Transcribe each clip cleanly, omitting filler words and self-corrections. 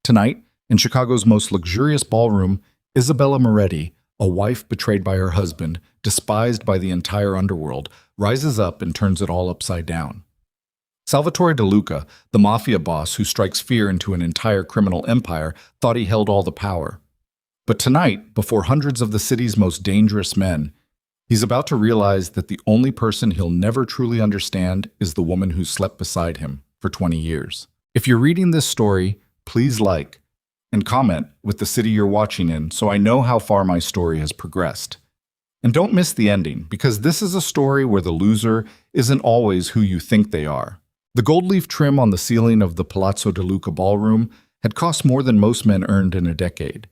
Tonight, in Chicago's most luxurious ballroom, Isabella Moretti, a wife betrayed by her husband, despised by the entire underworld, rises up and turns it all upside down. Salvatore De Luca, the Mafia boss who strikes fear into an entire criminal empire, thought he held all the power. But tonight, before hundreds of the city's most dangerous men, he's about to realize that the only person he'll never truly understand is the woman who slept beside him for 20 years. If you're reading this story, please like and comment with the city you're watching in so I know how far my story has progressed. And don't miss the ending, because this is a story where the loser isn't always who you think they are. The gold leaf trim on the ceiling of the Palazzo De Luca ballroom had cost more than most men earned in a decade.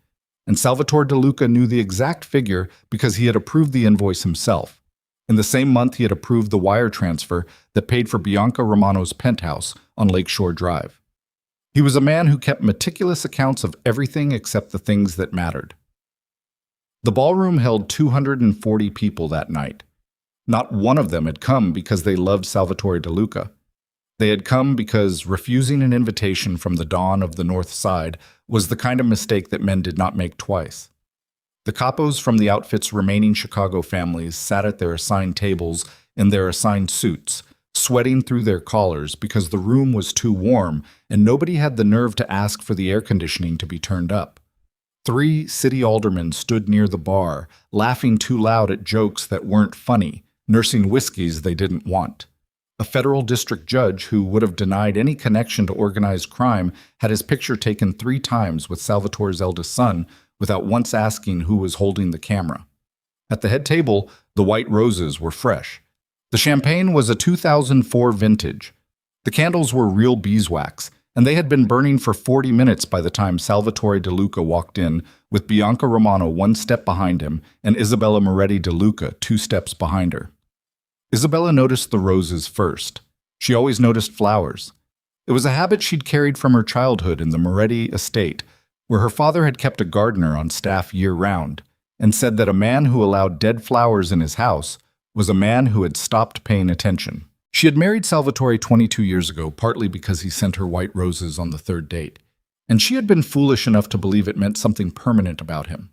And Salvatore De Luca knew the exact figure because he had approved the invoice himself. In the same month, he had approved the wire transfer that paid for Bianca Romano's penthouse on Lakeshore Drive. He was a man who kept meticulous accounts of everything except the things that mattered. The ballroom held 240 people that night. Not one of them had come because they loved Salvatore De Luca. They had come because refusing an invitation from the Don of the North Side was the kind of mistake that men did not make twice. The capos from the outfit's remaining Chicago families sat at their assigned tables in their assigned suits, sweating through their collars because the room was too warm and nobody had the nerve to ask for the air conditioning to be turned up. 3 city aldermen stood near the bar, laughing too loud at jokes that weren't funny, nursing whiskeys they didn't want. A federal district judge who would have denied any connection to organized crime had his picture taken 3 times with Salvatore's eldest son without once asking who was holding the camera. At the head table, the white roses were fresh. The champagne was a 2004 vintage. The candles were real beeswax, and they had been burning for 40 minutes by the time Salvatore De Luca walked in, with Bianca Romano 1 step behind him and Isabella Moretti De Luca 2 steps behind her. Isabella noticed the roses first. She always noticed flowers. It was a habit she'd carried from her childhood in the Moretti estate, where her father had kept a gardener on staff year-round, and said that a man who allowed dead flowers in his house was a man who had stopped paying attention. She had married Salvatore 22 years ago, partly because he sent her white roses on the 3rd date, and she had been foolish enough to believe it meant something permanent about him.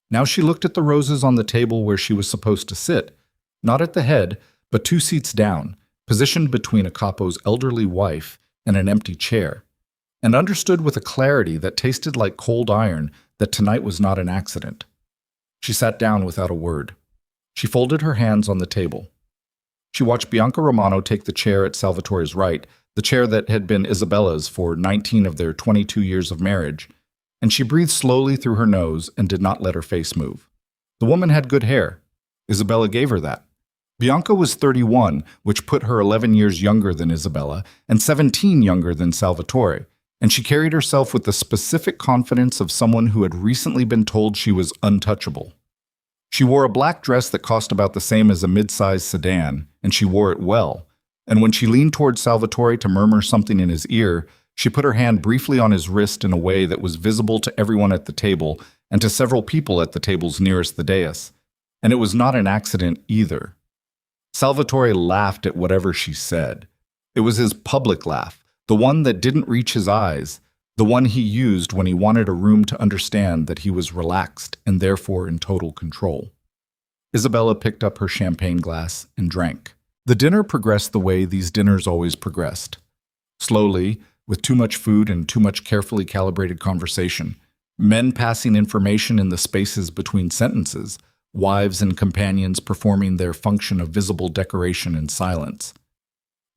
Now she looked at the roses on the table where she was supposed to sit, not at the head, but 2 seats down, positioned between a capo's elderly wife and an empty chair, and understood with a clarity that tasted like cold iron that tonight was not an accident. She sat down without a word. She folded her hands on the table. She watched Bianca Romano take the chair at Salvatore's right, the chair that had been Isabella's for 19 of their 22 years of marriage, and she breathed slowly through her nose and did not let her face move. The woman had good hair. Isabella gave her that. Bianca was 31, which put her 11 years younger than Isabella and 17 younger than Salvatore, and she carried herself with the specific confidence of someone who had recently been told she was untouchable. She wore a black dress that cost about the same as a mid-sized sedan, and she wore it well. And when she leaned towards Salvatore to murmur something in his ear, she put her hand briefly on his wrist in a way that was visible to everyone at the table and to several people at the tables nearest the dais. And it was not an accident either. Salvatore laughed at whatever she said. It was his public laugh, the one that didn't reach his eyes, the one he used when he wanted a room to understand that he was relaxed and therefore in total control. Isabella picked up her champagne glass and drank. The dinner progressed the way these dinners always progressed. Slowly, with too much food and too much carefully calibrated conversation, men passing information in the spaces between sentences, wives and companions performing their function of visible decoration in silence.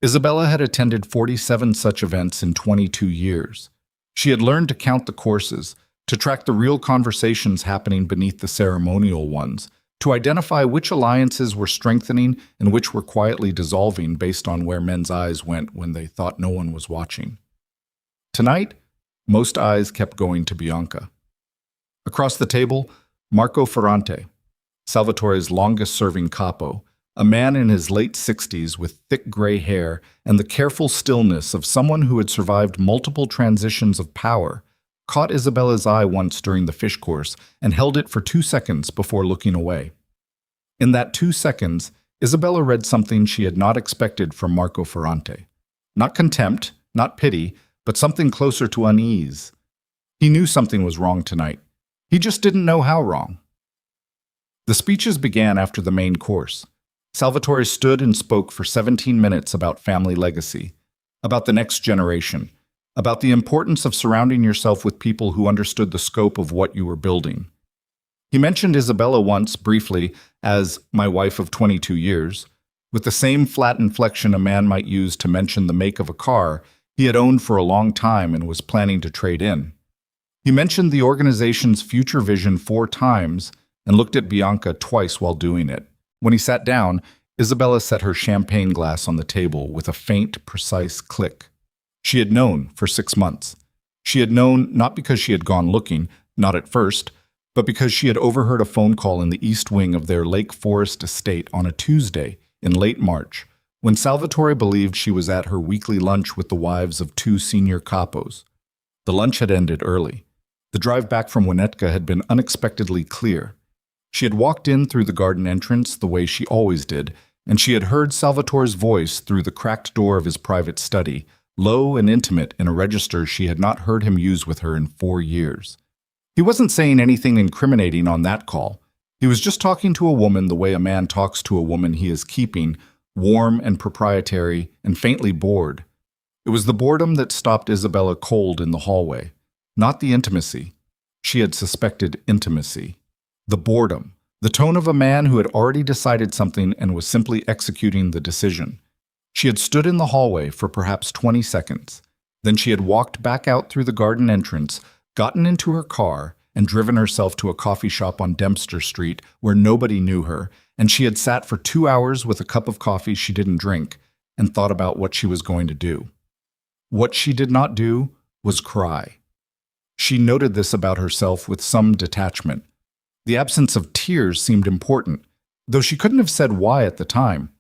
Isabella had attended 47 such events in 22 years. She had learned to count the courses, to track the real conversations happening beneath the ceremonial ones, to identify which alliances were strengthening and which were quietly dissolving based on where men's eyes went when they thought no one was watching. Tonight, most eyes kept going to Bianca. Across the table, Marco Ferrante, Salvatore's longest-serving capo, a man in his late 60s with thick gray hair and the careful stillness of someone who had survived multiple transitions of power, caught Isabella's eye once during the fish course and held it for 2 seconds before looking away. In that 2 seconds, Isabella read something she had not expected from Marco Ferrante. Not contempt, not pity, but something closer to unease. He knew something was wrong tonight. He just didn't know how wrong. The speeches began after the main course. Salvatore stood and spoke for 17 minutes about family legacy, about the next generation, about the importance of surrounding yourself with people who understood the scope of what you were building. He mentioned Isabella once, briefly, as my wife of 22 years, with the same flat inflection a man might use to mention the make of a car he had owned for a long time and was planning to trade in. He mentioned the organization's future vision 4 times and looked at Bianca twice while doing it. When he sat down, Isabella set her champagne glass on the table with a faint, precise click. She had known for 6 months. She had known not because she had gone looking, not at first, but because she had overheard a phone call in the east wing of their Lake Forest estate on a Tuesday in late March, when Salvatore believed she was at her weekly lunch with the wives of 2 senior capos. The lunch had ended early. The drive back from Winnetka had been unexpectedly clear. She had walked in through the garden entrance the way she always did, and she had heard Salvatore's voice through the cracked door of his private study, low and intimate in a register she had not heard him use with her in 4 years. He wasn't saying anything incriminating on that call. He was just talking to a woman the way a man talks to a woman he is keeping, warm and proprietary and faintly bored. It was the boredom that stopped Isabella cold in the hallway, not the intimacy. She had suspected intimacy. The boredom, the tone of a man who had already decided something and was simply executing the decision. She had stood in the hallway for perhaps 20 seconds. Then she had walked back out through the garden entrance, gotten into her car, and driven herself to a coffee shop on Dempster Street where nobody knew her, and she had sat for 2 hours with a cup of coffee she didn't drink and thought about what she was going to do. What she did not do was cry. She noted this about herself with some detachment. The absence of tears seemed important, though she couldn't have said why at the time.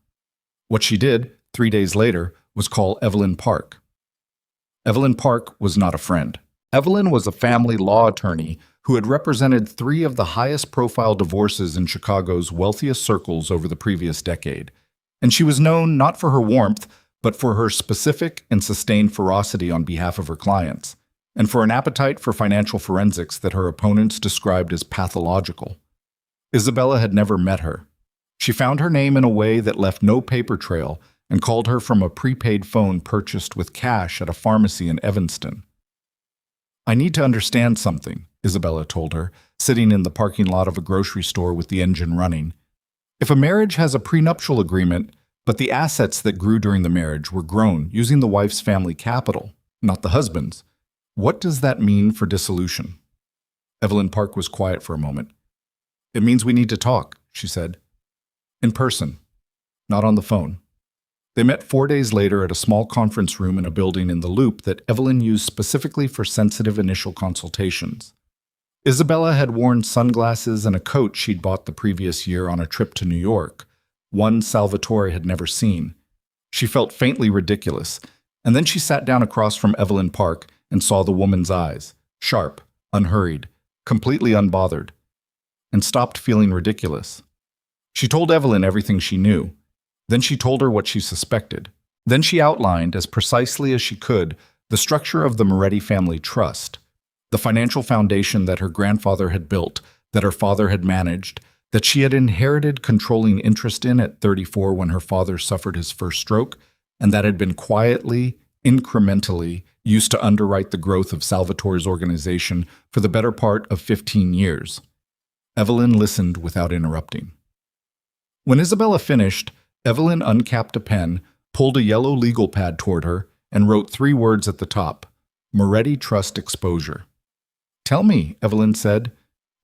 What she did, 3 days later, was call Evelyn Park. Evelyn Park was not a friend. Evelyn was a family law attorney who had represented 3 of the highest-profile divorces in Chicago's wealthiest circles over the previous decade, and she was known not for her warmth, but for her specific and sustained ferocity on behalf of her clients, and for an appetite for financial forensics that her opponents described as pathological. Isabella had never met her. She found her name in a way that left no paper trail and called her from a prepaid phone purchased with cash at a pharmacy in Evanston. "I need to understand something," Isabella told her, sitting in the parking lot of a grocery store with the engine running. "If a marriage has a prenuptial agreement, but the assets that grew during the marriage were grown using the wife's family capital, not the husband's, what does that mean for dissolution?" Evelyn Park was quiet for a moment. "It means we need to talk," she said. "In person, not on the phone." They met 4 days later at a small conference room in a building in the Loop that Evelyn used specifically for sensitive initial consultations. Isabella had worn sunglasses and a coat she'd bought the previous year on a trip to New York, one Salvatore had never seen. She felt faintly ridiculous, and then she sat down across from Evelyn Park and saw the woman's eyes, sharp, unhurried, completely unbothered, and stopped feeling ridiculous. She told Evelyn everything she knew. Then she told her what she suspected. Then she outlined, as precisely as she could, the structure of the Moretti family trust, the financial foundation that her grandfather had built, that her father had managed, that she had inherited controlling interest in at 34 when her father suffered his first stroke, and that had been quietly, incrementally used to underwrite the growth of Salvatore's organization for the better part of 15 years. Evelyn listened without interrupting. When Isabella finished, Evelyn uncapped a pen, pulled a yellow legal pad toward her, and wrote 3 words at the top: Moretti Trust Exposure. "Tell me," Evelyn said,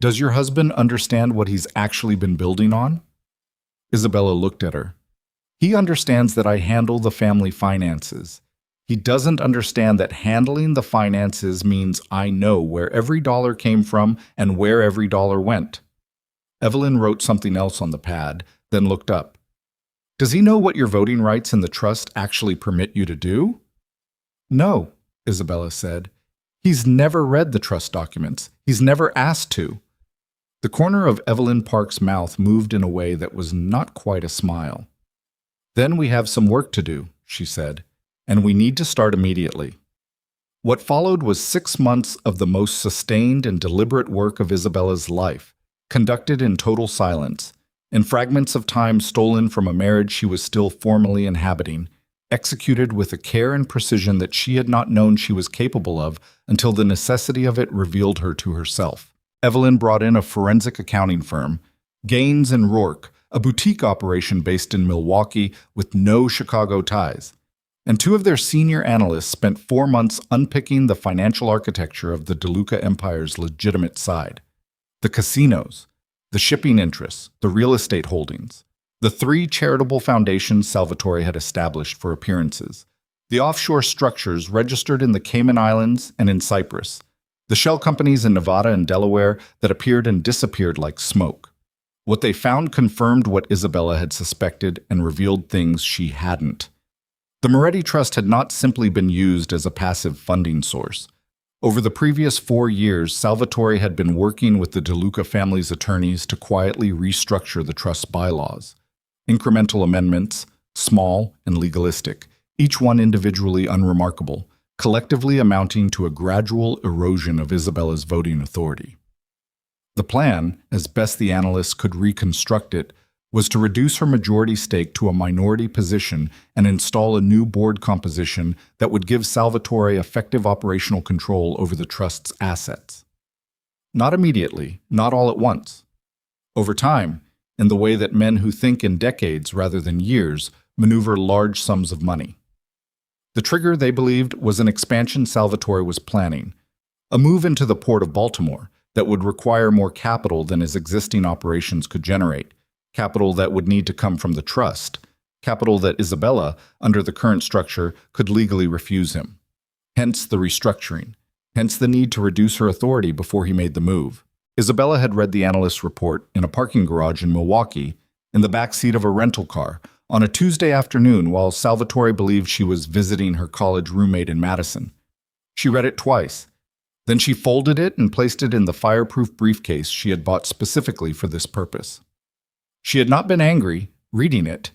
"does your husband understand what he's actually been building on?" Isabella looked at her. "He understands that I handle the family finances. He doesn't understand that handling the finances means I know where every dollar came from and where every dollar went." Evelyn wrote something else on the pad, then looked up. "Does he know what your voting rights in the trust actually permit you to do?" "No," Isabella said. "He's never read the trust documents. He's never asked to." The corner of Evelyn Park's mouth moved in a way that was not quite a smile. "Then we have some work to do," she said, "and we need to start immediately." What followed was 6 months of the most sustained and deliberate work of Isabella's life, conducted in total silence, in fragments of time stolen from a marriage she was still formally inhabiting, executed with a care and precision that she had not known she was capable of until the necessity of it revealed her to herself. Evelyn brought in a forensic accounting firm, Gaines and Rourke, a boutique operation based in Milwaukee with no Chicago ties. And two of their senior analysts spent 4 months unpicking the financial architecture of the DeLuca Empire's legitimate side. The casinos, the shipping interests, the real estate holdings, the 3 charitable foundations Salvatore had established for appearances, the offshore structures registered in the Cayman Islands and in Cyprus, the shell companies in Nevada and Delaware that appeared and disappeared like smoke. What they found confirmed what Isabella had suspected and revealed things she hadn't. The Moretti Trust had not simply been used as a passive funding source. Over the previous 4 years, Salvatore had been working with the DeLuca family's attorneys to quietly restructure the trust's bylaws. Incremental amendments, small and legalistic, each one individually unremarkable, collectively amounting to a gradual erosion of Isabella's voting authority. The plan, as best the analysts could reconstruct it, was to reduce her majority stake to a minority position and install a new board composition that would give Salvatore effective operational control over the trust's assets. Not immediately, not all at once. Over time, in the way that men who think in decades rather than years maneuver large sums of money. The trigger, they believed, was an expansion Salvatore was planning, a move into the port of Baltimore that would require more capital than his existing operations could generate, capital that would need to come from the trust, capital that Isabella, under the current structure, could legally refuse him. Hence the restructuring, hence the need to reduce her authority before he made the move. Isabella had read the analyst's report in a parking garage in Milwaukee, in the back seat of a rental car, on a Tuesday afternoon while Salvatore believed she was visiting her college roommate in Madison. She read it twice. Then she folded it and placed it in the fireproof briefcase she had bought specifically for this purpose. She had not been angry, reading it.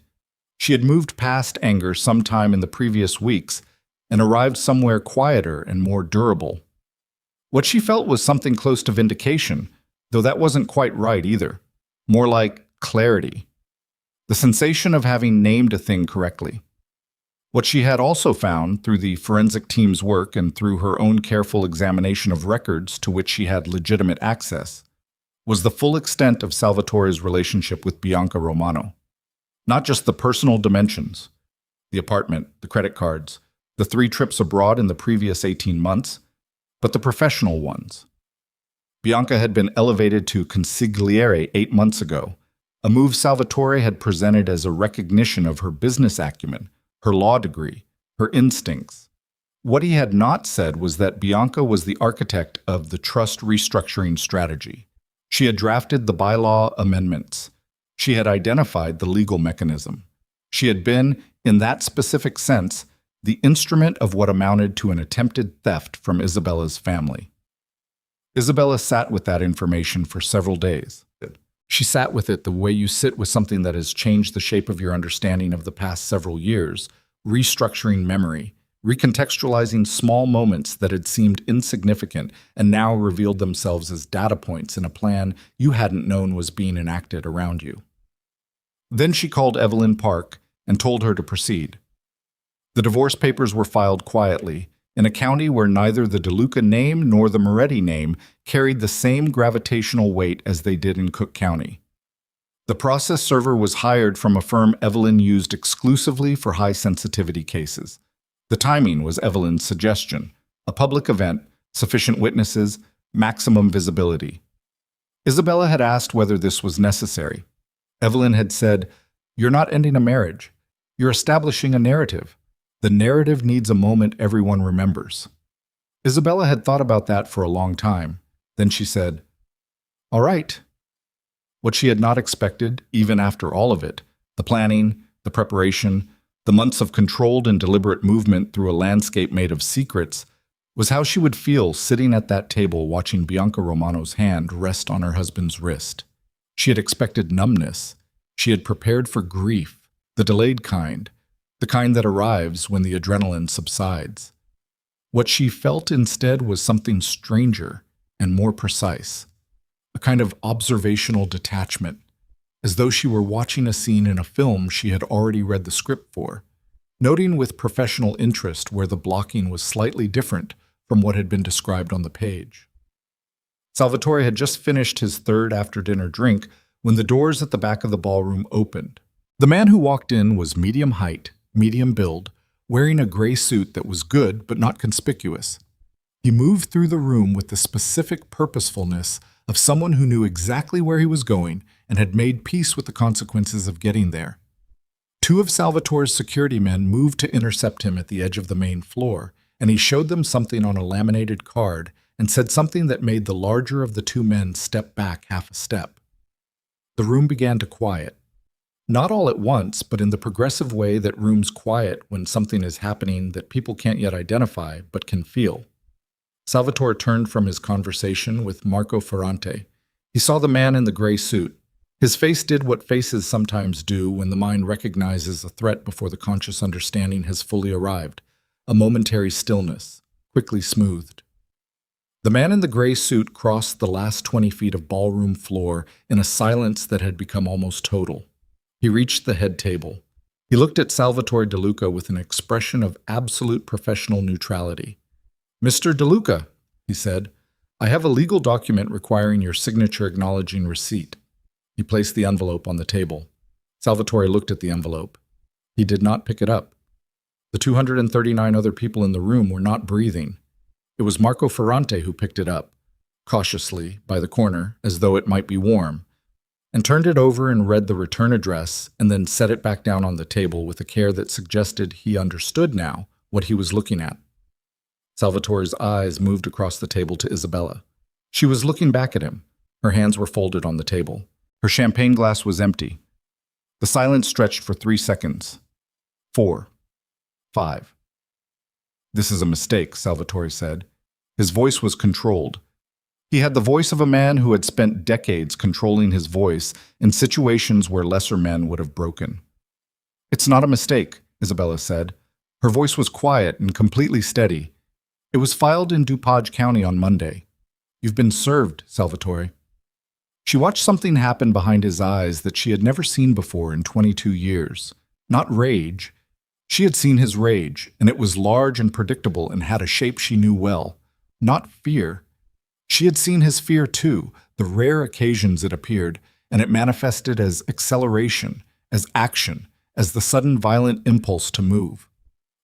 She had moved past anger sometime in the previous weeks and arrived somewhere quieter and more durable. What she felt was something close to vindication, though that wasn't quite right either. More like clarity. The sensation of having named a thing correctly. What she had also found, through the forensic team's work and through her own careful examination of records to which she had legitimate access, was the full extent of Salvatore's relationship with Bianca Romano. Not just the personal dimensions, the apartment, the credit cards, the 3 trips abroad in the previous 18 months, but the professional ones. Bianca had been elevated to consigliere 8 months ago, a move Salvatore had presented as a recognition of her business acumen, her law degree, her instincts. What he had not said was that Bianca was the architect of the trust restructuring strategy. She had drafted the bylaw amendments. She had identified the legal mechanism. She had been, in that specific sense, the instrument of what amounted to an attempted theft from Isabella's family. Isabella sat with that information for several days. She sat with it the way you sit with something that has changed the shape of your understanding of the past several years, restructuring memory, recontextualizing small moments that had seemed insignificant and now revealed themselves as data points in a plan you hadn't known was being enacted around you. Then she called Evelyn Park and told her to proceed. The divorce papers were filed quietly, in a county where neither the DeLuca name nor the Moretti name carried the same gravitational weight as they did in Cook County. The process server was hired from a firm Evelyn used exclusively for high-sensitivity cases. The timing was Evelyn's suggestion: a public event, sufficient witnesses, maximum visibility. Isabella had asked whether this was necessary. Evelyn had said, "You're not ending a marriage. You're establishing a narrative. The narrative needs a moment everyone remembers." Isabella had thought about that for a long time. Then she said, "All right." What she had not expected, even after all of it, the planning, the preparation, the months of controlled and deliberate movement through a landscape made of secrets, was how she would feel sitting at that table watching Bianca Romano's hand rest on her husband's wrist. She had expected numbness. She had prepared for grief, the delayed kind, the kind that arrives when the adrenaline subsides. What she felt instead was something stranger and more precise, a kind of observational detachment, as though she were watching a scene in a film she had already read the script for, noting with professional interest where the blocking was slightly different from what had been described on the page. Salvatore had just finished his third after-dinner drink when the doors at the back of the ballroom opened. The man who walked in was medium height, medium build, wearing a gray suit that was good but not conspicuous. He moved through the room with the specific purposefulness of someone who knew exactly where he was going and had made peace with the consequences of getting there. Two of Salvatore's security men moved to intercept him at the edge of the main floor, and he showed them something on a laminated card and said something that made the larger of the two men step back half a step. The room began to quiet. Not all at once, but in the progressive way that rooms quiet when something is happening that people can't yet identify but can feel. Salvatore turned from his conversation with Marco Ferrante. He saw the man in the gray suit. His face did what faces sometimes do when the mind recognizes a threat before the conscious understanding has fully arrived, a momentary stillness, quickly smoothed. The man in the gray suit crossed the last 20 feet of ballroom floor in a silence that had become almost total. He reached the head table. He looked at Salvatore De Luca with an expression of absolute professional neutrality. "Mr. De Luca," he said, "I have a legal document requiring your signature acknowledging receipt." He placed the envelope on the table. Salvatore looked at the envelope. He did not pick it up. The 239 other people in the room were not breathing. It was Marco Ferrante who picked it up, cautiously, by the corner, as though it might be warm, and turned it over and read the return address and then set it back down on the table with a care that suggested he understood now what he was looking at. Salvatore's eyes moved across the table to Isabella. She was looking back at him. Her hands were folded on the table. Her champagne glass was empty. The silence stretched for 3 seconds. 4. 5. "This is a mistake," Salvatore said. His voice was controlled. He had the voice of a man who had spent decades controlling his voice in situations where lesser men would have broken. "It's not a mistake," Isabella said. Her voice was quiet and completely steady. "It was filed in DuPage County on Monday. You've been served, Salvatore." She watched something happen behind his eyes that she had never seen before in 22 years. Not rage. She had seen his rage, and it was large and predictable and had a shape she knew well. Not fear. She had seen his fear too, the rare occasions it appeared, and it manifested as acceleration, as action, as the sudden violent impulse to move.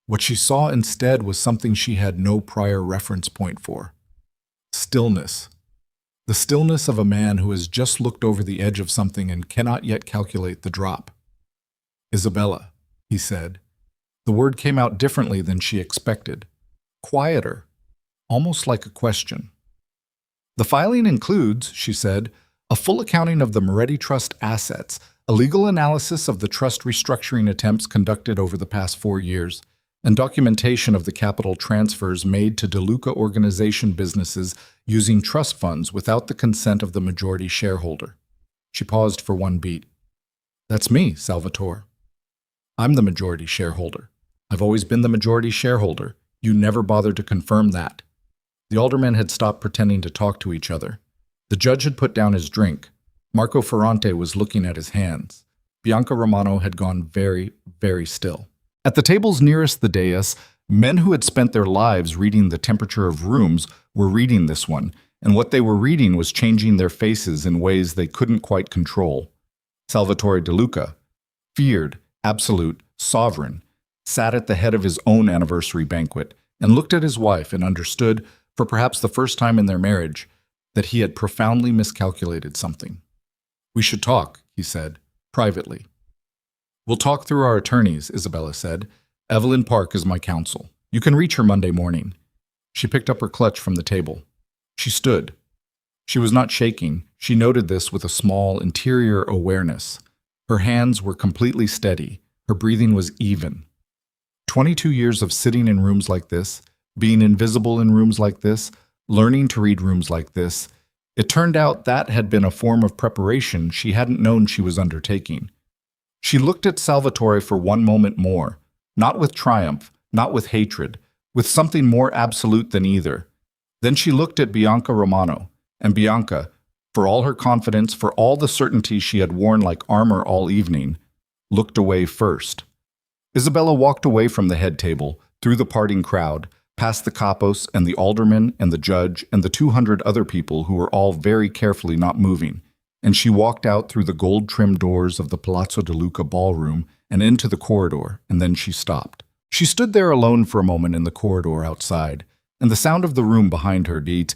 What she saw instead was something she had no prior reference point for. Stillness. The stillness of a man who has just looked over the edge of something and cannot yet calculate the drop. "Isabella," he said. The word came out differently than she expected. Quieter, almost like a question. "The filing includes," she said, "a full accounting of the Moretti Trust assets, a legal analysis of the trust restructuring attempts conducted over the past 4 years, and documentation of the capital transfers made to De Luca organization businesses using trust funds without the consent of the majority shareholder." She paused for one beat. "That's me, Salvatore. I'm the majority shareholder. I've always been the majority shareholder. You never bothered to confirm that." The aldermen had stopped pretending to talk to each other. The judge had put down his drink. Marco Ferrante was looking at his hands. Bianca Romano had gone very, very still. At the tables nearest the dais, men who had spent their lives reading the temperature of rooms were reading this one, and what they were reading was changing their faces in ways they couldn't quite control. Salvatore De Luca, feared, absolute, sovereign, sat at the head of his own anniversary banquet and looked at his wife and understood, for perhaps the first time in their marriage, that he had profoundly miscalculated something. "We should talk," he said, privately. "We'll talk through our attorneys," Isabella said. "Evelyn Park is my counsel. You can reach her Monday morning." She picked up her clutch from the table. She stood. She was not shaking. She noted this with a small interior awareness. Her hands were completely steady. Her breathing was even. 22 years of sitting in rooms like this, being invisible in rooms like this, learning to read rooms like this, it turned out that had been a form of preparation she hadn't known she was undertaking. She looked at Salvatore for one moment more, not with triumph, not with hatred, with something more absolute than either. Then she looked at Bianca Romano, and Bianca, for all her confidence, for all the certainty she had worn like armor all evening, looked away first. Isabella walked away from the head table, through the parting crowd, past the capos and the alderman and the judge and the 200 other people who were all very carefully not moving, and she walked out through the gold-trimmed doors of the Palazzo de Lucca ballroom and into the corridor, and then she stopped. She stood there alone for a moment in the corridor outside, and the sound of the room behind her, the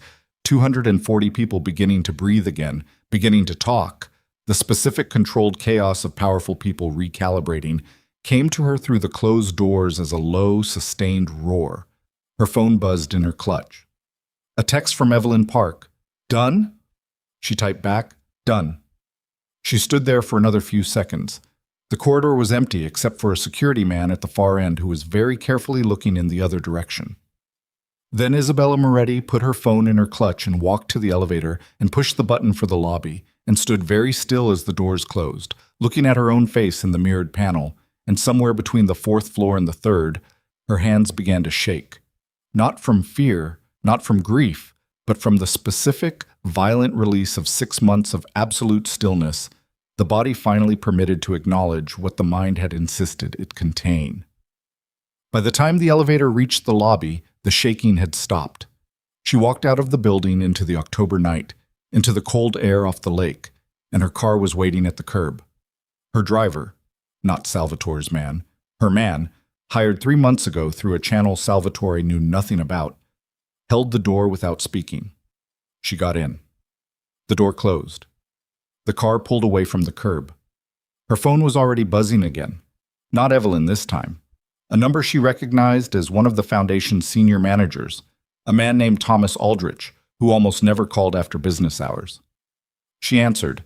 240 people beginning to breathe again, beginning to talk, the specific controlled chaos of powerful people recalibrating, came to her through the closed doors as a low, sustained roar. Her phone buzzed in her clutch. A text from Evelyn Park. "Done?" She typed back, "Done." She stood there for another few seconds. The corridor was empty except for a security man at the far end who was very carefully looking in the other direction. Then Isabella Moretti put her phone in her clutch and walked to the elevator and pushed the button for the lobby and stood very still as the doors closed, looking at her own face in the mirrored panel, and somewhere between the 4th floor and the 3rd, her hands began to shake. Not from fear, not from grief, but from the specific, violent release of 6 months of absolute stillness, the body finally permitted to acknowledge what the mind had insisted it contain. By the time the elevator reached the lobby, the shaking had stopped. She walked out of the building into the October night, into the cold air off the lake, and her car was waiting at the curb. Her driver, not Salvatore's man, her man, hired 3 months ago through a channel Salvatore knew nothing about, held the door without speaking. She got in. The door closed. The car pulled away from the curb. Her phone was already buzzing again. Not Evelyn this time. A number she recognized as one of the Foundation's senior managers, a man named Thomas Aldrich, who almost never called after business hours. She answered.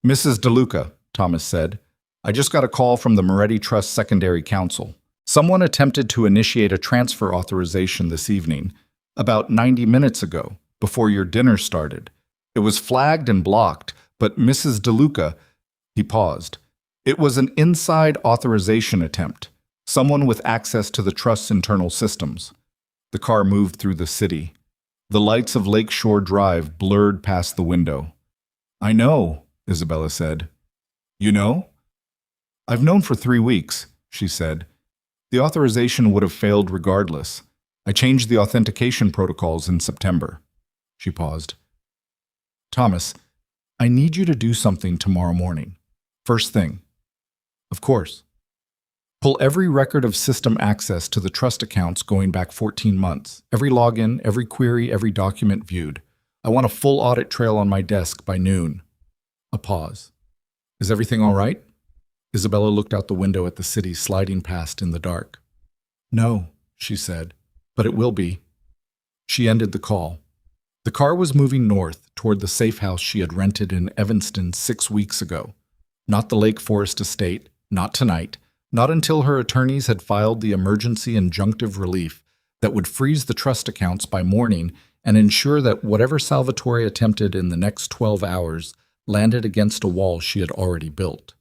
"Mrs. DeLuca," Thomas said, "I just got a call from the Moretti Trust Secondary Council. Someone attempted to initiate a transfer authorization this evening, about 90 minutes ago, before your dinner started. It was flagged and blocked, but Mrs. DeLuca," he paused, "it was an inside authorization attempt, someone with access to the Trust's internal systems." The car moved through the city. The lights of Lakeshore Drive blurred past the window. "I know," Isabella said. "You know?" "I've known for 3 weeks," she said. "The authorization would have failed regardless. I changed the authentication protocols in September." She paused. "Thomas, I need you to do something tomorrow morning. First thing." "Of course." "Pull every record of system access to the trust accounts going back 14 months, every login, every query, every document viewed. I want a full audit trail on my desk by noon." A pause. "Is everything all right?" Isabella looked out the window at the city sliding past in the dark. "No," she said, "but it will be." She ended the call. The car was moving north toward the safe house she had rented in Evanston 6 weeks ago. Not the Lake Forest estate, not tonight, not until her attorneys had filed the emergency injunctive relief that would freeze the trust accounts by morning and ensure that whatever Salvatore attempted in the next 12 hours landed against a wall she had already built.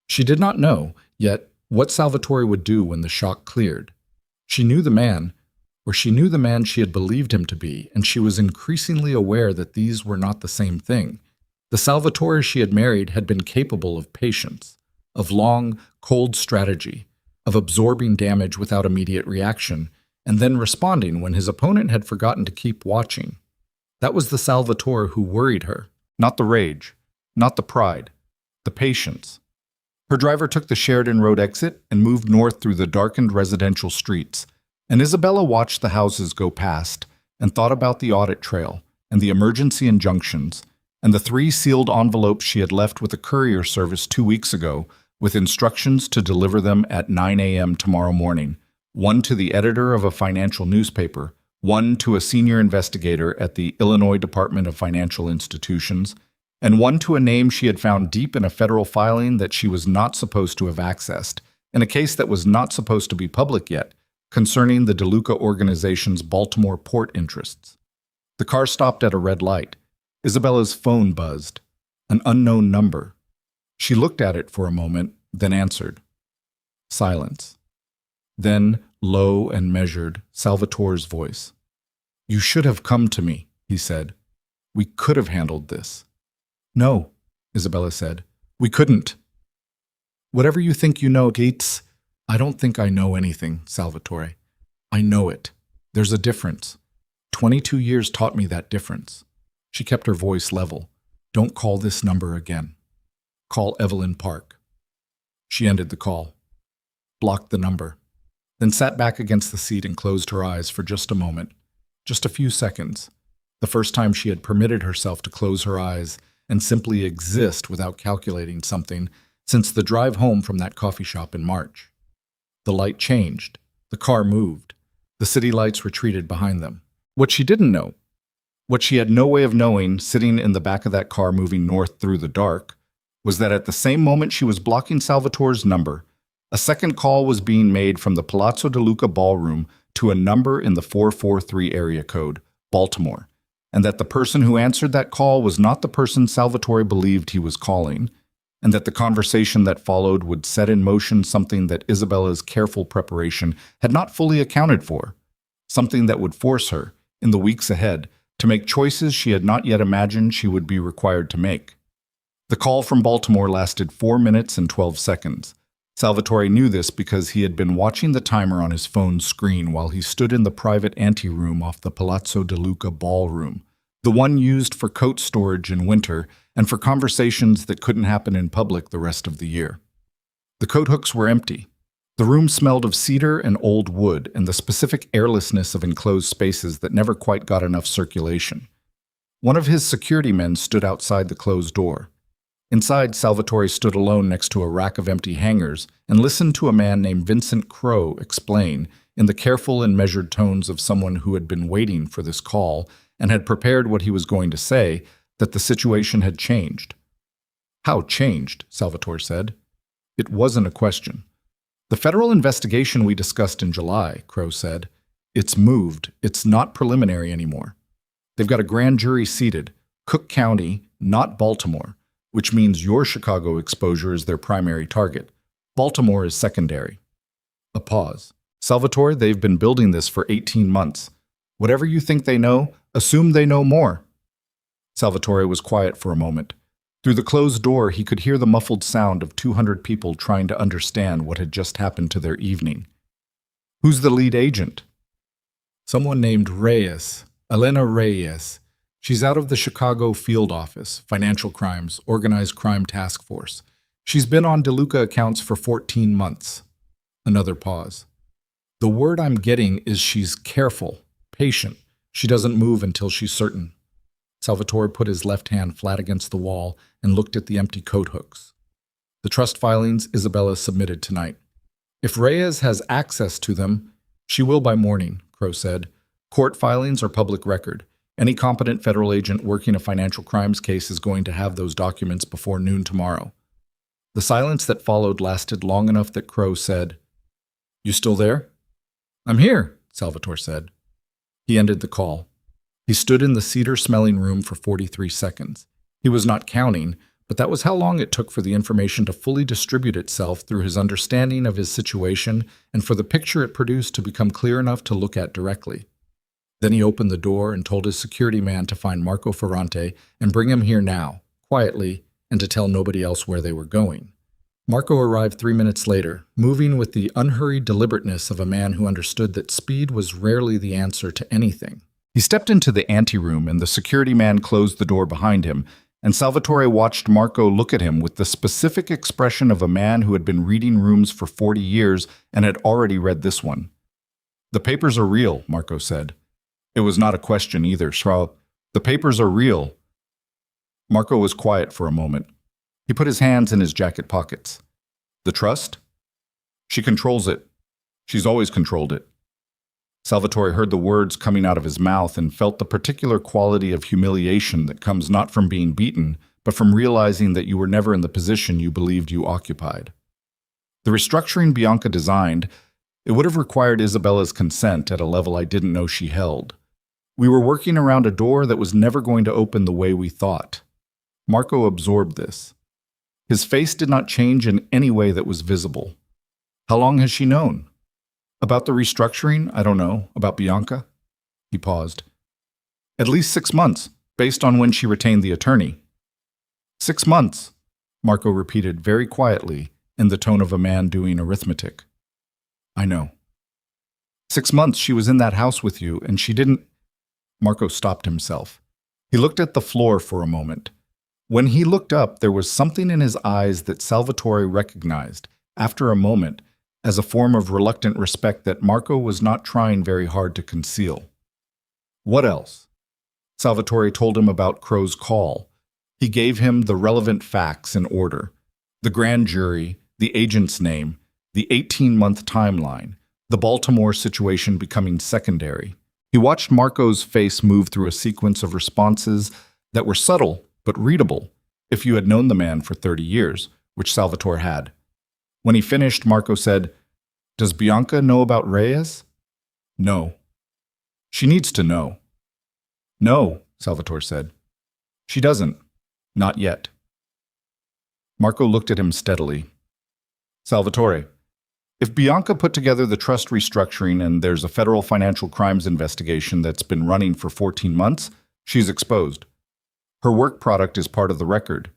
She did not know, yet, what Salvatore would do when the shock cleared. She knew the man, or she knew the man she had believed him to be, and she was increasingly aware that these were not the same thing. The Salvatore she had married had been capable of patience, of long, cold strategy, of absorbing damage without immediate reaction, and then responding when his opponent had forgotten to keep watching. That was the Salvatore who worried her, not the rage, not the pride, the patience. Her driver took the Sheridan Road exit and moved north through the darkened residential streets, and Isabella watched the houses go past and thought about the audit trail and the emergency injunctions and the 3 sealed envelopes she had left with a courier service 2 weeks ago with instructions to deliver them at 9 a.m. tomorrow morning, one to the editor of a financial newspaper, one to a senior investigator at the Illinois Department of Financial Institutions, and one to a name she had found deep in a federal filing that she was not supposed to have accessed, in a case that was not supposed to be public yet, concerning the DeLuca organization's Baltimore port interests. The car stopped at a red light. Isabella's phone buzzed. An unknown number. She looked at it for a moment, then answered. Silence. Then, Low and measured, Salvatore's voice. "You should have come to me," he said. "We could have handled this." "No," Isabella said. "We couldn't." "Whatever you think you know, Gates." "I don't think I know anything, Salvatore. I know it. There's a difference. 22 years taught me that difference." She kept her voice level. "Don't call this number again. Call Evelyn Park." She ended the call, blocked the number, then sat back against the seat and closed her eyes for just a moment, just a few seconds, the first time she had permitted herself to close her eyes and simply exist without calculating something since the drive home from that coffee shop in March. The light changed. The car moved. The city lights retreated behind them. What she didn't know, what she had no way of knowing sitting in the back of that car moving north through the dark, was that at the same moment she was blocking Salvatore's number, a second call was being made from the Palazzo de Luca ballroom to a number in the 443 area code, Baltimore, and that the person who answered that call was not the person Salvatore believed he was calling, and that the conversation that followed would set in motion something that Isabella's careful preparation had not fully accounted for, something that would force her, in the weeks ahead, to make choices she had not yet imagined she would be required to make. The call from Baltimore lasted 4 minutes and 12 seconds. Salvatore knew this because he had been watching the timer on his phone's screen while he stood in the private anteroom off the Palazzo de Luca ballroom, the one used for coat storage in winter and for conversations that couldn't happen in public the rest of the year. The coat hooks were empty. The room smelled of cedar and old wood and the specific airlessness of enclosed spaces that never quite got enough circulation. One of his security men stood outside the closed door. Inside, Salvatore stood alone next to a rack of empty hangers and listened to a man named Vincent Crowe explain, in the careful and measured tones of someone who had been waiting for this call and had prepared what he was going to say, that the situation had changed. "How changed?" Salvatore said. "It wasn't a question." "The federal investigation we discussed in July," Crowe said. "It's moved. It's not preliminary anymore. They've got a grand jury seated, Cook County, not Baltimore, which means your Chicago exposure is their primary target. Baltimore is secondary." A pause. "Salvatore, they've been building this for 18 months. Whatever you think they know, assume they know more." Salvatore was quiet for a moment. Through the closed door, he could hear the muffled sound of 200 people trying to understand what had just happened to their evening. "Who's the lead agent?" "Someone named Reyes, Elena Reyes. She's out of the Chicago field office, financial crimes, organized crime task force. She's been on DeLuca accounts for 14 months. Another pause. "The word I'm getting is she's careful, patient. She doesn't move until she's certain." Salvatore put his left hand flat against the wall and looked at the empty coat hooks. "The trust filings Isabella submitted tonight. If Reyes has access to them, she will by morning," Crowe said. "Court filings are public record. Any competent federal agent working a financial crimes case is going to have those documents before noon tomorrow." The silence that followed lasted long enough that Crowe said, "You still there?" "I'm here," Salvatore said. He ended the call. He stood in the cedar-smelling room for 43 seconds. He was not counting, but that was how long it took for the information to fully distribute itself through his understanding of his situation and for the picture it produced to become clear enough to look at directly. Then he opened the door and told his security man to find Marco Ferrante and bring him here now, quietly, and to tell nobody else where they were going. Marco arrived 3 minutes later, moving with the unhurried deliberateness of a man who understood that speed was rarely the answer to anything. He stepped into the anteroom and the security man closed the door behind him, and Salvatore watched Marco look at him with the specific expression of a man who had been reading rooms for 40 years and had already read this one. "The papers are real," Marco said. It was not a question either, Schraub. "The papers are real." Marco was quiet for a moment. He put his hands in his jacket pockets. "The trust? She controls it. She's always controlled it." Salvatore heard the words coming out of his mouth and felt the particular quality of humiliation that comes not from being beaten, but from realizing that you were never in the position you believed you occupied. The restructuring Bianca designed, it would have required Isabella's consent at a level I didn't know she held. We were working around a door that was never going to open the way we thought. Marco absorbed this. His face did not change in any way that was visible. "How long has she known?" About the restructuring, I don't know. About Bianca? He paused. At least 6 months, based on when she retained the attorney. 6 months, Marco repeated very quietly in the tone of a man doing arithmetic. I know. 6 months she was in that house with you, and she didn't... Marco stopped himself. He looked at the floor for a moment. When he looked up, there was something in his eyes that Salvatore recognized, after a moment, as a form of reluctant respect that Marco was not trying very hard to conceal. What else? Salvatore told him about Crow's call. He gave him the relevant facts in order. The grand jury, the agent's name, the 18-month timeline, the Baltimore situation becoming secondary. He watched Marco's face move through a sequence of responses that were subtle but readable if you had known the man for 30 years, which Salvatore had. When he finished, Marco said, Does Bianca know about Reyes? No. She needs to know. No, Salvatore said. She doesn't. Not yet. Marco looked at him steadily. Salvatore, if Bianca put together the trust restructuring and there's a federal financial crimes investigation that's been running for 14 months, she's exposed. Her work product is part of the record.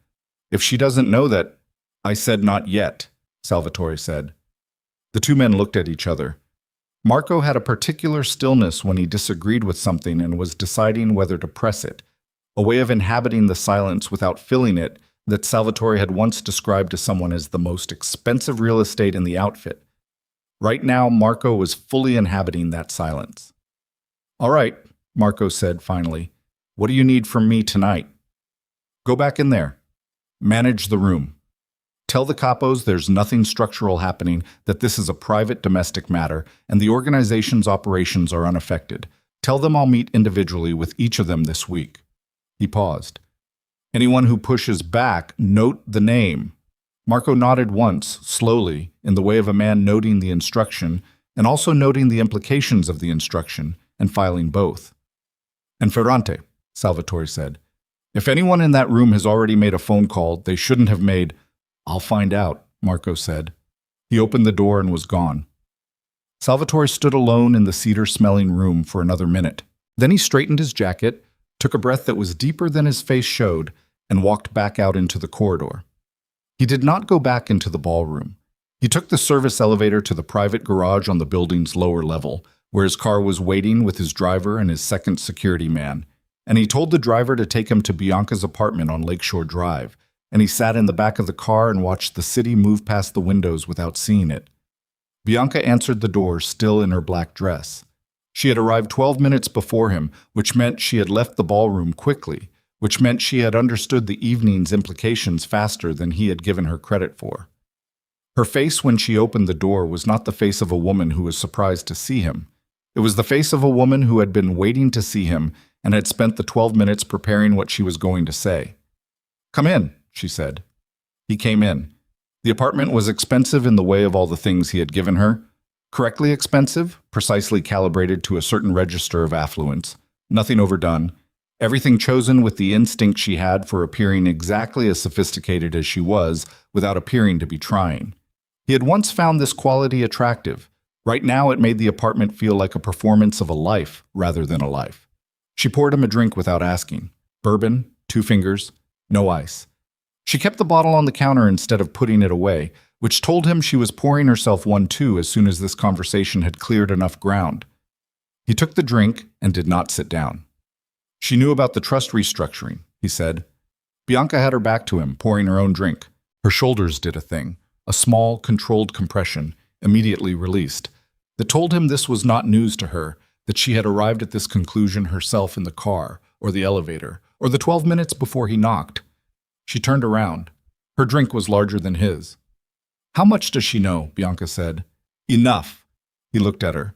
If she doesn't know that, I said not yet, Salvatore said. The two men looked at each other. Marco had a particular stillness when he disagreed with something and was deciding whether to press it, a way of inhabiting the silence without filling it that Salvatore had once described to someone as the most expensive real estate in the outfit. Right now, Marco was fully inhabiting that silence. All right, Marco said finally. What do you need from me tonight? Go back in there. Manage the room. Tell the capos there's nothing structural happening, that this is a private domestic matter, and the organization's operations are unaffected. Tell them I'll meet individually with each of them this week. He paused. Anyone who pushes back, note the name. Marco nodded once, slowly, in the way of a man noting the instruction, and also noting the implications of the instruction, and filing both. And Ferrante, Salvatore said. If anyone in that room has already made a phone call, they shouldn't have made... I'll find out, Marco said. He opened the door and was gone. Salvatore stood alone in the cedar-smelling room for another minute. Then he straightened his jacket, took a breath that was deeper than his face showed, and walked back out into the corridor. He did not go back into the ballroom. He took the service elevator to the private garage on the building's lower level, where his car was waiting with his driver and his second security man, and he told the driver to take him to Bianca's apartment on Lakeshore Drive, and he sat in the back of the car and watched the city move past the windows without seeing it. Bianca answered the door, still in her black dress. She had arrived 12 minutes before him, which meant she had left the ballroom quickly, which meant she had understood the evening's implications faster than he had given her credit for. Her face when she opened the door was not the face of a woman who was surprised to see him. It was the face of a woman who had been waiting to see him and had spent the 12 minutes preparing what she was going to say. Come in, she said. He came in. The apartment was expensive in the way of all the things he had given her. Correctly expensive, precisely calibrated to a certain register of affluence. Nothing overdone. Everything chosen with the instinct she had for appearing exactly as sophisticated as she was without appearing to be trying. He had once found this quality attractive. Right now it made the apartment feel like a performance of a life rather than a life. She poured him a drink without asking. Bourbon, 2 fingers, no ice. She kept the bottle on the counter instead of putting it away, which told him she was pouring herself one too as soon as this conversation had cleared enough ground. He took the drink and did not sit down. She knew about the trust restructuring, he said. Bianca had her back to him, pouring her own drink. Her shoulders did a thing, a small, controlled compression, immediately released, that told him this was not news to her, that she had arrived at this conclusion herself in the car, or the elevator, or the 12 minutes before he knocked. She turned around. Her drink was larger than his. How much does she know? Bianca said. Enough. He looked at her.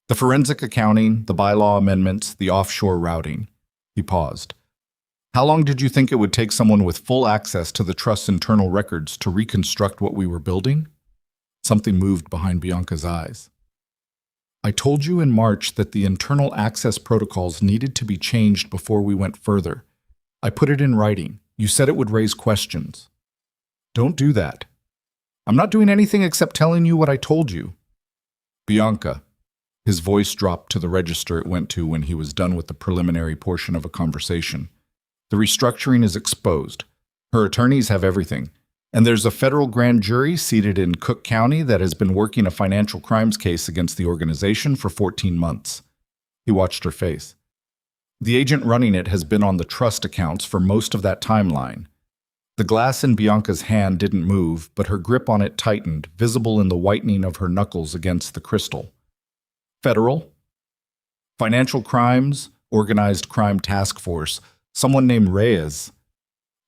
The forensic accounting, the bylaw amendments, the offshore routing. He paused. How long did you think it would take someone with full access to the trust's internal records to reconstruct what we were building? Something moved behind Bianca's eyes. I told you in March that the internal access protocols needed to be changed before we went further. I put it in writing. You said it would raise questions. Don't do that. I'm not doing anything except telling you what I told you. Bianca. His voice dropped to the register it went to when he was done with the preliminary portion of a conversation. The restructuring is exposed. Her attorneys have everything. And there's a federal grand jury seated in Cook County that has been working a financial crimes case against the organization for 14 months. He watched her face. The agent running it has been on the trust accounts for most of that timeline. The glass in Bianca's hand didn't move, but her grip on it tightened, visible in the whitening of her knuckles against the crystal. Federal? Financial crimes, organized crime task force, someone named Reyes.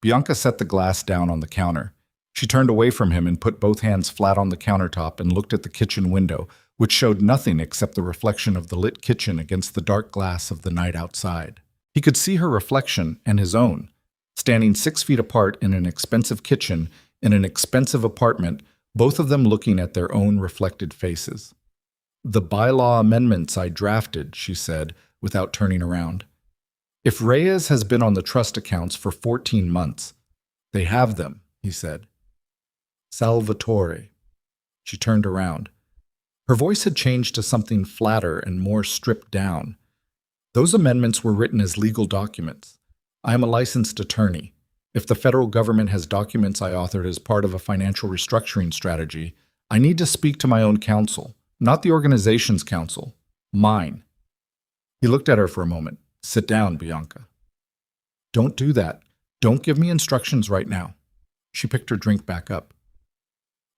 Bianca set the glass down on the counter. She turned away from him and put both hands flat on the countertop and looked at the kitchen window, which showed nothing except the reflection of the lit kitchen against the dark glass of the night outside. He could see her reflection and his own, standing 6 feet apart in an expensive kitchen in an expensive apartment, both of them looking at their own reflected faces. "The bylaw amendments I drafted," she said, without turning around. "If Reyes has been on the trust accounts for 14 months, they have them," he said. "Salvatore." She turned around. Her voice had changed to something flatter and more stripped down. "Those amendments were written as legal documents. I am a licensed attorney. If the federal government has documents I authored as part of a financial restructuring strategy, I need to speak to my own counsel, not the organization's counsel. Mine." He looked at her for a moment. "Sit down, Bianca." "Don't do that. Don't give me instructions right now." She picked her drink back up.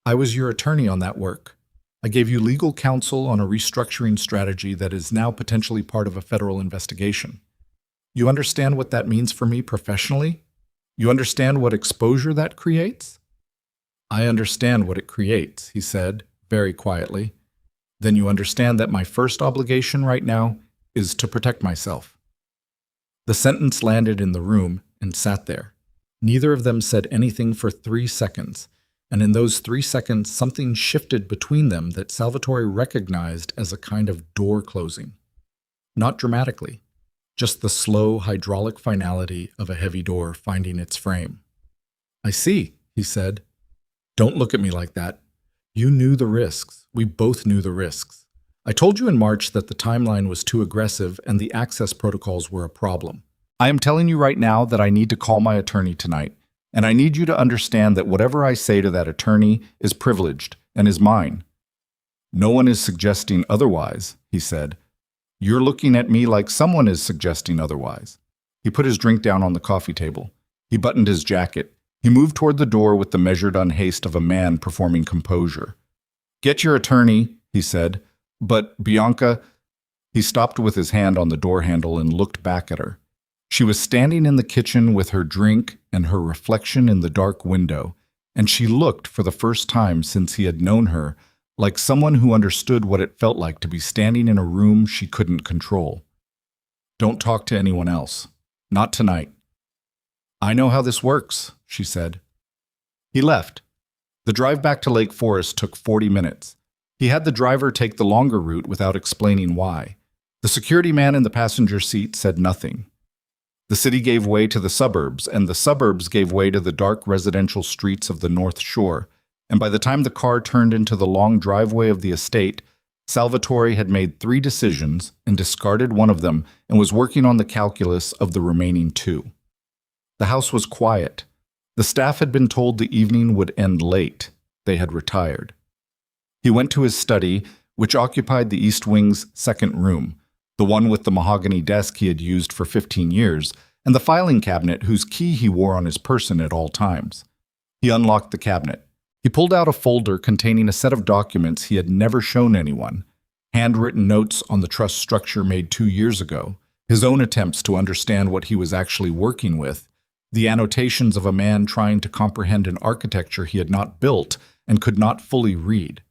"I was your attorney on that work. I gave you legal counsel on a restructuring strategy that is now potentially part of a federal investigation. You understand what that means for me professionally? You understand what exposure that creates?" "I understand what it creates," he said, very quietly. "Then you understand that my first obligation right now is to protect myself." The sentence landed in the room and sat there. Neither of them said anything for 3 seconds, and in those 3 seconds something shifted between them that Salvatore recognized as a kind of door closing. Not dramatically, just the slow hydraulic finality of a heavy door finding its frame. "I see," he said. "Don't look at me like that. You knew the risks. We both knew the risks. I told you in March that the timeline was too aggressive and the access protocols were a problem. I am telling you right now that I need to call my attorney tonight, and I need you to understand that whatever I say to that attorney is privileged and is mine." "No one is suggesting otherwise," he said. "You're looking at me like someone is suggesting otherwise." He put his drink down on the coffee table. He buttoned his jacket. He moved toward the door with the measured unhaste of a man performing composure. "Get your attorney," he said. "But, Bianca—" He stopped with his hand on the door handle and looked back at her. She was standing in the kitchen with her drink and her reflection in the dark window, and she looked, for the first time since he had known her, like someone who understood what it felt like to be standing in a room she couldn't control. "Don't talk to anyone else. Not tonight." "I know how this works," she said. He left. The drive back to Lake Forest took 40 minutes. He had the driver take the longer route without explaining why. The security man in the passenger seat said nothing. The city gave way to the suburbs, and the suburbs gave way to the dark residential streets of the North Shore, and by the time the car turned into the long driveway of the estate, Salvatore had made 3 decisions and discarded one of them and was working on the calculus of the remaining 2. The house was quiet. The staff had been told the evening would end late. They had retired. He went to his study, which occupied the East Wing's second room, the one with the mahogany desk he had used for 15 years, and the filing cabinet whose key he wore on his person at all times. He unlocked the cabinet. He pulled out a folder containing a set of documents he had never shown anyone, handwritten notes on the trust structure made 2 years ago, his own attempts to understand what he was actually working with, the annotations of a man trying to comprehend an architecture he had not built and could not fully read.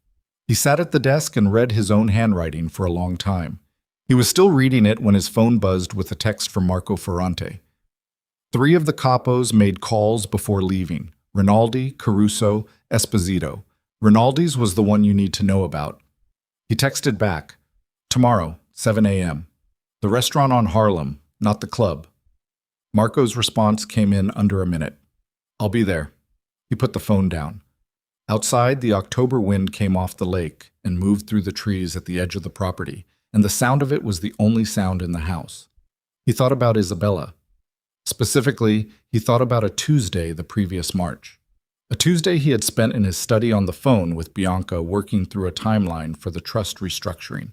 He sat at the desk and read his own handwriting for a long time. He was still reading it when his phone buzzed with a text from Marco Ferrante. 3 of the capos made calls before leaving: Rinaldi, Caruso, Esposito. Rinaldi's was the one you need to know about. He texted back, "Tomorrow, 7 a.m. The restaurant on Harlem, not the club." Marco's response came in under a minute. "I'll be there." He put the phone down. Outside, the October wind came off the lake and moved through the trees at the edge of the property, and the sound of it was the only sound in the house. He thought about Isabella. Specifically, he thought about a Tuesday the previous March. A Tuesday he had spent in his study on the phone with Bianca working through a timeline for the trust restructuring.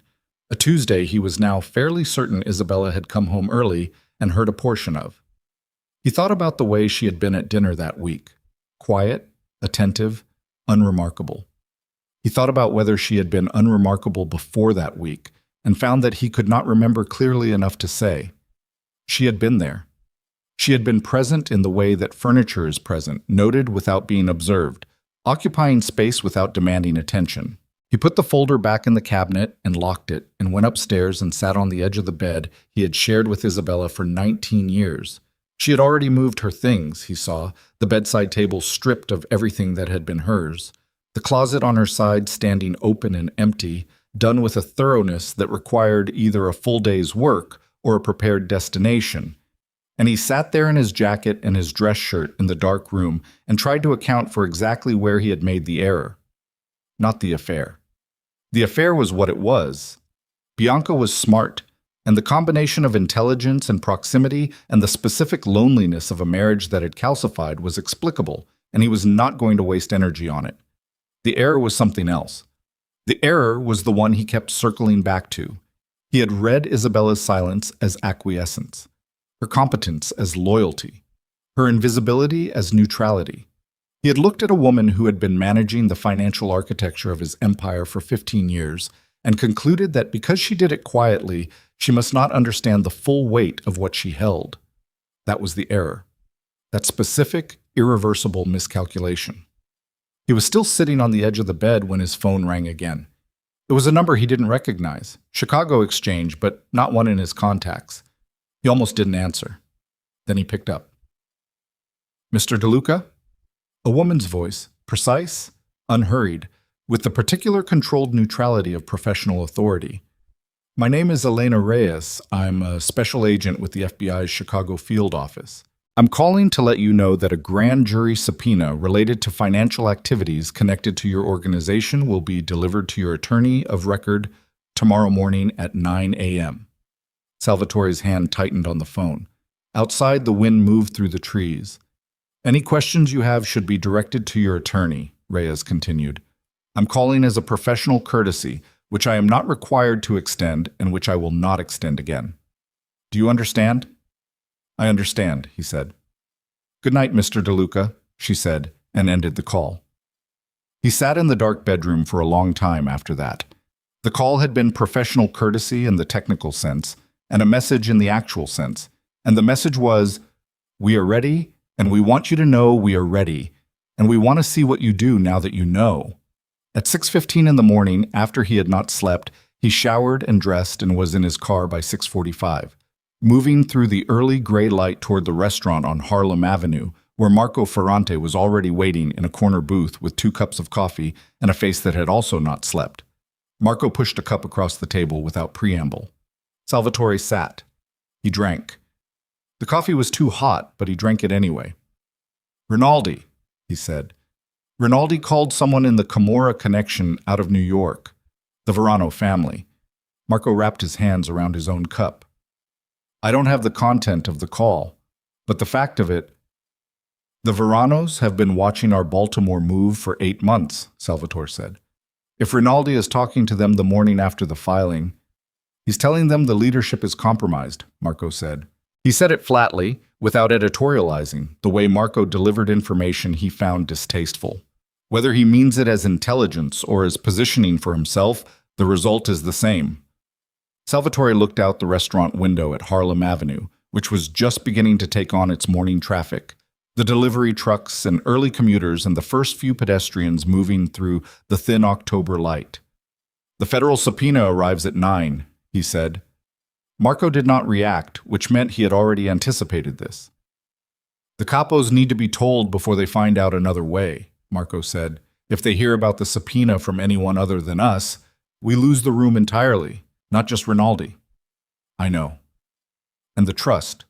A Tuesday he was now fairly certain Isabella had come home early and heard a portion of. He thought about the way she had been at dinner that week. Quiet, attentive, unremarkable. He thought about whether she had been unremarkable before that week and found that he could not remember clearly enough to say. She had been there. She had been present in the way that furniture is present, noted without being observed, occupying space without demanding attention. He put the folder back in the cabinet and locked it and went upstairs and sat on the edge of the bed he had shared with Isabella for 19 years. She had already moved her things, he saw, the bedside table stripped of everything that had been hers, the closet on her side standing open and empty, done with a thoroughness that required either a full day's work or a prepared destination. And he sat there in his jacket and his dress shirt in the dark room and tried to account for exactly where he had made the error. Not the affair. The affair was what it was. Bianca was smart, and the combination of intelligence and proximity and the specific loneliness of a marriage that had calcified was explicable, and he was not going to waste energy on it. The error was something else. The error was the one he kept circling back to. He had read Isabella's silence as acquiescence, her competence as loyalty, her invisibility as neutrality. He had looked at a woman who had been managing the financial architecture of his empire for 15 years and concluded that because she did it quietly, she must not understand the full weight of what she held. That was the error. That specific, irreversible miscalculation. He was still sitting on the edge of the bed when his phone rang again. It was a number he didn't recognize, Chicago Exchange, but not one in his contacts. He almost didn't answer. Then he picked up. Mr. DeLuca? A woman's voice, precise, unhurried, with the particular controlled neutrality of professional authority. My name is Elena Reyes. I'm a special agent with the FBI's Chicago field office. I'm calling to let you know that a grand jury subpoena related to financial activities connected to your organization will be delivered to your attorney of record tomorrow morning at 9 a.m. Salvatore's hand tightened on the phone. Outside, the wind moved through the trees. Any questions you have should be directed to your attorney, Reyes continued. I'm calling as a professional courtesy, which I am not required to extend and which I will not extend again. Do you understand? I understand, he said. Good night, Mr. DeLuca, she said, and ended the call. He sat in the dark bedroom for a long time after that. The call had been professional courtesy in the technical sense, and a message in the actual sense. And the message was, we are ready, and we want you to know we are ready, and we want to see what you do now that you know. At 6:15 in the morning, after he had not slept, he showered and dressed and was in his car by 6:45, moving through the early gray light toward the restaurant on Harlem Avenue, where Marco Ferrante was already waiting in a corner booth with 2 cups of coffee and a face that had also not slept. Marco pushed a cup across the table without preamble. Salvatore sat. He drank. The coffee was too hot, but he drank it anyway. Rinaldi, he said. Rinaldi called someone in the Camorra connection out of New York, the Verano family. Marco wrapped his hands around his own cup. I don't have the content of the call, but the fact of it, the Veranos have been watching our Baltimore move for 8 months, Salvatore said. If Rinaldi is talking to them the morning after the filing, he's telling them the leadership is compromised, Marco said. He said it flatly, without editorializing, the way Marco delivered information he found distasteful. Whether he means it as intelligence or as positioning for himself, the result is the same. Salvatore looked out the restaurant window at Harlem Avenue, which was just beginning to take on its morning traffic. The delivery trucks and early commuters and the first few pedestrians moving through the thin October light. The federal subpoena arrives at 9, he said. Marco did not react, which meant he had already anticipated this. The capos need to be told before they find out another way, Marco said. If they hear about the subpoena from anyone other than us, we lose the room entirely, not just Rinaldi. I know. And the trust,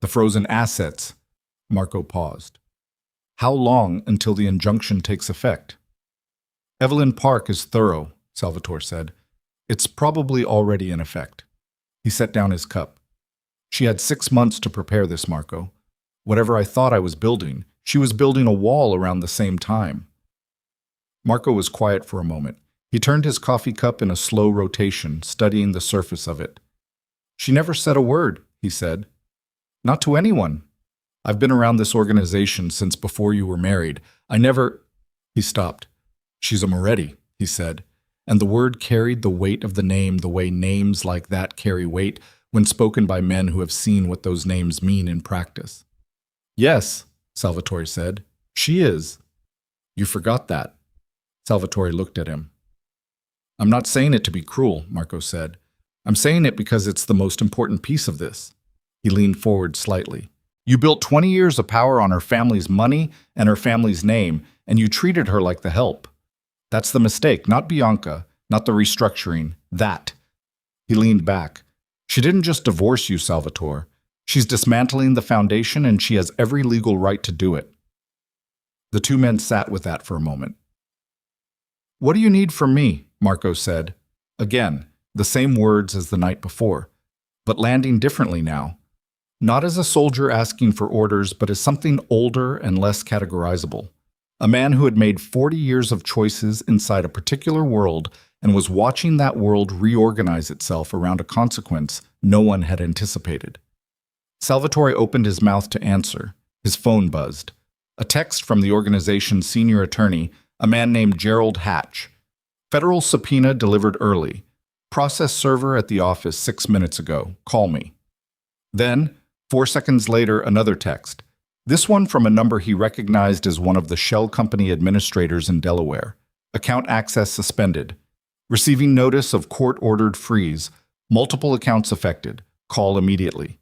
the frozen assets. Marco paused. How long until the injunction takes effect? Evelyn Park is thorough, Salvatore said. It's probably already in effect. He set down his cup. She had 6 months to prepare this, Marco. Whatever I thought I was building, she was building a wall around the same time. Marco was quiet for a moment. He turned his coffee cup in a slow rotation, studying the surface of it. She never said a word, he said. Not to anyone. I've been around this organization since before you were married. I never... He stopped. She's a Moretti, he said, and the word carried the weight of the name the way names like that carry weight when spoken by men who have seen what those names mean in practice. Yes, Salvatore said. She is. You forgot that. Salvatore looked at him. I'm not saying it to be cruel, Marco said. I'm saying it because it's the most important piece of this. He leaned forward slightly. You built 20 years of power on her family's money and her family's name, and you treated her like the help. That's the mistake, not Bianca, not the restructuring, that. He leaned back. She didn't just divorce you, Salvatore. She's dismantling the foundation, and she has every legal right to do it. The two men sat with that for a moment. What do you need from me? Marco said. Again, the same words as the night before, but landing differently now. Not as a soldier asking for orders, but as something older and less categorizable. A man who had made 40 years of choices inside a particular world and was watching that world reorganize itself around a consequence no one had anticipated. Salvatore opened his mouth to answer. His phone buzzed. A text from the organization's senior attorney, a man named Gerald Hatch. Federal subpoena delivered early. Process server at the office 6 minutes ago. Call me. Then, 4 seconds later, another text. This one from a number he recognized as one of the shell company administrators in Delaware. Account access suspended. Receiving notice of court-ordered freeze. Multiple accounts affected. Call immediately.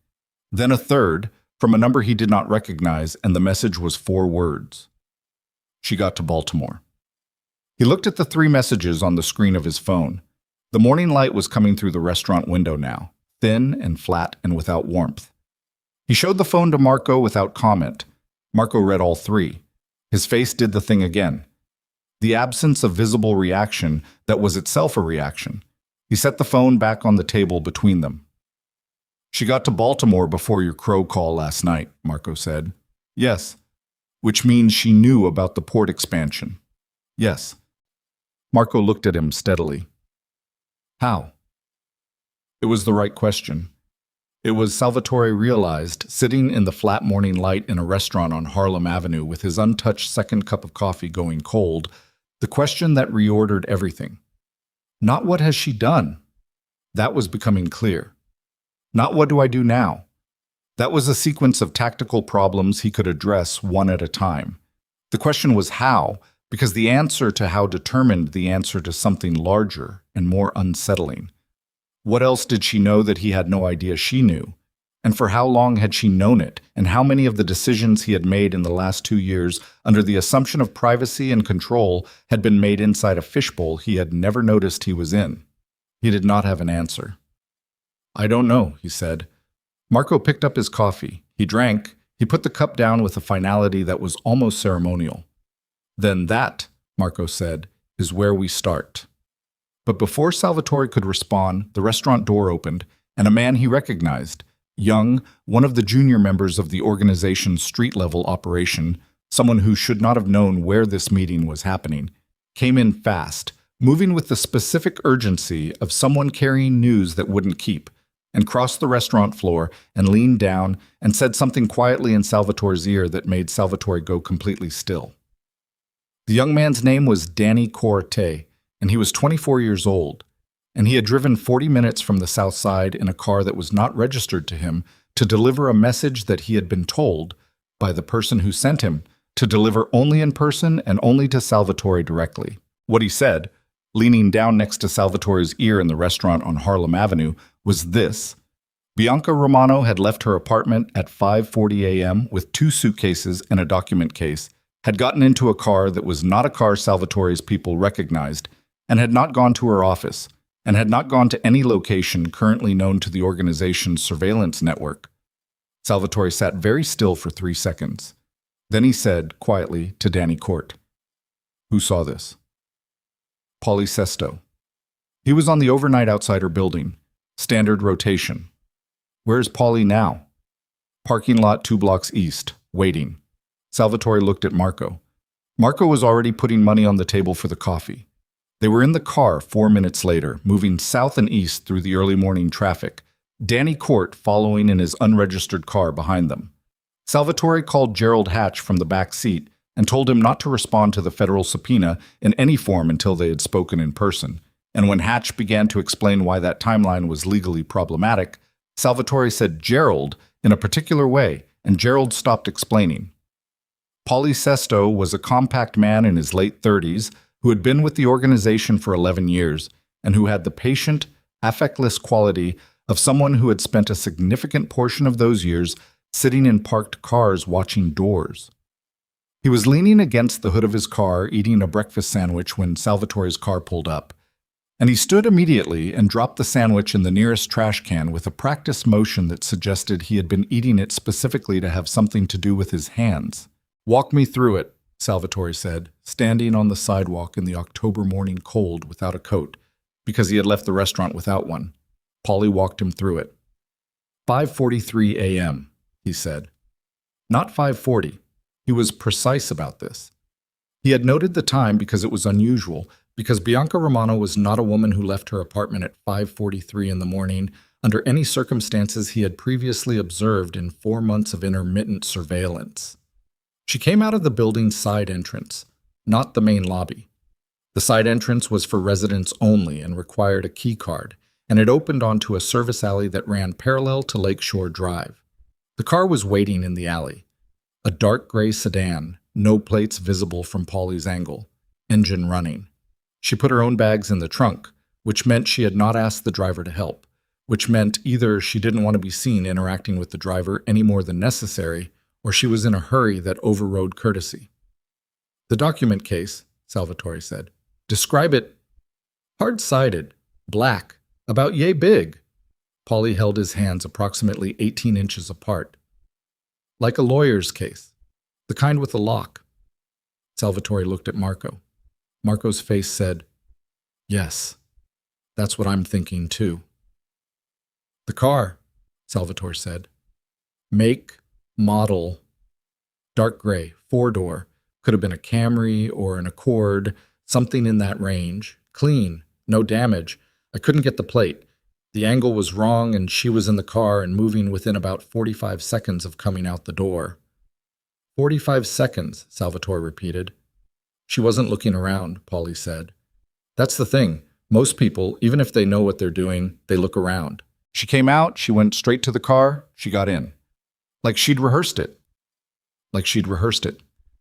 Then a third, from a number he did not recognize, and the message was 4 words. She got to Baltimore. He looked at the 3 messages on the screen of his phone. The morning light was coming through the restaurant window now, thin and flat and without warmth. He showed the phone to Marco without comment. Marco read all 3. His face did the thing again. The absence of visible reaction that was itself a reaction. He set the phone back on the table between them. She got to Baltimore before your crow call last night, Marco said. Yes. Which means she knew about the port expansion. Yes. Marco looked at him steadily. How? It was the right question. It was, Salvatore realized, sitting in the flat morning light in a restaurant on Harlem Avenue with his untouched second cup of coffee going cold, the question that reordered everything. Not what has she done? That was becoming clear. Not what do I do now? That was a sequence of tactical problems he could address one at a time. The question was how, because the answer to how determined the answer to something larger and more unsettling. What else did she know that he had no idea she knew? And for how long had she known it? And how many of the decisions he had made in the last 2 years under the assumption of privacy and control had been made inside a fishbowl he had never noticed he was in? He did not have an answer. I don't know, he said. Marco picked up his coffee. He drank. He put the cup down with a finality that was almost ceremonial. Then that, Marco said, is where we start. But before Salvatore could respond, the restaurant door opened, and a man he recognized, young, one of the junior members of the organization's street-level operation, someone who should not have known where this meeting was happening, came in fast, moving with the specific urgency of someone carrying news that wouldn't keep, and crossed the restaurant floor and leaned down and said something quietly in Salvatore's ear that made Salvatore go completely still. The young man's name was Danny Corte, and he was 24 years old, and he had driven 40 minutes from the south side in a car that was not registered to him to deliver a message that he had been told, by the person who sent him, to deliver only in person and only to Salvatore directly. What he said, leaning down next to Salvatore's ear in the restaurant on Harlem Avenue, was this. Bianca Romano had left her apartment at 5:40 a.m. with 2 suitcases and a document case, had gotten into a car that was not a car Salvatore's people recognized, and had not gone to her office, and had not gone to any location currently known to the organization's surveillance network. Salvatore sat very still for 3 seconds. Then he said, quietly, to Danny Court, "Who saw this?" Paulie Sesto. He was on the overnight outside her building. Standard rotation. Where's Paulie now? Parking lot 2 blocks east, waiting. Salvatore looked at Marco. Marco was already putting money on the table for the coffee. They were in the car 4 minutes later, moving south and east through the early morning traffic, Danny Court following in his unregistered car behind them. Salvatore called Gerald Hatch from the back seat and told him not to respond to the federal subpoena in any form until they had spoken in person. And when Hatch began to explain why that timeline was legally problematic, Salvatore said Gerald in a particular way, and Gerald stopped explaining. Paulie Sesto was a compact man in his late 30s who had been with the organization for 11 years and who had the patient, affectless quality of someone who had spent a significant portion of those years sitting in parked cars watching doors. He was leaning against the hood of his car eating a breakfast sandwich when Salvatore's car pulled up, and he stood immediately and dropped the sandwich in the nearest trash can with a practiced motion that suggested he had been eating it specifically to have something to do with his hands. "Walk me through it," Salvatore said, standing on the sidewalk in the October morning cold without a coat, because he had left the restaurant without one. Paulie walked him through it. 5:43 a.m., he said. Not 5:40. He was precise about this. He had noted the time because it was unusual, because Bianca Romano was not a woman who left her apartment at 5:43 in the morning under any circumstances he had previously observed in 4 months of intermittent surveillance. She came out of the building's side entrance, not the main lobby. The side entrance was for residents only and required a key card, and it opened onto a service alley that ran parallel to Lakeshore Drive. The car was waiting in the alley. A dark gray sedan, no plates visible from Paulie's angle, engine running. She put her own bags in the trunk, which meant she had not asked the driver to help, which meant either she didn't want to be seen interacting with the driver any more than necessary, or she was in a hurry that overrode courtesy. "The document case," Salvatore said. "Describe it." "Hard-sided, black, about yay big." Paulie held his hands approximately 18 inches apart. "Like a lawyer's case, the kind with a lock." Salvatore looked at Marco. Marco's face said, "Yes, that's what I'm thinking too." "The car," Salvatore said. "Make, model, dark gray, 4-door, could have been a Camry or an Accord, something in that range. Clean, no damage. I couldn't get the plate. The angle was wrong and she was in the car and moving within about 45 seconds of coming out the door." 45 seconds, Salvatore repeated. "She wasn't looking around," Paulie said. "That's the thing. Most people, even if they know what they're doing, they look around. She came out, she went straight to the car, she got in. Like she'd rehearsed it."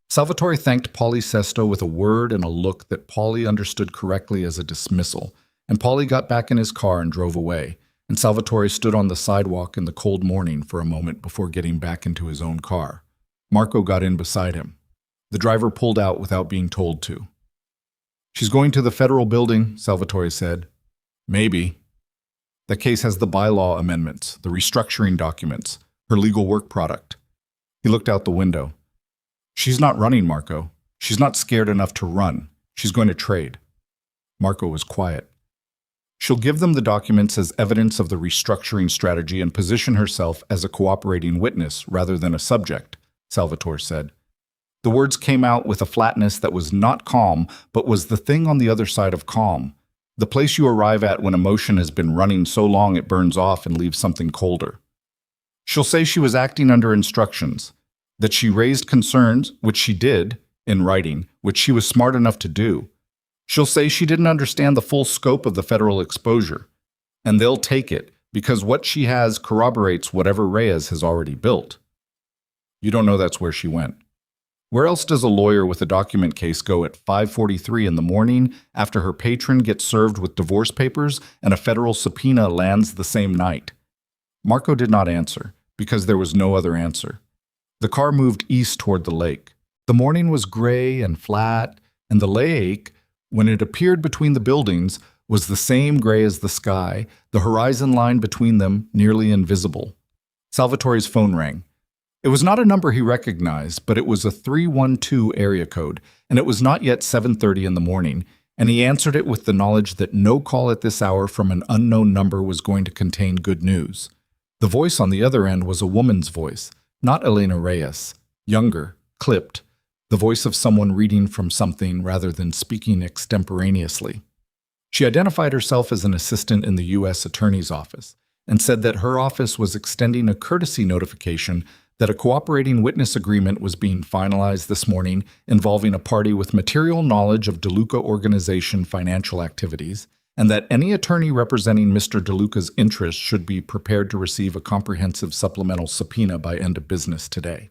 Salvatore thanked Paulie Sesto with a word and a look that Paulie understood correctly as a dismissal, and Paulie got back in his car and drove away, and Salvatore stood on the sidewalk in the cold morning for a moment before getting back into his own car. Marco got in beside him. The driver pulled out without being told to. "She's going to the federal building," Salvatore said. "Maybe. That case has the bylaw amendments, the restructuring documents, her legal work product." He looked out the window. "She's not running, Marco. She's not scared enough to run. She's going to trade." Marco was quiet. "She'll give them the documents as evidence of the restructuring strategy and position herself as a cooperating witness rather than a subject," Salvatore said. The words came out with a flatness that was not calm, but was the thing on the other side of calm, the place you arrive at when emotion has been running so long it burns off and leaves something colder. "She'll say she was acting under instructions, that she raised concerns, which she did, in writing, which she was smart enough to do. She'll say she didn't understand the full scope of the federal exposure, and they'll take it because what she has corroborates whatever Reyes has already built." You don't know that's where she went. Where else does a lawyer with a document case go at 5:43 in the morning after her patron gets served with divorce papers and a federal subpoena lands the same night? Marco did not answer, because there was no other answer. The car moved east toward the lake. The morning was gray and flat, and the lake, when it appeared between the buildings, was the same gray as the sky, the horizon line between them nearly invisible. Salvatore's phone rang. It was not a number he recognized, but it was a 312 area code, and it was not yet 7:30 in the morning, and he answered it with the knowledge that no call at this hour from an unknown number was going to contain good news. The voice on the other end was a woman's voice, not Elena Reyes, younger, clipped, the voice of someone reading from something rather than speaking extemporaneously. She identified herself as an assistant in the U.S. Attorney's Office and said that her office was extending a courtesy notification that a cooperating witness agreement was being finalized this morning involving a party with material knowledge of DeLuca organization financial activities, and that any attorney representing Mr. DeLuca's interests should be prepared to receive a comprehensive supplemental subpoena by end of business today.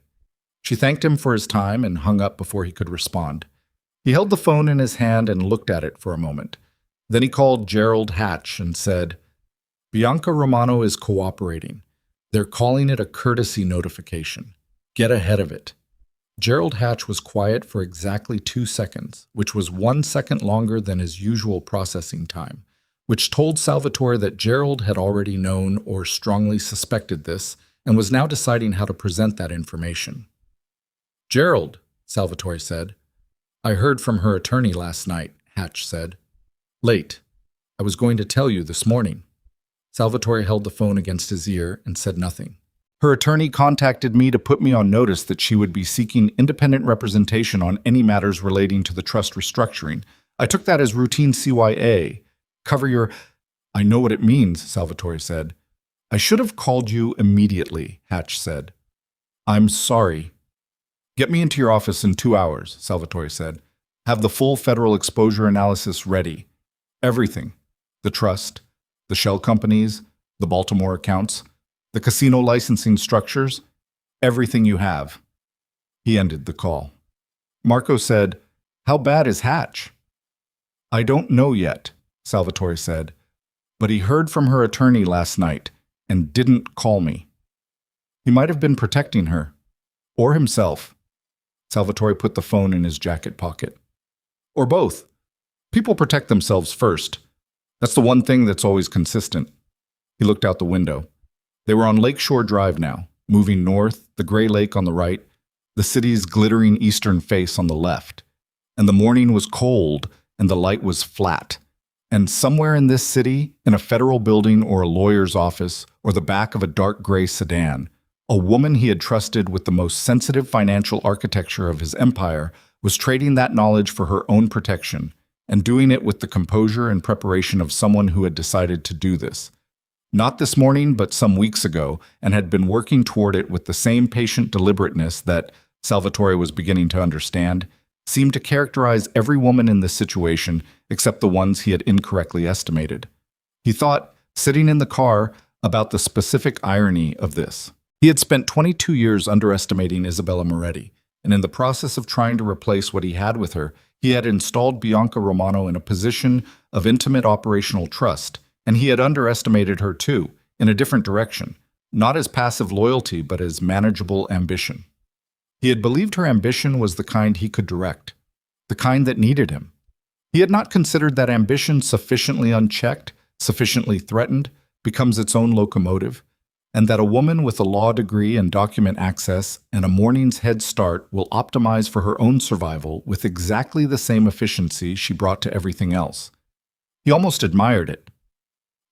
She thanked him for his time and hung up before he could respond. He held the phone in his hand and looked at it for a moment. Then he called Gerald Hatch and said, "Bianca Romano is cooperating. They're calling it a courtesy notification. Get ahead of it." Gerald Hatch was quiet for exactly 2 seconds, which was 1 second longer than his usual processing time, which told Salvatore that Gerald had already known or strongly suspected this and was now deciding how to present that information. "Gerald," Salvatore said. "I heard from her attorney last night," Hatch said. "Late. I was going to tell you this morning." Salvatore held the phone against his ear and said nothing. "Her attorney contacted me to put me on notice that she would be seeking independent representation on any matters relating to the trust restructuring. I took that as routine CYA. Cover your—" "I know what it means," Salvatore said. "I should have called you immediately," Hatch said. "I'm sorry." "Get me into your office in 2 hours," Salvatore said. "Have the full federal exposure analysis ready. Everything. The trust, the shell companies, the Baltimore accounts, the casino licensing structures, everything you have." He ended the call. Marco said, "How bad is Hatch?" "I don't know yet," Salvatore said, "but he heard from her attorney last night and didn't call me. He might have been protecting her, or himself." Salvatore put the phone in his jacket pocket. "Or both. People protect themselves first. That's the one thing that's always consistent." He looked out the window. They were on Lakeshore Drive now, moving north, the gray lake on the right, the city's glittering eastern face on the left. And the morning was cold, and the light was flat. And somewhere in this city, in a federal building or a lawyer's office, or the back of a dark gray sedan, a woman he had trusted with the most sensitive financial architecture of his empire was trading that knowledge for her own protection, and doing it with the composure and preparation of someone who had decided to do this. Not this morning, but some weeks ago, and had been working toward it with the same patient deliberateness that, Salvatore was beginning to understand, seemed to characterize every woman in this situation except the ones he had incorrectly estimated. He thought, sitting in the car, about the specific irony of this. He had spent 22 years underestimating Isabella Moretti, and in the process of trying to replace what he had with her, he had installed Bianca Romano in a position of intimate operational trust, and he had underestimated her too, in a different direction, not as passive loyalty but as manageable ambition. He had believed her ambition was the kind he could direct, the kind that needed him. He had not considered that ambition sufficiently unchecked, sufficiently threatened, becomes its own locomotive, and that a woman with a law degree and document access and a morning's head start will optimize for her own survival with exactly the same efficiency she brought to everything else. He almost admired it.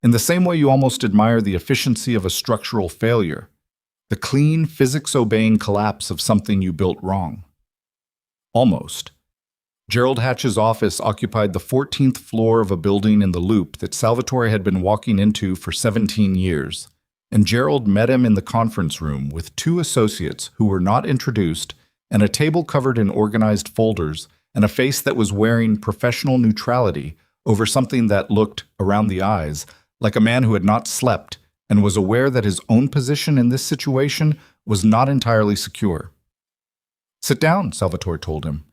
In the same way you almost admire the efficiency of a structural failure, the clean, physics-obeying collapse of something you built wrong. Almost. Gerald Hatch's office occupied the 14th floor of a building in the Loop that Salvatore had been walking into for 17 years, and Gerald met him in the conference room with 2 associates who were not introduced, and a table covered in organized folders, and a face that was wearing professional neutrality over something that looked, around the eyes, like a man who had not slept and was aware that his own position in this situation was not entirely secure. "Sit down," Salvatore told him.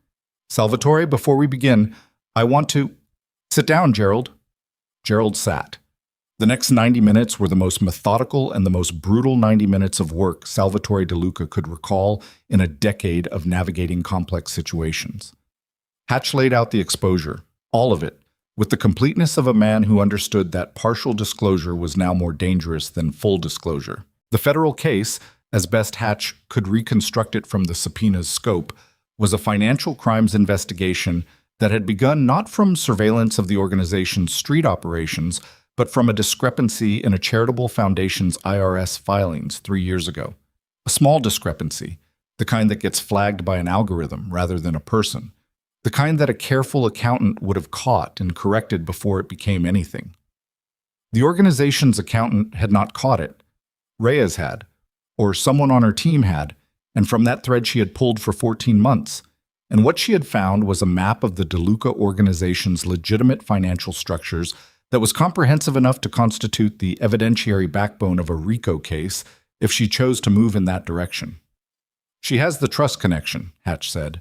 "Salvatore, before we begin, I want to—" "Sit down, Gerald." Gerald sat. The next 90 minutes were the most methodical and the most brutal 90 minutes of work Salvatore DeLuca could recall in a decade of navigating complex situations. Hatch laid out the exposure, all of it, with the completeness of a man who understood that partial disclosure was now more dangerous than full disclosure. The federal case, as best Hatch could reconstruct it from the subpoena's scope, was a financial crimes investigation that had begun not from surveillance of the organization's street operations, but from a discrepancy in a charitable foundation's IRS filings 3 years ago. A small discrepancy, the kind that gets flagged by an algorithm rather than a person, the kind that a careful accountant would have caught and corrected before it became anything. The organization's accountant had not caught it. Reyes had, or someone on her team had, and from that thread she had pulled for 14 months. And what she had found was a map of the DeLuca organization's legitimate financial structures that was comprehensive enough to constitute the evidentiary backbone of a RICO case if she chose to move in that direction. She has the trust connection, Hatch said.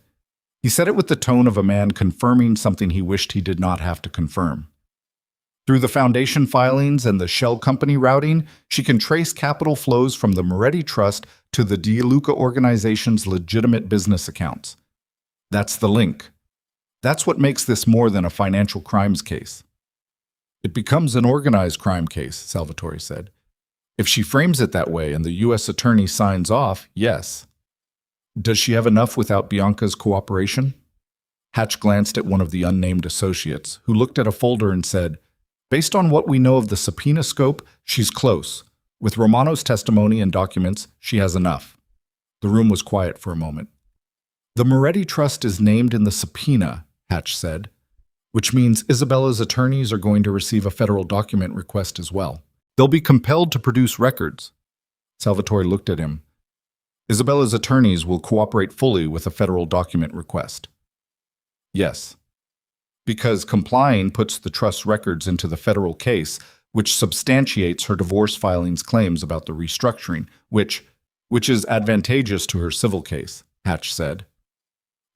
He said it with the tone of a man confirming something he wished he did not have to confirm. Through the foundation filings and the shell company routing, she can trace capital flows from the Moretti Trust to the DeLuca organization's legitimate business accounts. That's the link. That's what makes this more than a financial crimes case. It becomes an organized crime case, Salvatore said. If she frames it that way and the U.S. attorney signs off, yes. Does she have enough without Bianca's cooperation? Hatch glanced at one of the unnamed associates, who looked at a folder and said, based on what we know of the subpoena scope, she's close. With Romano's testimony and documents, she has enough. The room was quiet for a moment. The Moretti Trust is named in the subpoena, Hatch said, which means Isabella's attorneys are going to receive a federal document request as well. They'll be compelled to produce records. Salvatore looked at him. Isabella's attorneys will cooperate fully with a federal document request. Yes. Because complying puts the trust's records into the federal case, which substantiates her divorce filing's claims about the restructuring, which is advantageous to her civil case, Hatch said.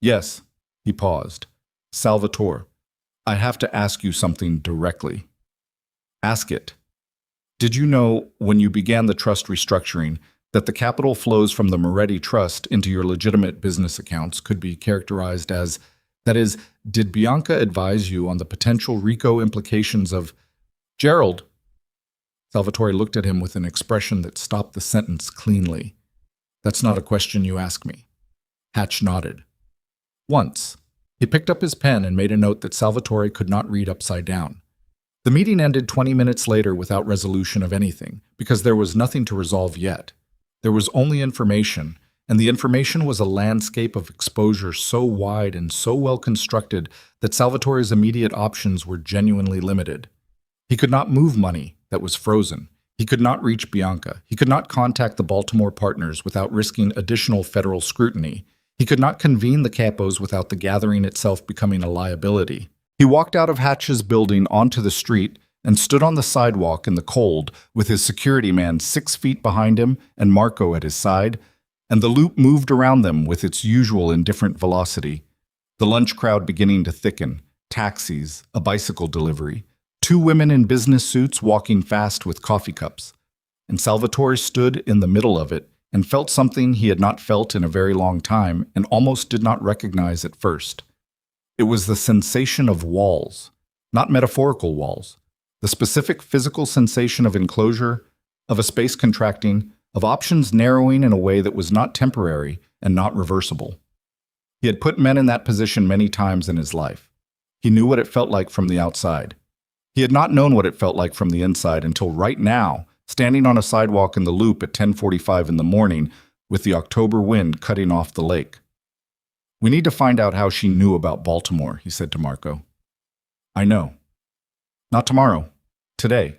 Yes, he paused. Salvatore, I have to ask you something directly. Ask it. Did you know, when you began the trust restructuring, that the capital flows from the Moretti Trust into your legitimate business accounts could be characterized as, that is, did Bianca advise you on the potential RICO implications of Gerald? Salvatore looked at him with an expression that stopped the sentence cleanly. That's not a question you ask me. Hatch nodded. Once. He picked up his pen and made a note that Salvatore could not read upside down. The meeting ended 20 minutes later without resolution of anything, because there was nothing to resolve yet. There was only information, and the information was a landscape of exposure so wide and so well constructed that Salvatore's immediate options were genuinely limited. He could not move money that was frozen. He could not reach Bianca. He could not contact the Baltimore partners without risking additional federal scrutiny. He could not convene the capos without the gathering itself becoming a liability. He walked out of Hatch's building onto the street and stood on the sidewalk in the cold with his security man 6 feet behind him and Marco at his side, and the loop moved around them with its usual indifferent velocity. The lunch crowd beginning to thicken, taxis, a bicycle delivery, 2 women in business suits walking fast with coffee cups. And Salvatore stood in the middle of it and felt something he had not felt in a very long time and almost did not recognize at first. It was the sensation of walls, not metaphorical walls, the specific physical sensation of enclosure, of a space contracting, of options narrowing in a way that was not temporary and not reversible. He had put men in that position many times in his life. He knew what it felt like from the outside. He had not known what it felt like from the inside until right now, standing on a sidewalk in the loop at 10:45 in the morning with the October wind cutting off the lake. We need to find out how she knew about Baltimore, he said to Marco. I know. Not tomorrow. Today.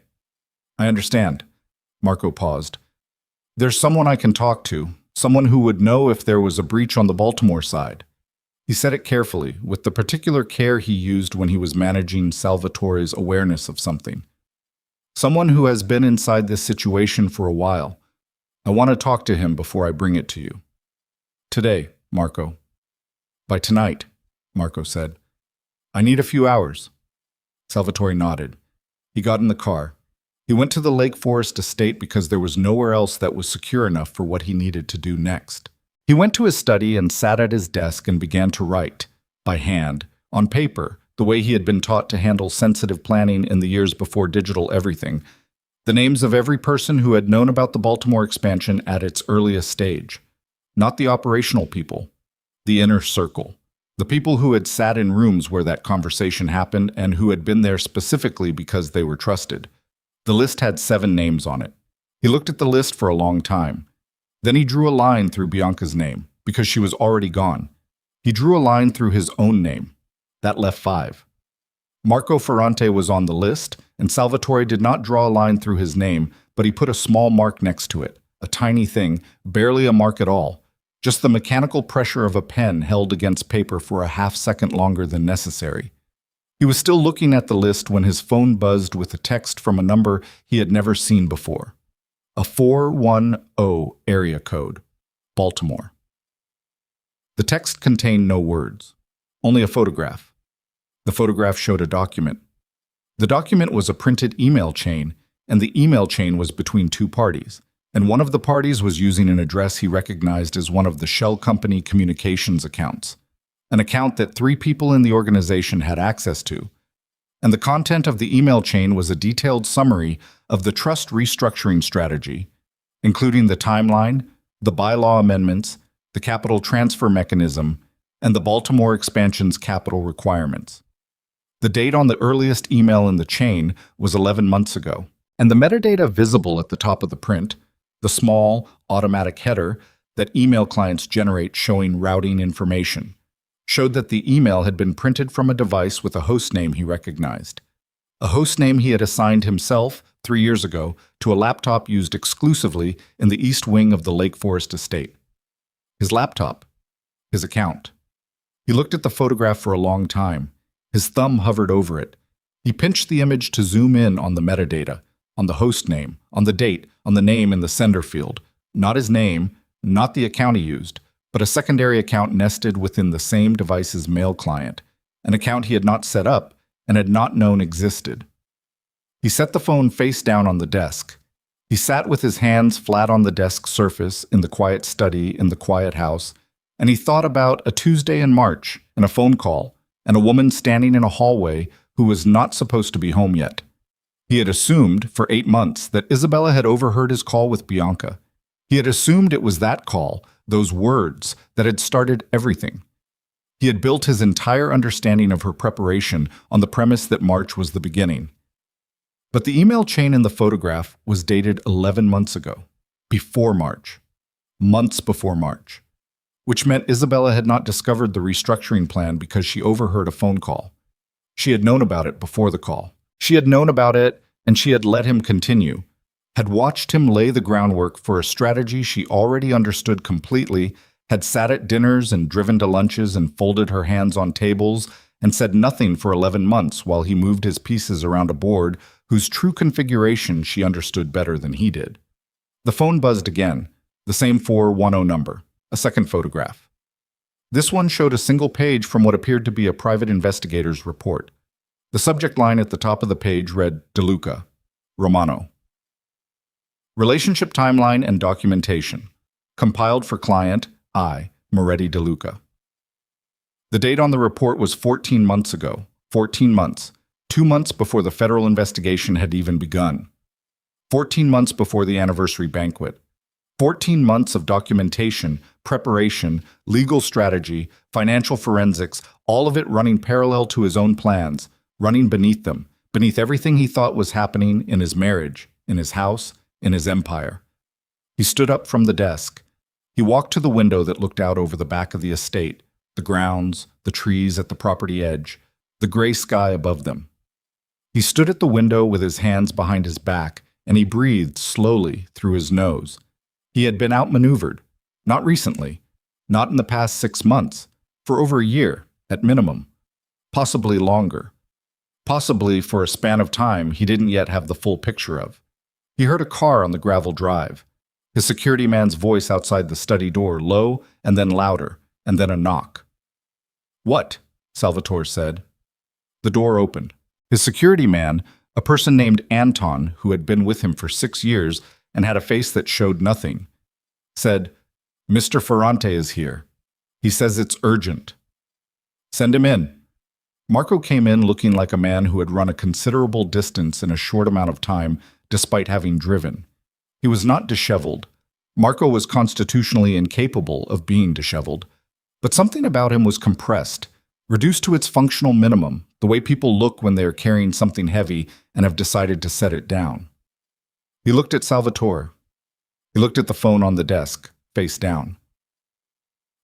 I understand. Marco paused. There's someone I can talk to, someone who would know if there was a breach on the Baltimore side. He said it carefully, with the particular care he used when he was managing Salvatore's awareness of something. Someone who has been inside this situation for a while. I want to talk to him before I bring it to you. Today, Marco. By tonight, Marco said. I need a few hours. Salvatore nodded. He got in the car. He went to the Lake Forest estate because there was nowhere else that was secure enough for what he needed to do next. He went to his study and sat at his desk and began to write, by hand, on paper, the way he had been taught to handle sensitive planning in the years before digital everything, the names of every person who had known about the Baltimore expansion at its earliest stage. Not the operational people, the inner circle, The people who had sat in rooms where that conversation happened and who had been there specifically because they were trusted. The list had 7 names on it. He looked at the list for a long time. Then he drew a line through Bianca's name, because she was already gone. He drew a line through his own name. That left 5. Marco Ferrante was on the list, and Salvatore did not draw a line through his name, but he put a small mark next to it, a tiny thing, barely a mark at all. Just the mechanical pressure of a pen held against paper for a half-second longer than necessary. He was still looking at the list when his phone buzzed with a text from a number he had never seen before. A 410 area code, Baltimore. The text contained no words, only a photograph. The photograph showed a document. The document was a printed email chain, and the email chain was between 2 parties. And one of the parties was using an address he recognized as one of the shell company communications accounts, an account that 3 people in the organization had access to. And the content of the email chain was a detailed summary of the trust restructuring strategy, including the timeline, the bylaw amendments, the capital transfer mechanism, and the Baltimore expansion's capital requirements. The date on the earliest email in the chain was 11 months ago, and the metadata visible at the top of the print, the small, automatic header that email clients generate showing routing information, showed that the email had been printed from a device with a host name he recognized. A host name he had assigned himself 3 years ago to a laptop used exclusively in the east wing of the Lake Forest estate. His laptop. His account. He looked at the photograph for a long time. His thumb hovered over it. He pinched the image to zoom in on the metadata, on the host name, on the date, on the name in the sender field. Not his name, not the account he used, but a secondary account nested within the same device's mail client, an account he had not set up and had not known existed. He set the phone face down on the desk. He sat with his hands flat on the desk surface in the quiet study in the quiet house, and he thought about a Tuesday in March and a phone call and a woman standing in a hallway who was not supposed to be home yet. He had assumed for 8 months that Isabella had overheard his call with Bianca. He had assumed it was that call, those words, that had started everything. He had built his entire understanding of her preparation on the premise that March was the beginning. But the email chain in the photograph was dated 11 months ago, before March, months before March, which meant Isabella had not discovered the restructuring plan because she overheard a phone call. She had known about it before the call. She had known about it, and she had let him continue, had watched him lay the groundwork for a strategy she already understood completely, had sat at dinners and driven to lunches and folded her hands on tables and said nothing for 11 months while he moved his pieces around a board whose true configuration she understood better than he did. The phone buzzed again, the same 410 number, a second photograph. This one showed a single page from what appeared to be a private investigator's report. The subject line at the top of the page read, DeLuca, Romano. Relationship timeline and documentation. Compiled for client, I, Moretti DeLuca. The date on the report was 14 months ago. 14 months. 2 months before the federal investigation had even begun. 14 months before the anniversary banquet. 14 months of documentation, preparation, legal strategy, financial forensics, all of it running parallel to his own plans, running beneath them, beneath everything he thought was happening in his marriage, in his house, in his empire. He stood up from the desk. He walked to the window that looked out over the back of the estate, the grounds, the trees at the property edge, the gray sky above them. He stood at the window with his hands behind his back, and he breathed slowly through his nose. He had been outmaneuvered, not recently, not in the past 6 months, for over a year, at minimum, possibly longer. Possibly for a span of time he didn't yet have the full picture of. He heard a car on the gravel drive. His security man's voice outside the study door, low and then louder, and then a knock. "What?" Salvatore said. The door opened. His security man, a person named Anton, who had been with him for 6 years and had a face that showed nothing, said, "Mr. Ferrante is here. He says it's urgent." "Send him in." Marco came in looking like a man who had run a considerable distance in a short amount of time despite having driven. He was not disheveled. Marco was constitutionally incapable of being disheveled. But something about him was compressed, reduced to its functional minimum, the way people look when they are carrying something heavy and have decided to set it down. He looked at Salvatore. He looked at the phone on the desk, face down.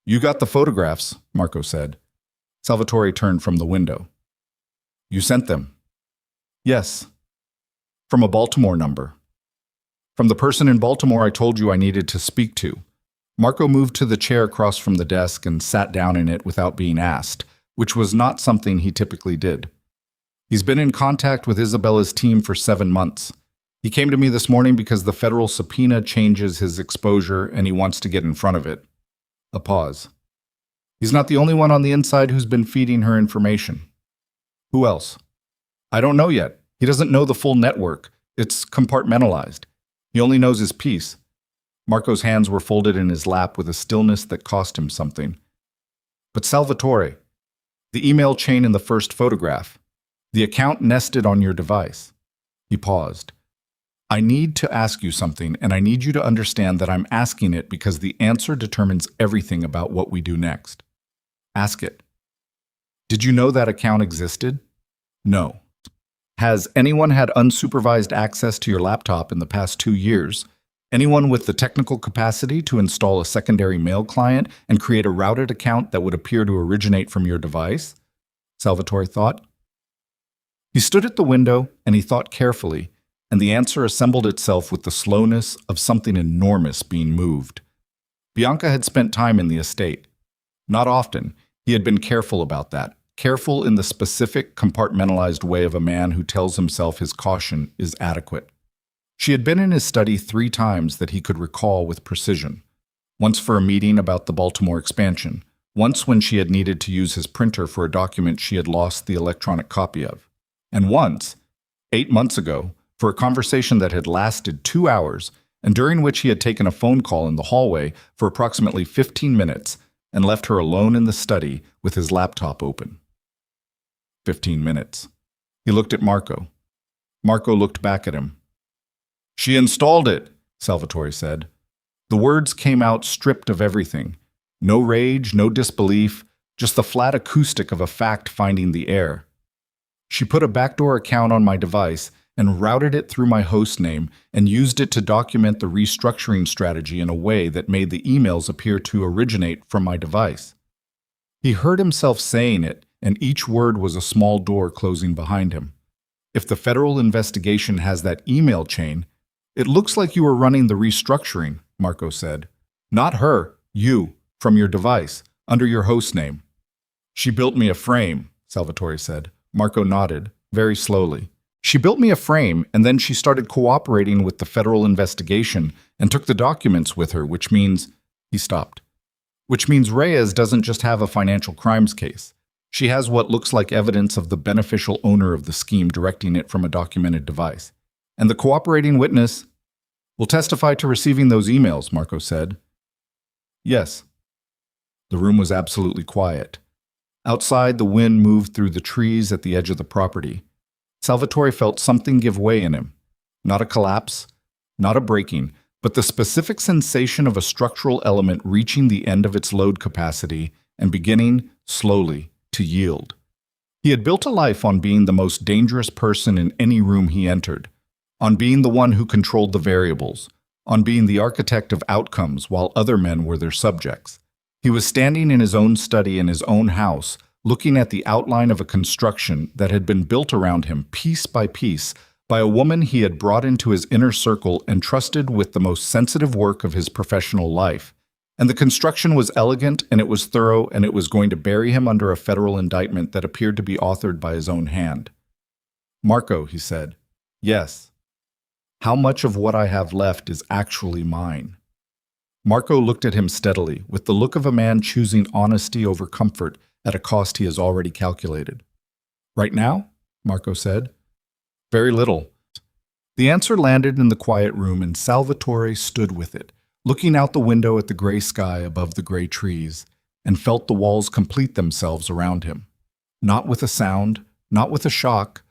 "You got the photographs," Marco said. Salvatore turned from the window. "You sent them?" "Yes." "From a Baltimore number." "From the person in Baltimore I told you I needed to speak to." Marco moved to the chair across from the desk and sat down in it without being asked, which was not something he typically did. "He's been in contact with Isabella's team for 7 months. He came to me this morning because the federal subpoena changes his exposure and he wants to get in front of it." A pause. "He's not the only one on the inside who's been feeding her information." "Who else?" "I don't know yet. He doesn't know the full network. It's compartmentalized. He only knows his piece." Marco's hands were folded in his lap with a stillness that cost him something. "But Salvatore, the email chain in the first photograph, the account nested on your device." He paused. "I need to ask you something, and I need you to understand that I'm asking it because the answer determines everything about what we do next." "Ask it." "Did you know that account existed?" "No." "Has anyone had unsupervised access to your laptop in the past 2 years? Anyone with the technical capacity to install a secondary mail client and create a routed account that would appear to originate from your device?" Salvatore thought. He stood at the window and he thought carefully, and the answer assembled itself with the slowness of something enormous being moved. Bianca had spent time in the estate. Not often. He had been careful about that, careful in the specific, compartmentalized way of a man who tells himself his caution is adequate. She had been in his study 3 times that he could recall with precision. Once for a meeting about the Baltimore expansion, once when she had needed to use his printer for a document she had lost the electronic copy of, and once, 8 months ago, for a conversation that had lasted 2 hours and during which he had taken a phone call in the hallway for approximately 15 minutes and left her alone in the study with his laptop open. 15 minutes. He looked at Marco. Marco looked back at him. "She installed it," Salvatore said. The words came out stripped of everything. No rage, no disbelief, just the flat acoustic of a fact finding the air. "She put a backdoor account on my device and routed it through my host name and used it to document the restructuring strategy in a way that made the emails appear to originate from my device." He heard himself saying it, and each word was a small door closing behind him. "If the federal investigation has that email chain, it looks like you were running the restructuring," Marco said. "Not her, you, from your device, under your host name." "She built me a frame," Salvatore said. Marco nodded, very slowly. "She built me a frame, and then she started cooperating with the federal investigation and took the documents with her, which means—" He stopped. "Which means Reyes doesn't just have a financial crimes case. She has what looks like evidence of the beneficial owner of the scheme directing it from a documented device. And the cooperating witness will testify to receiving those emails," Marco said. "Yes." The room was absolutely quiet. Outside, the wind moved through the trees at the edge of the property. Salvatore felt something give way in him. Not a collapse, not a breaking, but the specific sensation of a structural element reaching the end of its load capacity and beginning, slowly, to yield. He had built a life on being the most dangerous person in any room he entered, on being the one who controlled the variables, on being the architect of outcomes while other men were their subjects. He was standing in his own study in his own house, looking at the outline of a construction that had been built around him piece by piece by a woman he had brought into his inner circle and trusted with the most sensitive work of his professional life. And the construction was elegant, and it was thorough, and it was going to bury him under a federal indictment that appeared to be authored by his own hand. "Marco," he said, "yes. How much of what I have left is actually mine?" Marco looked at him steadily, with the look of a man choosing honesty over comfort at a cost he has already calculated. "Right now?" Marco said. "Very little." The answer landed in the quiet room, and Salvatore stood with it, looking out the window at the gray sky above the gray trees, and felt the walls complete themselves around him. Not with a sound, not with a shock,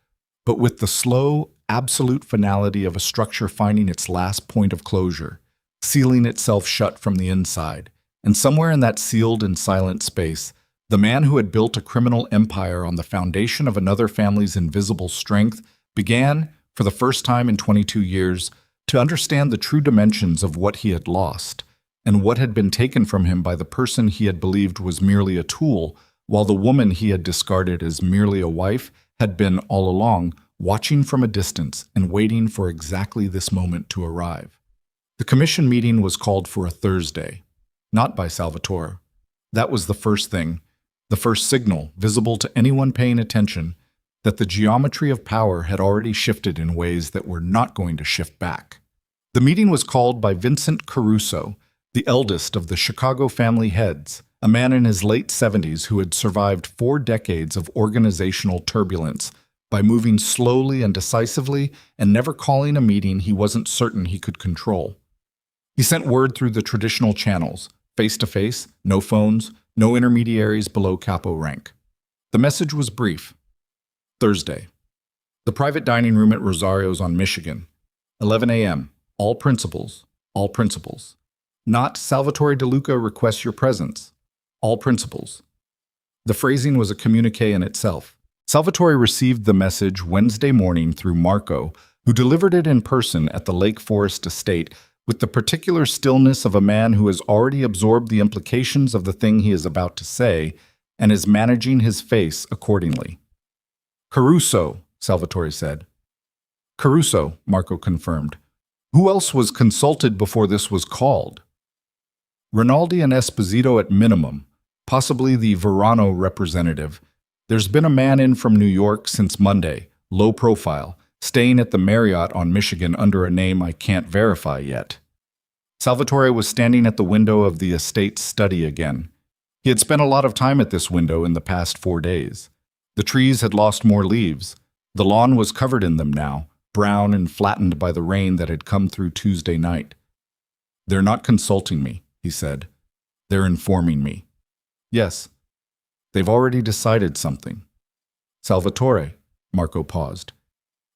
but with the slow, absolute finality of a structure finding its last point of closure, sealing itself shut from the inside, And somewhere in that sealed and silent space, the man who had built a criminal empire on the foundation of another family's invisible strength began, for the first time in 22 years, to understand the true dimensions of what he had lost and what had been taken from him by the person he had believed was merely a tool, while the woman he had discarded as merely a wife had been, all along, watching from a distance and waiting for exactly this moment to arrive. The commission meeting was called for a Thursday, not by Salvatore. That was the first thing, the first signal, visible to anyone paying attention, that the geometry of power had already shifted in ways that were not going to shift back. The meeting was called by Vincent Caruso, the eldest of the Chicago family heads, a man in his late 70s who had survived 4 decades of organizational turbulence by moving slowly and decisively and never calling a meeting he wasn't certain he could control. He sent word through the traditional channels, face-to-face, no phones, no intermediaries below capo rank. The message was brief. Thursday. The private dining room at Rosario's on Michigan. 11 a.m. All principals. All principals. Not Salvatore De Luca requests your presence. All principals. The phrasing was a communique in itself. Salvatore received the message Wednesday morning through Marco, who delivered it in person at the Lake Forest estate with the particular stillness of a man who has already absorbed the implications of the thing he is about to say and is managing his face accordingly. Caruso, Salvatore said. Caruso, Marco confirmed. Who else was consulted before this was called? Rinaldi and Esposito at minimum, possibly the Verano representative. There's been a man in from New York since Monday, low profile, staying at the Marriott on Michigan under a name I can't verify yet. Salvatore was standing at the window of the estate's study again. He had spent a lot of time at this window in the past 4 days. The trees had lost more leaves. The lawn was covered in them now, brown and flattened by the rain that had come through Tuesday night. They're not consulting me, he said. They're informing me. Yes, they've already decided something. Salvatore, Marco paused.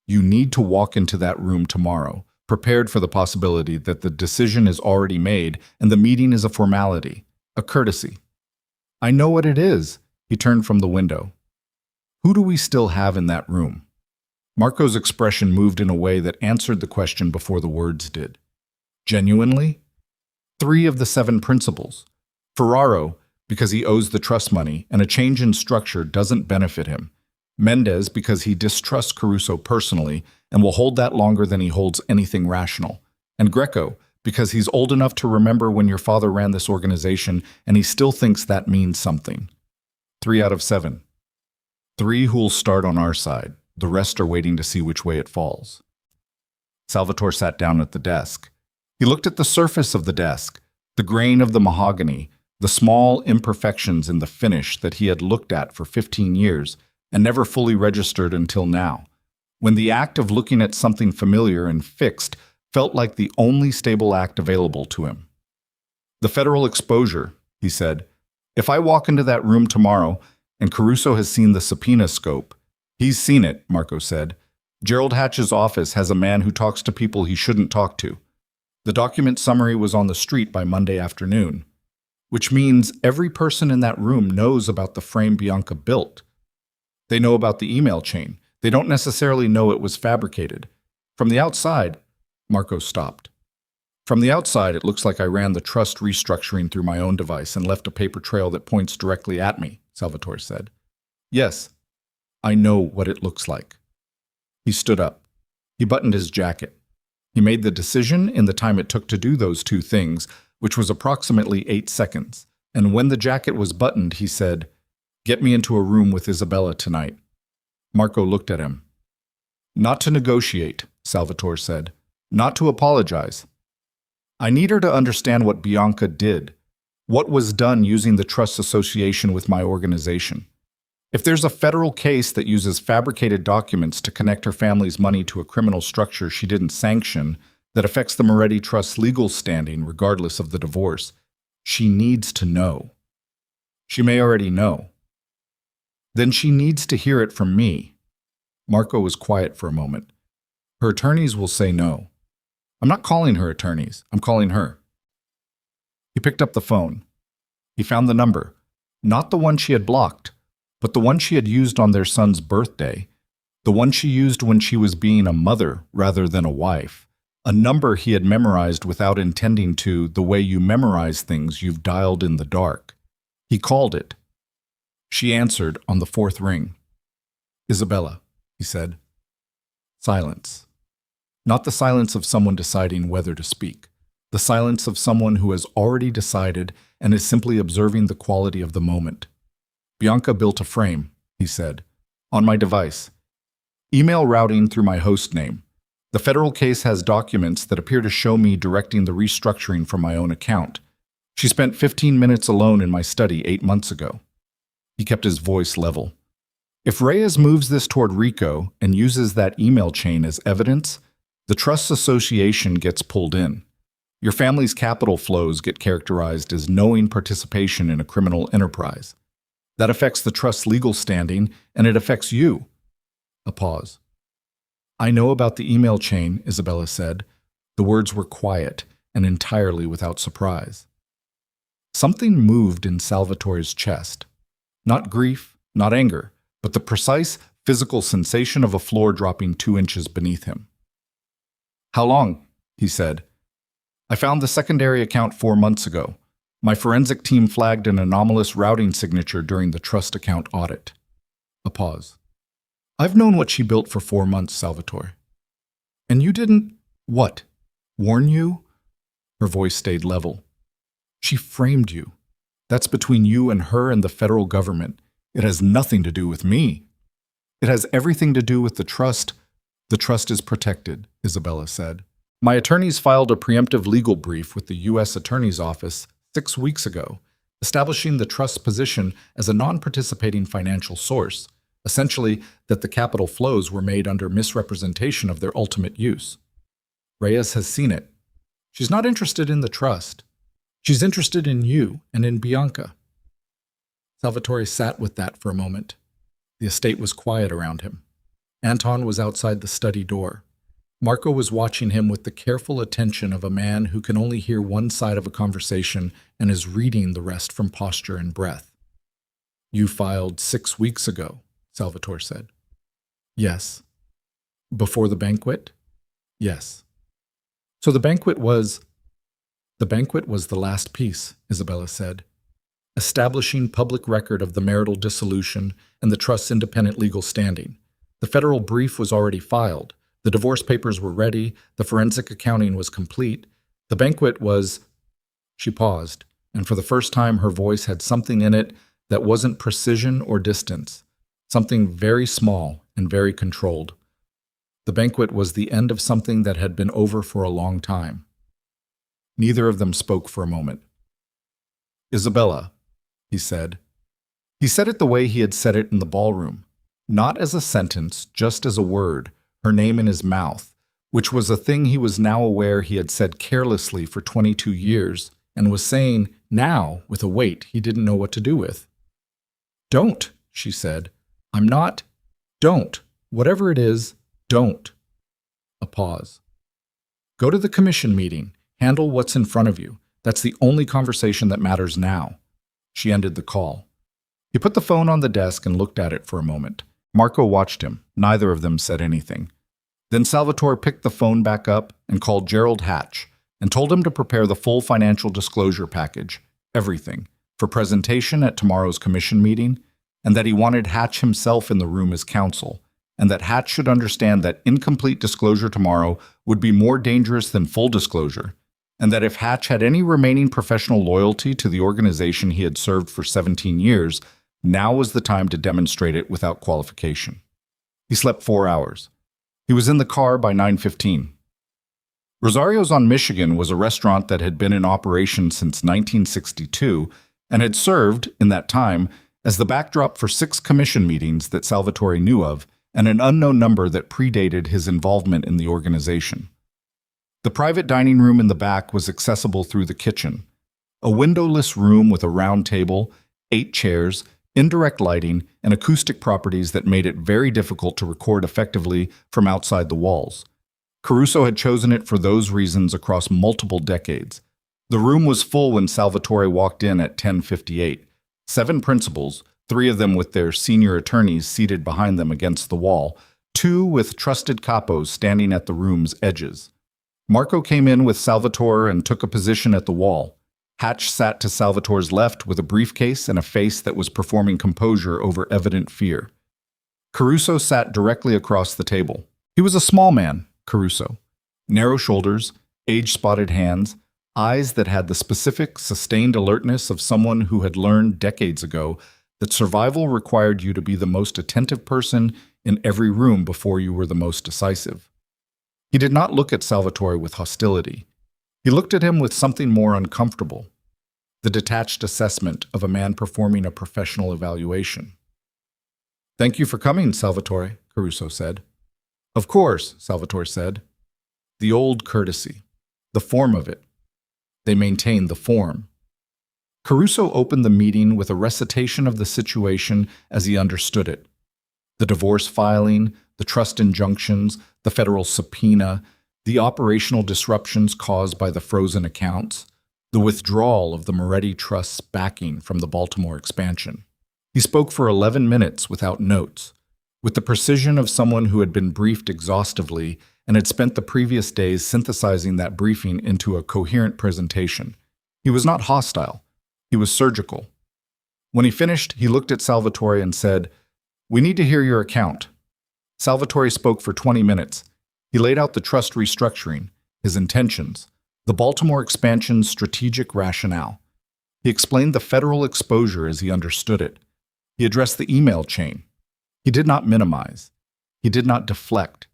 You need to walk into that room tomorrow, prepared for the possibility that the decision is already made and the meeting is a formality, a courtesy. I know what it is, he turned from the window. Who do we still have in that room? Marco's expression moved in a way that answered the question before the words did. Genuinely? 3 of the 7 principals. Ferraro, because he owes the trust money and a change in structure doesn't benefit him. Mendez, because he distrusts Caruso personally and will hold that longer than he holds anything rational. And Greco, because he's old enough to remember when your father ran this organization and he still thinks that means something. 3 out of 7. 3 who'll start on our side. The rest are waiting to see which way it falls. Salvatore sat down at the desk. He looked at the surface of the desk, the grain of the mahogany, the small imperfections in the finish that he had looked at for 15 years and never fully registered until now, when the act of looking at something familiar and fixed felt like the only stable act available to him. The federal exposure, he said. If I walk into that room tomorrow and Caruso has seen the subpoena scope, he's seen it, Marco said. Gerald Hatch's office has a man who talks to people he shouldn't talk to. The document summary was on the street by Monday afternoon, which means every person in that room knows about the frame Bianca built. They know about the email chain. They don't necessarily know it was fabricated. From the outside, Marco stopped. From the outside, it looks like I ran the trust restructuring through my own device and left a paper trail that points directly at me, Salvatore said. Yes, I know what it looks like. He stood up. He buttoned his jacket. He made the decision in the time it took to do those 2 things, which was approximately 8 seconds. And when the jacket was buttoned, he said, "Get me into a room with Isabella tonight." Marco looked at him. "Not to negotiate," Salvatore said. "Not to apologize. I need her to understand what Bianca did, what was done using the trust association with my organization. If there's a federal case that uses fabricated documents to connect her family's money to a criminal structure she didn't sanction that affects the Moretti Trust's legal standing regardless of the divorce, she needs to know. She may already know. Then she needs to hear it from me." Marco was quiet for a moment. "Her attorneys will say no." "I'm not calling her attorneys. I'm calling her." He picked up the phone. He found the number, not the one she had blocked, but the one she had used on their son's birthday, the one she used when she was being a mother rather than a wife, a number he had memorized without intending to, the way you memorize things you've dialed in the dark. He called it. She answered on the fourth ring. "Isabella," he said. Silence. Not the silence of someone deciding whether to speak. The silence of someone who has already decided and is simply observing the quality of the moment. "Bianca built a frame," he said, "on my device. Email routing through my host name. The federal case has documents that appear to show me directing the restructuring from my own account. She spent 15 minutes alone in my study 8 months ago." He kept his voice level. "If Reyes moves this toward Rico and uses that email chain as evidence, the Trust Association gets pulled in. Your family's capital flows get characterized as knowing participation in a criminal enterprise. That affects the Trust's legal standing, and it affects you." A pause. "I know about the email chain," Isabella said. The words were quiet and entirely without surprise. Something moved in Salvatore's chest. Not grief, not anger, but the precise physical sensation of a floor dropping 2 inches beneath him. "How long?" he said. "I found the secondary account 4 months ago. My forensic team flagged an anomalous routing signature during the trust account audit." A pause. "I've known what she built for 4 months, Salvatore." "And you didn't, what, warn you?" Her voice stayed level. "She framed you. That's between you and her and the federal government. It has nothing to do with me. It has everything to do with the trust." "The trust is protected," Isabella said. "My attorneys filed a preemptive legal brief with the U.S. Attorney's Office 6 weeks ago, establishing the trust's position as a non-participating financial source, essentially that the capital flows were made under misrepresentation of their ultimate use. Reyes has seen it. She's not interested in the trust. She's interested in you and in Bianca." Salvatore sat with that for a moment. The estate was quiet around him. Anton was outside the study door. Marco was watching him with the careful attention of a man who can only hear one side of a conversation and is reading the rest from posture and breath. "You filed 6 weeks ago," Salvatore said. "Yes." "Before the banquet?" "Yes." "So the banquet was—" "The banquet was the last piece," Isabella said, "establishing public record of the marital dissolution and the trust's independent legal standing. The federal brief was already filed. The divorce papers were ready. The forensic accounting was complete. The banquet was—" She paused, and for the first time her voice had something in it that wasn't precision or distance, something very small and very controlled. The banquet was the end of something that had been over for a long time. Neither of them spoke for a moment. "Isabella," he said. He said it the way he had said it in the ballroom, not as a sentence, just as a word, her name in his mouth, which was a thing he was now aware he had said carelessly for 22 years and was saying now with a weight he didn't know what to do with. "Don't," she said. "I'm not. Don't. Whatever it is, don't." A pause. "Go to the commission meeting. Handle what's in front of you. That's the only conversation that matters now." She ended the call. He put the phone on the desk and looked at it for a moment. Marco watched him. Neither of them said anything. Then Salvatore picked the phone back up and called Gerald Hatch and told him to prepare the full financial disclosure package, everything, for presentation at tomorrow's commission meeting, and that he wanted Hatch himself in the room as counsel, and that Hatch should understand that incomplete disclosure tomorrow would be more dangerous than full disclosure, and that if Hatch had any remaining professional loyalty to the organization he had served for 17 years, now was the time to demonstrate it without qualification. He slept 4 hours. He was in the car by 9:15. Rosario's on Michigan was a restaurant that had been in operation since 1962 and had served, in that time, as the backdrop for 6 commission meetings that Salvatore knew of and an unknown number that predated his involvement in the organization. The private dining room in the back was accessible through the kitchen, a windowless room with a round table, 8 chairs, indirect lighting, and acoustic properties that made it very difficult to record effectively from outside the walls. Caruso had chosen it for those reasons across multiple decades. The room was full when Salvatore walked in at 10:58. 7 principals, 3 of them with their senior attorneys seated behind them against the wall, 2 with trusted capos standing at the room's edges. Marco came in with Salvatore and took a position at the wall. Hatch sat to Salvatore's left with a briefcase and a face that was performing composure over evident fear. Caruso sat directly across the table. He was a small man, Caruso. Narrow shoulders, age-spotted hands, eyes that had the specific, sustained alertness of someone who had learned decades ago that survival required you to be the most attentive person in every room before you were the most decisive. He did not look at Salvatore with hostility. He looked at him with something more uncomfortable, the detached assessment of a man performing a professional evaluation. "Thank you for coming, Salvatore," Caruso said. "Of course," Salvatore said. The old courtesy, the form of it. They maintained the form. Caruso opened the meeting with a recitation of the situation as he understood it. The divorce filing, the trust injunctions, the federal subpoena, the operational disruptions caused by the frozen accounts, the withdrawal of the Moretti Trust's backing from the Baltimore expansion. He spoke for 11 minutes without notes, with the precision of someone who had been briefed exhaustively and had spent the previous days synthesizing that briefing into a coherent presentation. He was not hostile. He was surgical. When he finished, he looked at Salvatore and said, "We need to hear your account." Salvatore spoke for 20 minutes. He laid out the trust restructuring, his intentions, the Baltimore expansion's strategic rationale. He explained the federal exposure as he understood it. He addressed the email chain. He did not minimize. He did not deflect.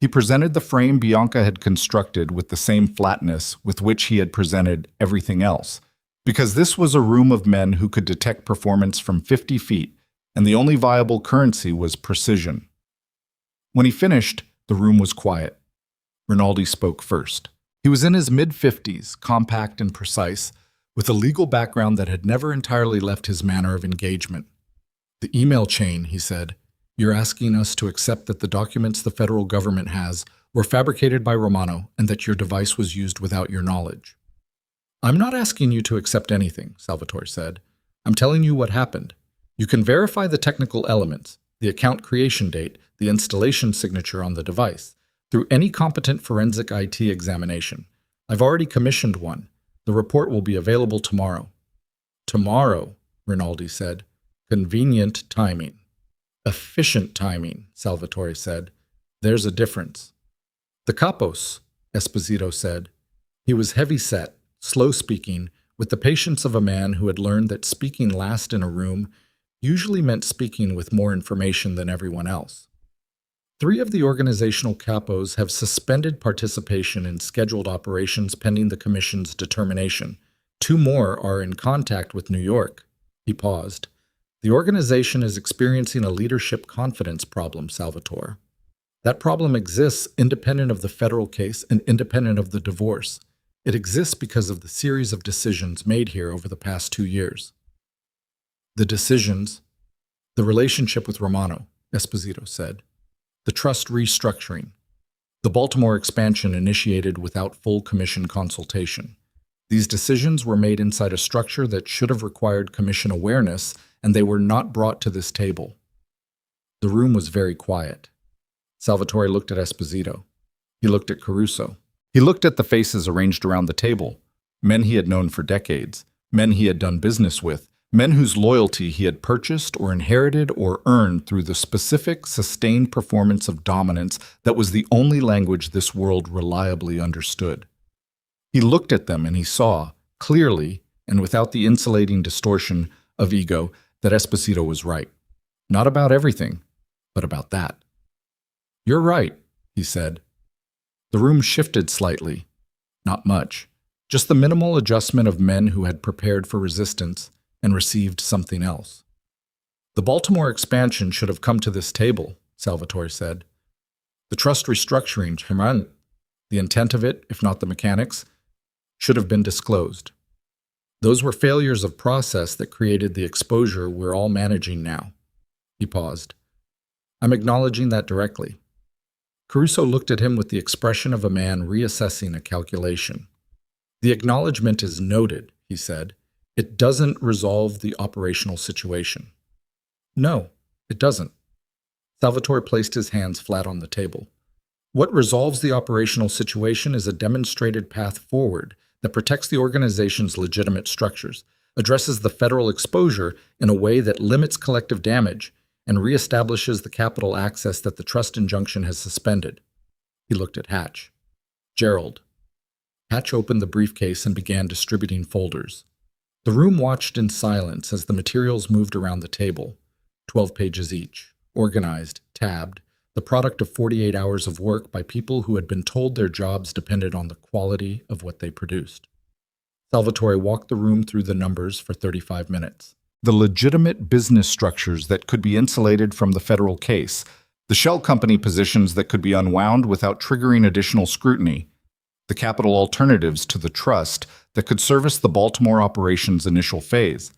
He presented the frame Bianca had constructed with the same flatness with which he had presented everything else, because this was a room of men who could detect performance from 50 feet, and the only viable currency was precision. When he finished, the room was quiet. Rinaldi spoke first. He was in his mid-50s, compact and precise, with a legal background that had never entirely left his manner of engagement. "The email chain," he said. "You're asking us to accept that the documents the federal government has were fabricated by Romano and that your device was used without your knowledge." "I'm not asking you to accept anything," Salvatore said. "I'm telling you what happened. You can verify the technical elements, the account creation date, the installation signature on the device, through any competent forensic IT examination. I've already commissioned one. The report will be available tomorrow." "Tomorrow," Rinaldi said. "Convenient timing." "Efficient timing," Salvatore said. "There's a difference." "The capos," Esposito said. He was heavy-set, slow-speaking, with the patience of a man who had learned that speaking last in a room usually meant speaking with more information than everyone else. 3 of the organizational capos have suspended participation in scheduled operations pending the Commission's determination. 2 more are in contact with New York. He paused. "The organization is experiencing a leadership confidence problem, Salvatore. That problem exists independent of the federal case and independent of the divorce. It exists because of the series of decisions made here over the past 2 years." "The decisions, the relationship with Romano," Esposito said. "The trust restructuring. The Baltimore expansion initiated without full commission consultation. These decisions were made inside a structure that should have required commission awareness, and they were not brought to this table." The room was very quiet. Salvatore looked at Esposito. He looked at Caruso. He looked at the faces arranged around the table, men he had known for decades, men he had done business with, men whose loyalty he had purchased or inherited or earned through the specific, sustained performance of dominance that was the only language this world reliably understood. He looked at them and he saw, clearly, and without the insulating distortion of ego, that Esposito was right. Not about everything, but about that. "You're right," he said. The room shifted slightly. Not much. Just the minimal adjustment of men who had prepared for resistance and received something else. "The Baltimore expansion should have come to this table," Salvatore said. "The trust restructuring, the intent of it, if not the mechanics, should have been disclosed. Those were failures of process that created the exposure we're all managing now." He paused. "I'm acknowledging that directly." Caruso looked at him with the expression of a man reassessing a calculation. The acknowledgement is noted, he said. It doesn't resolve the operational situation. No, it doesn't. Salvatore placed his hands flat on the table. What resolves the operational situation is a demonstrated path forward that protects the organization's legitimate structures, addresses the federal exposure in a way that limits collective damage, and reestablishes the capital access that the trust injunction has suspended. He looked at Hatch. Gerald. Hatch opened the briefcase and began distributing folders. The room watched in silence as the materials moved around the table, 12 pages each, organized, tabbed, the product of 48 hours of work by people who had been told their jobs depended on the quality of what they produced. Salvatore walked the room through the numbers for 35 minutes. The legitimate business structures that could be insulated from the federal case, the shell company positions that could be unwound without triggering additional scrutiny, the capital alternatives to the trust that could service the Baltimore operations initial phase,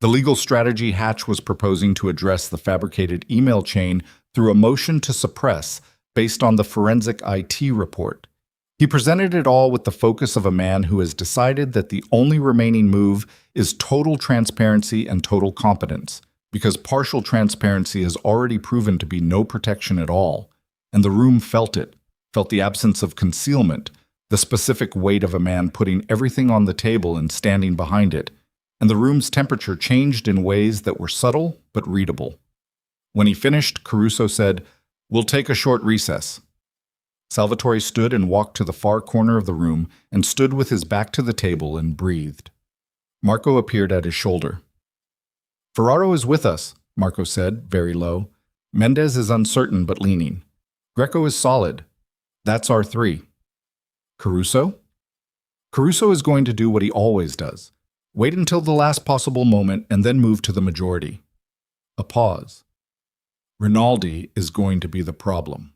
the legal strategy Hatch was proposing to address the fabricated email chain through a motion to suppress based on the forensic IT report. He presented it all with the focus of a man who has decided that the only remaining move is total transparency and total competence, because partial transparency has already proven to be no protection at all, and the room felt it, felt the absence of concealment, the specific weight of a man putting everything on the table and standing behind it, and the room's temperature changed in ways that were subtle but readable. When he finished, Caruso said, "We'll take a short recess." Salvatore stood and walked to the far corner of the room and stood with his back to the table and breathed. Marco appeared at his shoulder. "Ferraro is with us," Marco said, very low. "Mendez is uncertain but leaning. Greco is solid. That's our three." "Caruso?" "Caruso is going to do what he always does. Wait until the last possible moment and then move to the majority." A pause. "Rinaldi is going to be the problem."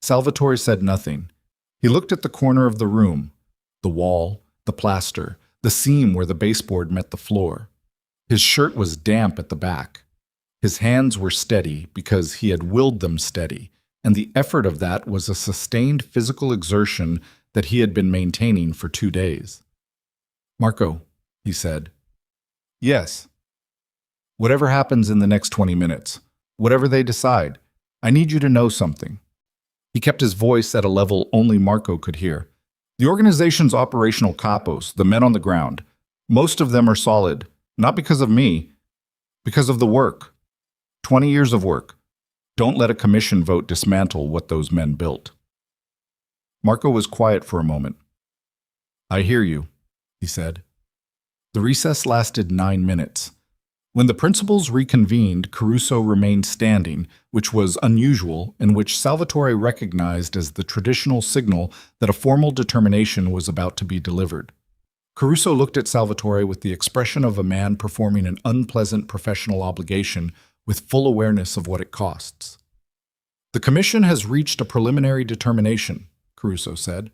Salvatore said nothing. He looked at the corner of the room, the wall, the plaster, the seam where the baseboard met the floor. His shirt was damp at the back. His hands were steady because he had willed them steady, and the effort of that was a sustained physical exertion that he had been maintaining for 2 days. "Marco," he said. "Yes." "Whatever happens in the next 20 minutes, whatever they decide, I need you to know something." He kept his voice at a level only Marco could hear. "The organization's operational capos, the men on the ground, most of them are solid, not because of me, because of the work. 20 years of work. Don't let a commission vote dismantle what those men built." Marco was quiet for a moment. "I hear you," he said. The recess lasted 9 minutes. When the principals reconvened, Caruso remained standing, which was unusual and which Salvatore recognized as the traditional signal that a formal determination was about to be delivered. Caruso looked at Salvatore with the expression of a man performing an unpleasant professional obligation with full awareness of what it costs. "The Commission has reached a preliminary determination," Caruso said.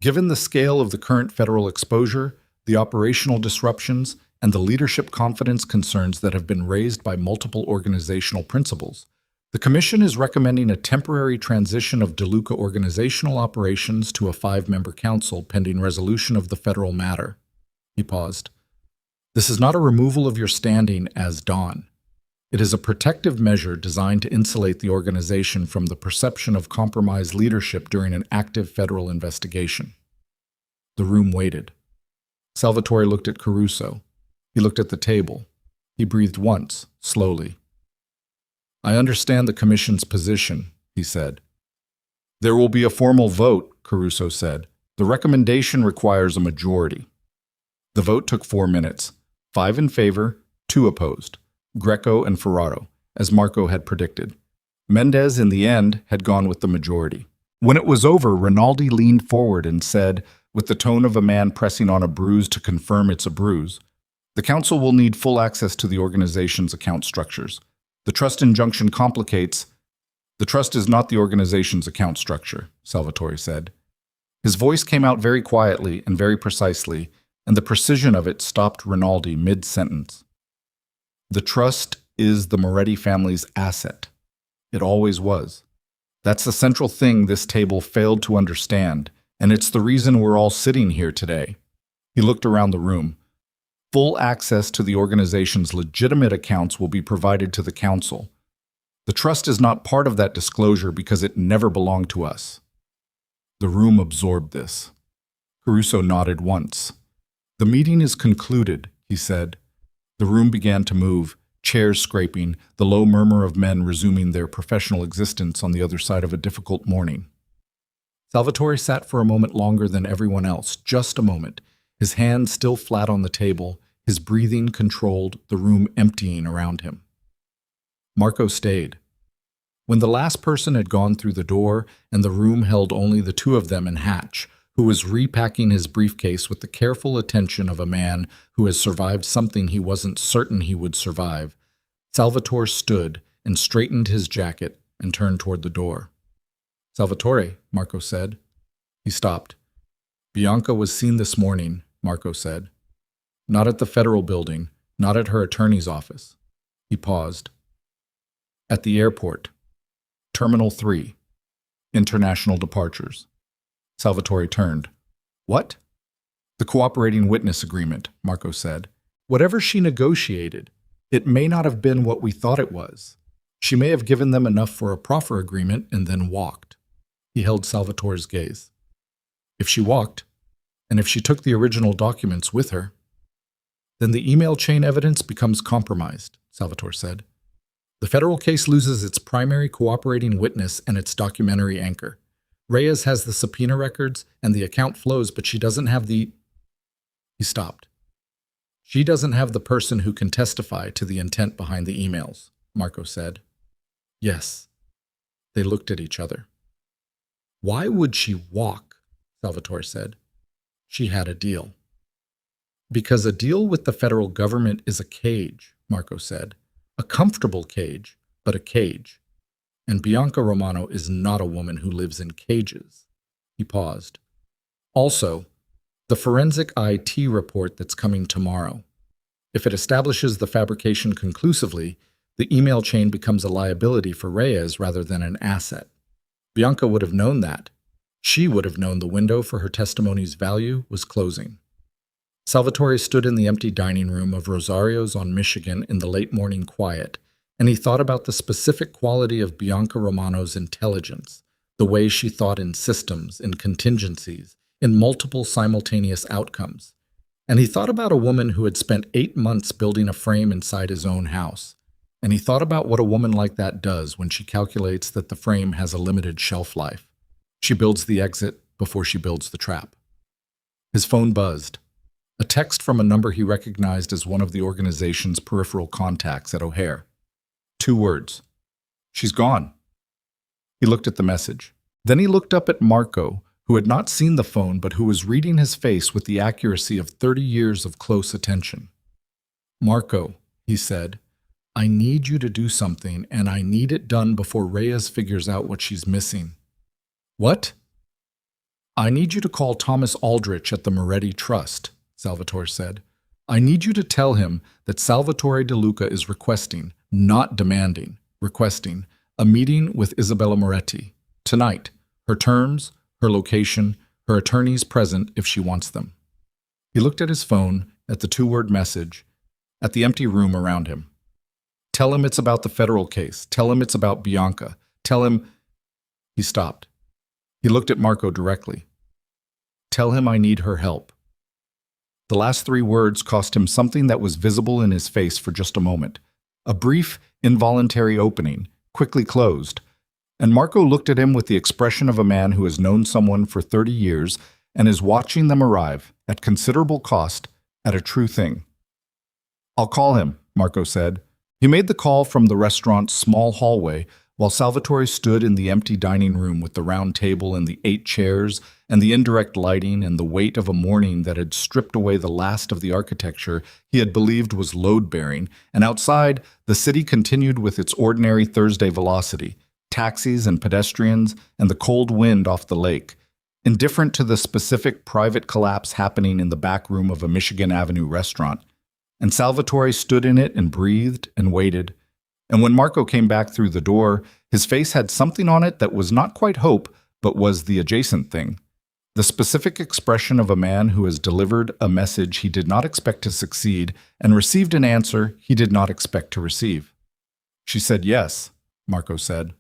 "Given the scale of the current federal exposure, the operational disruptions, and the leadership confidence concerns that have been raised by multiple organizational principals, the Commission is recommending a temporary transition of DeLuca organizational operations to a 5-member council pending resolution of the federal matter." He paused. "This is not a removal of your standing as Don. It is a protective measure designed to insulate the organization from the perception of compromised leadership during an active federal investigation." The room waited. Salvatore looked at Caruso. He looked at the table. He breathed once, slowly. "I understand the Commission's position," he said. "There will be a formal vote," Caruso said. "The recommendation requires a majority." The vote took 4 minutes. 5 in favor, 2 opposed. Greco and Ferraro, as Marco had predicted. Mendez, in the end, had gone with the majority. When it was over, Rinaldi leaned forward and said, with the tone of a man pressing on a bruise to confirm it's a bruise, "The Council will need full access to the organization's account structures. The trust injunction complicates—" "The trust is not the organization's account structure," Salvatore said. His voice came out very quietly and very precisely, and the precision of it stopped Rinaldi mid-sentence. "The trust is the Moretti family's asset. It always was. That's the central thing this table failed to understand, And it's the reason we're all sitting here today. He looked around the room. Full access to the organization's legitimate accounts will be provided to the council. The trust is not part of that disclosure because it never belonged to us. The room absorbed this. Caruso nodded once. The meeting is concluded, he said. The room began to move, chairs scraping, the low murmur of men resuming their professional existence on the other side of a difficult morning. Salvatore sat for a moment longer than everyone else, just a moment, his hands still flat on the table, his breathing controlled, the room emptying around him. Marco stayed. When the last person had gone through the door and the room held only the two of them and Hatch, who was repacking his briefcase with the careful attention of a man who has survived something he wasn't certain he would survive, Salvatore stood and straightened his jacket and turned toward the door. "Salvatore," Marco said. He stopped. "Bianca was seen this morning," Marco said. "Not at the federal building, not at her attorney's office." He paused. "At the airport. Terminal 3. International departures." Salvatore turned. "What?" "The cooperating witness agreement," Marco said. "Whatever she negotiated, it may not have been what we thought it was. She may have given them enough for a proffer agreement and then walked." He held Salvatore's gaze. "If she walked, and if she took the original documents with her, then the email chain evidence becomes compromised," Salvatore said. "The federal case loses its primary cooperating witness and its documentary anchor. Reyes has the subpoena records and the account flows, but she doesn't have the—" He stopped. "She doesn't have the person who can testify to the intent behind the emails," Marco said. "Yes." They looked at each other. "Why would she walk?" Salvatore said. "She had a deal." "Because a deal with the federal government is a cage," Marco said. "A comfortable cage, but a cage. And Bianca Romano is not a woman who lives in cages." He paused. "Also, the forensic IT report that's coming tomorrow. If it establishes the fabrication conclusively, the email chain becomes a liability for Reyes rather than an asset. Bianca would have known that. She would have known the window for her testimony's value was closing." Salvatore stood in the empty dining room of Rosario's on Michigan in the late morning quiet, and he thought about the specific quality of Bianca Romano's intelligence, the way she thought in systems, in contingencies, in multiple simultaneous outcomes. And he thought about a woman who had spent 8 months building a frame inside his own house. And he thought about what a woman like that does when she calculates that the frame has a limited shelf life. She builds the exit before she builds the trap. His phone buzzed. A text from a number he recognized as one of the organization's peripheral contacts at O'Hare. 2 words. "She's gone." He looked at the message. Then he looked up at Marco, who had not seen the phone but who was reading his face with the accuracy of 30 years of close attention. "Marco," he said, "I need you to do something, and I need it done before Reyes figures out what she's missing." "What?" "I need you to call Thomas Aldrich at the Moretti Trust," Salvatore said. "I need you to tell him that Salvatore De Luca is requesting, not demanding, requesting, a meeting with Isabella Moretti. Tonight. Her terms, her location, her attorneys present if she wants them." He looked at his phone, at the 2-word message, at the empty room around him. "Tell him it's about the federal case. Tell him it's about Bianca. Tell him—" He stopped. He looked at Marco directly. "Tell him I need her help." The last 3 words cost him something that was visible in his face for just a moment. A brief, involuntary opening, quickly closed. And Marco looked at him with the expression of a man who has known someone for 30 years and is watching them arrive, at considerable cost, at a true thing. "I'll call him," Marco said. He made the call from the restaurant's small hallway while Salvatore stood in the empty dining room with the round table and the 8 chairs and the indirect lighting and the weight of a morning that had stripped away the last of the architecture he had believed was load-bearing, and outside, the city continued with its ordinary Thursday velocity, taxis and pedestrians and the cold wind off the lake, indifferent to the specific private collapse happening in the back room of a Michigan Avenue restaurant. And Salvatore stood in it and breathed and waited. And when Marco came back through the door, his face had something on it that was not quite hope, but was the adjacent thing. The specific expression of a man who has delivered a message he did not expect to succeed and received an answer he did not expect to receive. She said yes, Marco said.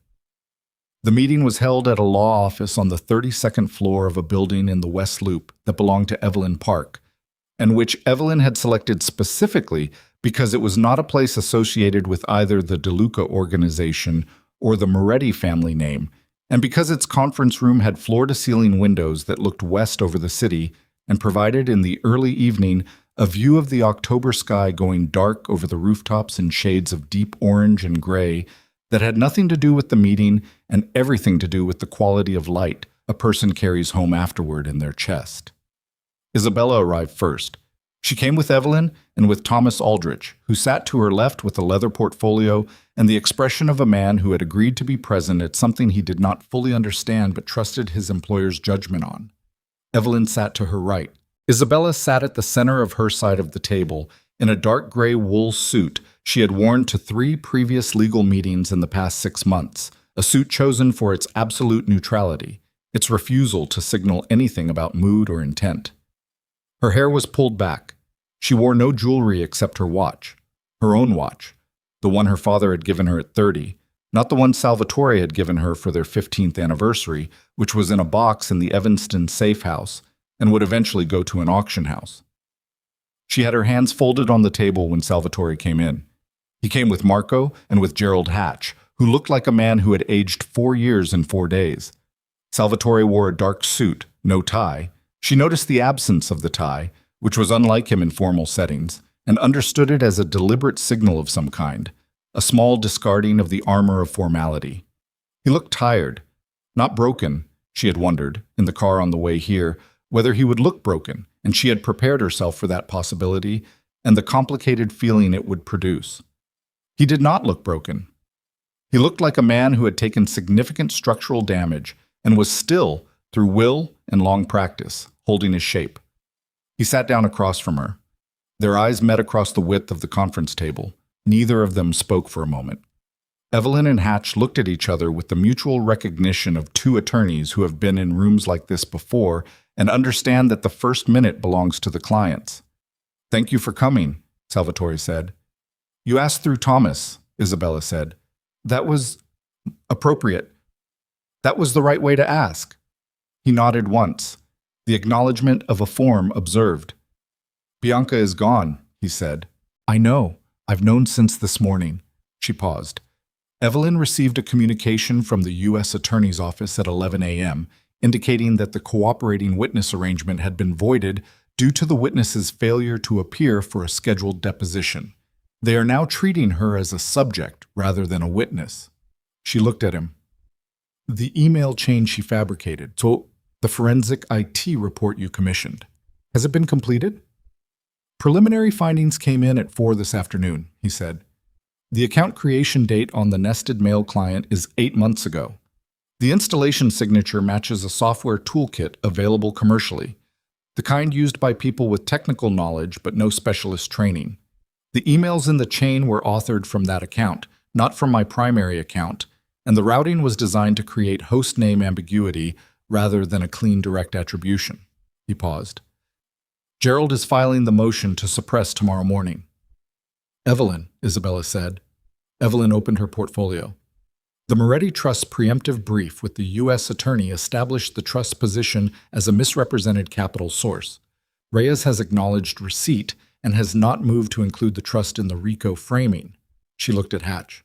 The meeting was held at a law office on the 32nd floor of a building in the West Loop that belonged to Evelyn Park, and which Evelyn had selected specifically because it was not a place associated with either the DeLuca organization or the Moretti family name, and because its conference room had floor-to-ceiling windows that looked west over the city and provided in the early evening a view of the October sky going dark over the rooftops in shades of deep orange and gray that had nothing to do with the meeting and everything to do with the quality of light a person carries home afterward in their chest. Isabella arrived first. She came with Evelyn and with Thomas Aldrich, who sat to her left with a leather portfolio and the expression of a man who had agreed to be present at something he did not fully understand but trusted his employer's judgment on. Evelyn sat to her right. Isabella sat at the center of her side of the table in a dark gray wool suit she had worn to 3 previous legal meetings in the past 6 months, a suit chosen for its absolute neutrality, its refusal to signal anything about mood or intent. Her hair was pulled back. She wore no jewelry except her watch, her own watch, the one her father had given her at 30, not the one Salvatore had given her for their 15th anniversary, which was in a box in the Evanston safe house and would eventually go to an auction house. She had her hands folded on the table when Salvatore came in. He came with Marco and with Gerald Hatch, who looked like a man who had aged 4 years in 4 days. Salvatore wore a dark suit, no tie. She noticed the absence of the tie, which was unlike him in formal settings, and understood it as a deliberate signal of some kind, a small discarding of the armor of formality. He looked tired, not broken. She had wondered, in the car on the way here, whether he would look broken, and she had prepared herself for that possibility and the complicated feeling it would produce. He did not look broken. He looked like a man who had taken significant structural damage and was still, through will and long practice, holding his shape. He sat down across from her. Their eyes met across the width of the conference table. Neither of them spoke for a moment. Evelyn and Hatch looked at each other with the mutual recognition of 2 attorneys who have been in rooms like this before and understand that the first minute belongs to the clients. "Thank you for coming," Salvatore said. "You asked through Thomas," Isabella said. "That was appropriate. That was the right way to ask." He nodded once, the acknowledgement of a form observed. "Bianca is gone," he said. "I know. I've known since this morning." She paused. Evelyn received a communication from the U.S. Attorney's Office at 11 a.m., indicating that the cooperating witness arrangement had been voided due to the witness's failure to appear for a scheduled deposition. They are now treating her as a subject rather than a witness. She looked at him. "The email chain she fabricated, so the forensic IT report you commissioned. Has it been completed?" "Preliminary findings came in at 4 this afternoon," he said. "The account creation date on the nested mail client is 8 months ago. The installation signature matches a software toolkit available commercially, the kind used by people with technical knowledge but no specialist training. The emails in the chain were authored from that account, not from my primary account, and the routing was designed to create host name ambiguity rather than a clean direct attribution." He paused. "Gerald is filing the motion to suppress tomorrow morning." "Evelyn," Isabella said. Evelyn opened her portfolio. "The Moretti Trust's preemptive brief with the U.S. Attorney established the Trust's position as a misrepresented capital source. Reyes has acknowledged receipt and has not moved to include the Trust in the RICO framing." She looked at Hatch.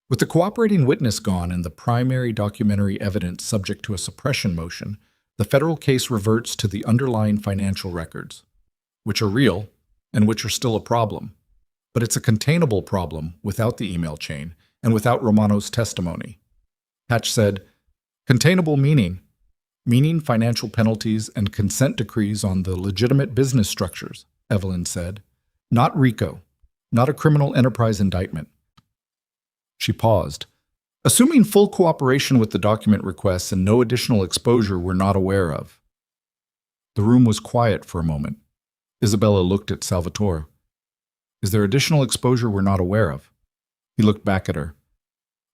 "With the cooperating witness gone and the primary documentary evidence subject to a suppression motion, the federal case reverts to the underlying financial records, which are real and which are still a problem. But it's a containable problem without the email chain and without Romano's testimony." Hatch said, "Containable meaning financial penalties and consent decrees on the legitimate business structures," Evelyn said. "Not RICO, not a criminal enterprise indictment." She paused. "Assuming full cooperation with the document requests and no additional exposure we're not aware of." The room was quiet for a moment. Isabella looked at Salvatore. "Is there additional exposure we're not aware of?" He looked back at her.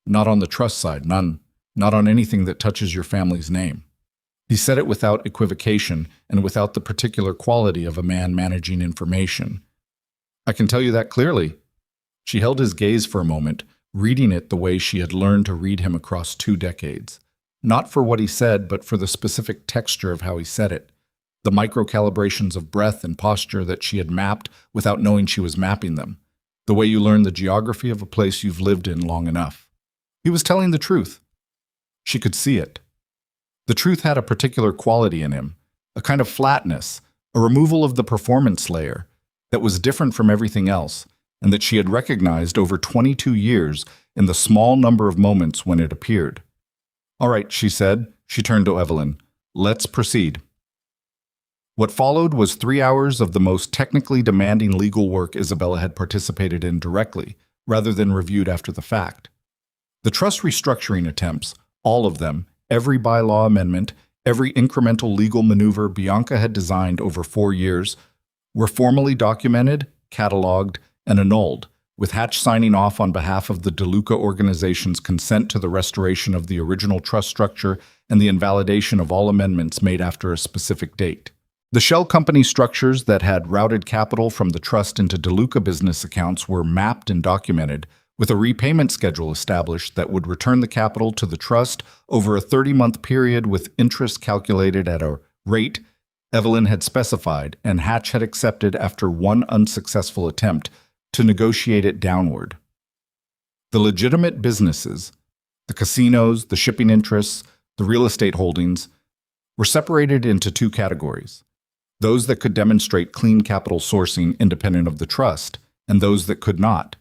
"Not on the trust side, none. Not on anything that touches your family's name." He said it without equivocation and without the particular quality of a man managing information. I can tell you that clearly. She held his gaze for a moment, reading it the way she had learned to read him across 2 decades. Not for what he said, but for the specific texture of how he said it. The micro-calibrations of breath and posture that she had mapped without knowing she was mapping them. The way you learn the geography of a place you've lived in long enough. He was telling the truth. She could see it. The truth had a particular quality in him, a kind of flatness, a removal of the performance layer that was different from everything else, and that she had recognized over 22 years in the small number of moments when it appeared. "All right," she said. She turned to Evelyn. "Let's proceed." What followed was 3 hours of the most technically demanding legal work Isabella had participated in directly, rather than reviewed after the fact. The trust restructuring attempts, all of them, every bylaw amendment, every incremental legal maneuver Bianca had designed over 4 years, were formally documented, catalogued, and annulled, with Hatch signing off on behalf of the DeLuca organization's consent to the restoration of the original trust structure and the invalidation of all amendments made after a specific date. The shell company structures that had routed capital from the trust into DeLuca business accounts were mapped and documented, with a repayment schedule established that would return the capital to the trust over a 30-month period with interest calculated at a rate Evelyn had specified and Hatch had accepted after one unsuccessful attempt to negotiate it downward. The legitimate businesses, the casinos, the shipping interests, the real estate holdings, were separated into 2 categories. Those that could demonstrate clean capital sourcing independent of the trust, and those that could not.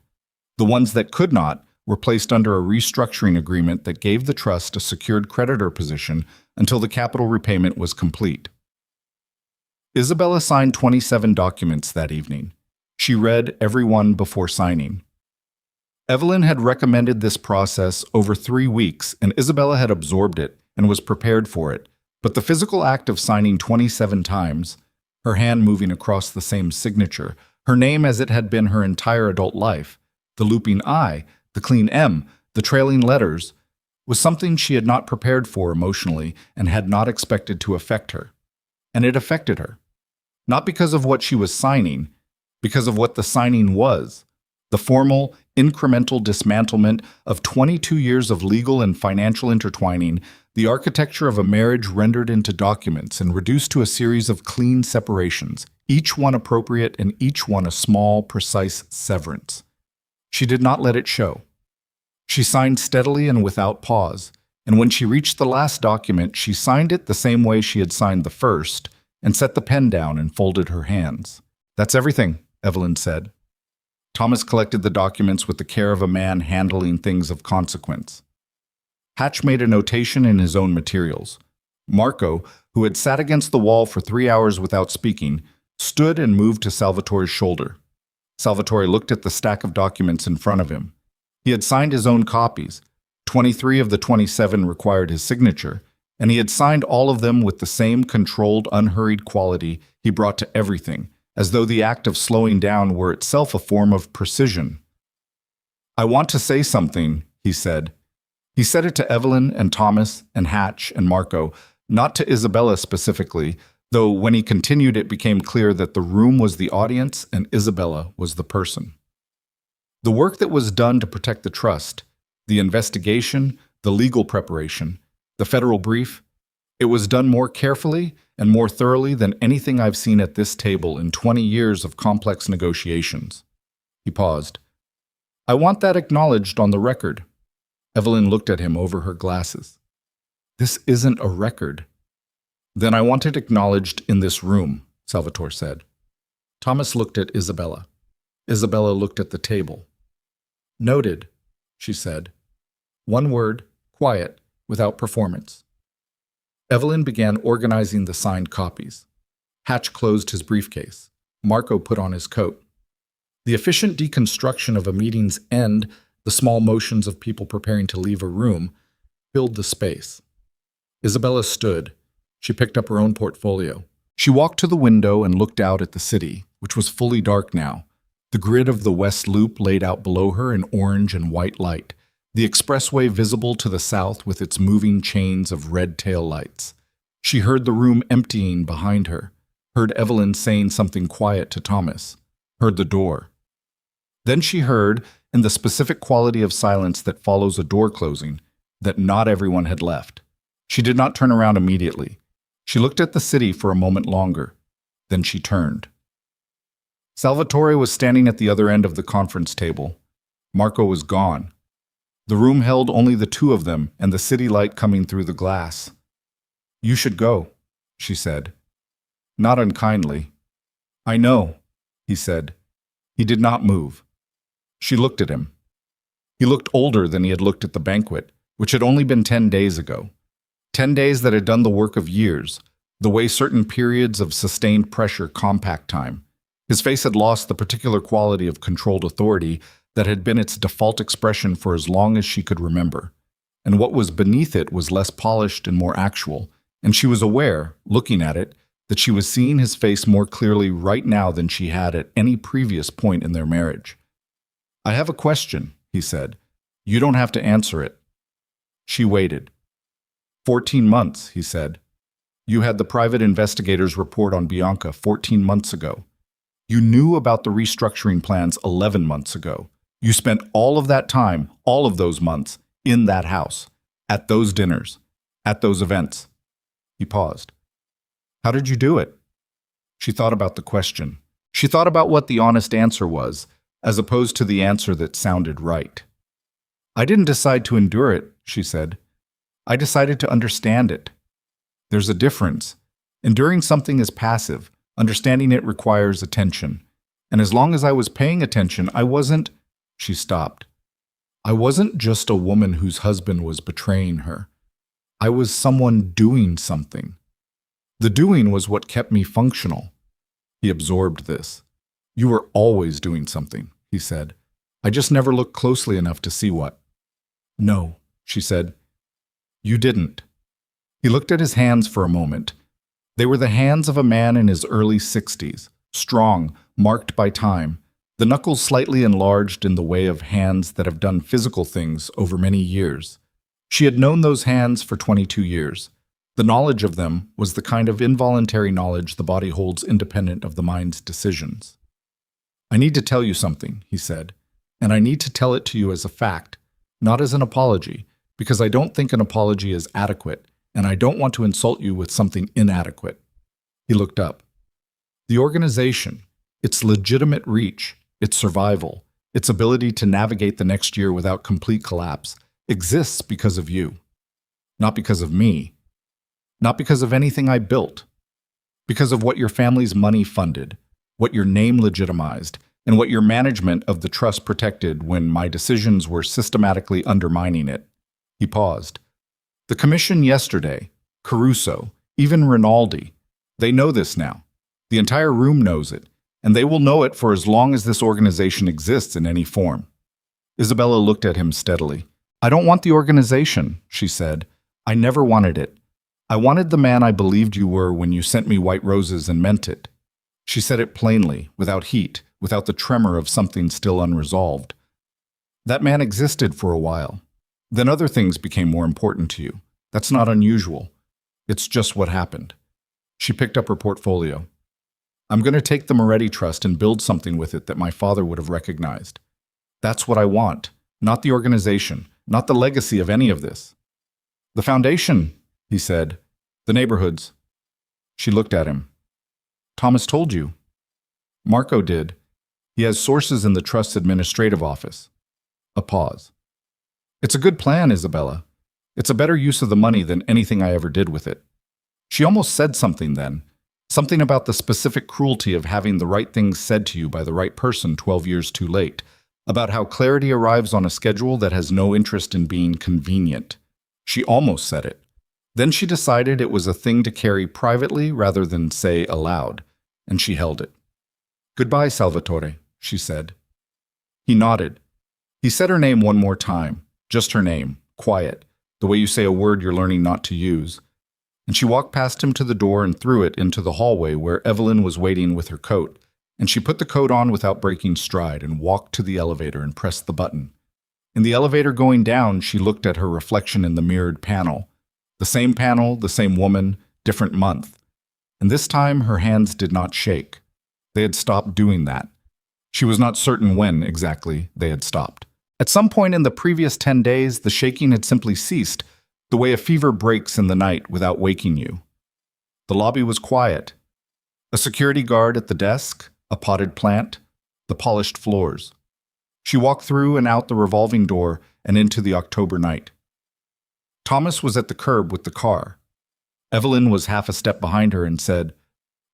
The ones that could not were placed under a restructuring agreement that gave the trust a secured creditor position until the capital repayment was complete. Isabella signed 27 documents that evening. She read every one before signing. Evelyn had recommended this process over 3 weeks, and Isabella had absorbed it and was prepared for it, but the physical act of signing 27 times, her hand moving across the same signature, her name as it had been her entire adult life, the looping I, the clean M, the trailing letters, was something she had not prepared for emotionally and had not expected to affect her. And it affected her. Not because of what she was signing, because of what the signing was. The formal, incremental dismantlement of 22 years of legal and financial intertwining, the architecture of a marriage rendered into documents and reduced to a series of clean separations, each one appropriate and each one a small, precise severance. She did not let it show. She signed steadily and without pause, and when she reached the last document, she signed it the same way she had signed the first, and set the pen down and folded her hands. "That's everything," Evelyn said. Thomas collected the documents with the care of a man handling things of consequence. Hatch made a notation in his own materials. Marco, who had sat against the wall for 3 hours without speaking, stood and moved to Salvatore's shoulder. Salvatore looked at the stack of documents in front of him. He had signed his own copies. 23 of the 27 required his signature, and he had signed all of them with the same controlled, unhurried quality he brought to everything, as though the act of slowing down were itself a form of precision. "I want to say something," he said. He said it to Evelyn and Thomas and Hatch and Marco, not to Isabella specifically, though when he continued it became clear that the room was the audience and Isabella was the person. The work that was done to protect the trust, the investigation, the legal preparation, the federal brief, it was done more carefully and more thoroughly than anything I've seen at this table in 20 years of complex negotiations. He paused. "I want that acknowledged on the record." Evelyn looked at him over her glasses. "This isn't a record." "Then I want it acknowledged in this room," Salvatore said. Thomas looked at Isabella. Isabella looked at the table. "Noted," she said. One word, quiet, without performance. Evelyn began organizing the signed copies. Hatch closed his briefcase. Marco put on his coat. The efficient deconstruction of a meeting's end, the small motions of people preparing to leave a room, filled the space. Isabella stood. She picked up her own portfolio. She walked to the window and looked out at the city, which was fully dark now. The grid of the West Loop laid out below her in orange and white light, the expressway visible to the south with its moving chains of red tail lights. She heard the room emptying behind her, heard Evelyn saying something quiet to Thomas, heard the door. Then she heard, in the specific quality of silence that follows a door closing, that not everyone had left. She did not turn around immediately. She looked at the city for a moment longer. Then she turned. Salvatore was standing at the other end of the conference table. Marco was gone. The room held only the two of them and the city light coming through the glass. "You should go," she said. Not unkindly. "I know," he said. He did not move. She looked at him. He looked older than he had looked at the banquet, which had only been 10 days ago. 10 days that had done the work of years, the way certain periods of sustained pressure compact time. His face had lost the particular quality of controlled authority that had been its default expression for as long as she could remember. And what was beneath it was less polished and more actual, and she was aware, looking at it, that she was seeing his face more clearly right now than she had at any previous point in their marriage. "I have a question," he said. "You don't have to answer it." She waited. 14 months, he said. "You had the private investigator's report on Bianca 14 months ago. You knew about the restructuring plans 11 months ago. You spent all of that time, all of those months, in that house, at those dinners, at those events." He paused. "How did you do it?" She thought about the question. She thought about what the honest answer was, as opposed to the answer that sounded right. "I didn't decide to endure it," she said. "I decided to understand it. There's a difference. Enduring something is passive. Understanding it requires attention. And as long as I was paying attention, I wasn't—" She stopped. "I wasn't just a woman whose husband was betraying her. I was someone doing something. The doing was what kept me functional." He absorbed this. "You were always doing something," he said. "I just never looked closely enough to see what." "No," she said. "You didn't." He looked at his hands for a moment. They were the hands of a man in his early 60s, strong, marked by time, the knuckles slightly enlarged in the way of hands that have done physical things over many years. She had known those hands for 22 years. The knowledge of them was the kind of involuntary knowledge the body holds independent of the mind's decisions. "I need to tell you something," he said, "and I need to tell it to you as a fact, not as an apology, because I don't think an apology is adequate, and I don't want to insult you with something inadequate." He looked up. "The organization, its legitimate reach, its survival, its ability to navigate the next year without complete collapse, exists because of you. Not because of me. Not because of anything I built. Because of what your family's money funded, what your name legitimized, and what your management of the trust protected when my decisions were systematically undermining it." He paused. "The commission yesterday, Caruso, even Rinaldi, they know this now. The entire room knows it, and they will know it for as long as this organization exists in any form." Isabella looked at him steadily. "I don't want the organization," she said. "I never wanted it. I wanted the man I believed you were when you sent me white roses and meant it." She said it plainly, without heat, without the tremor of something still unresolved. "That man existed for a while. Then other things became more important to you. That's not unusual. It's just what happened." She picked up her portfolio. "I'm going to take the Moretti Trust and build something with it that my father would have recognized. That's what I want, not the organization, not the legacy of any of this." "The foundation," he said. "The neighborhoods." She looked at him. "Thomas told you." "Marco did. He has sources in the Trust's administrative office." A pause. "It's a good plan, Isabella. It's a better use of the money than anything I ever did with it." She almost said something then, something about the specific cruelty of having the right things said to you by the right person 12 years too late, about how clarity arrives on a schedule that has no interest in being convenient. She almost said it. Then she decided it was a thing to carry privately rather than say aloud, and she held it. "Goodbye, Salvatore," she said. He nodded. He said her name one more time, just her name, quiet, the way you say a word you're learning not to use. And she walked past him to the door and through it into the hallway where Evelyn was waiting with her coat, and she put the coat on without breaking stride and walked to the elevator and pressed the button. In the elevator going down, she looked at her reflection in the mirrored panel. The same woman, different month. And this time her hands did not shake. They had stopped doing that. She was not certain when exactly they had stopped. At some point in the previous 10 days, the shaking had simply ceased, the way a fever breaks in the night without waking you. The lobby was quiet. A security guard at the desk, a potted plant, the polished floors. She walked through and out the revolving door and into the October night. Thomas was at the curb with the car. Evelyn was half a step behind her and said,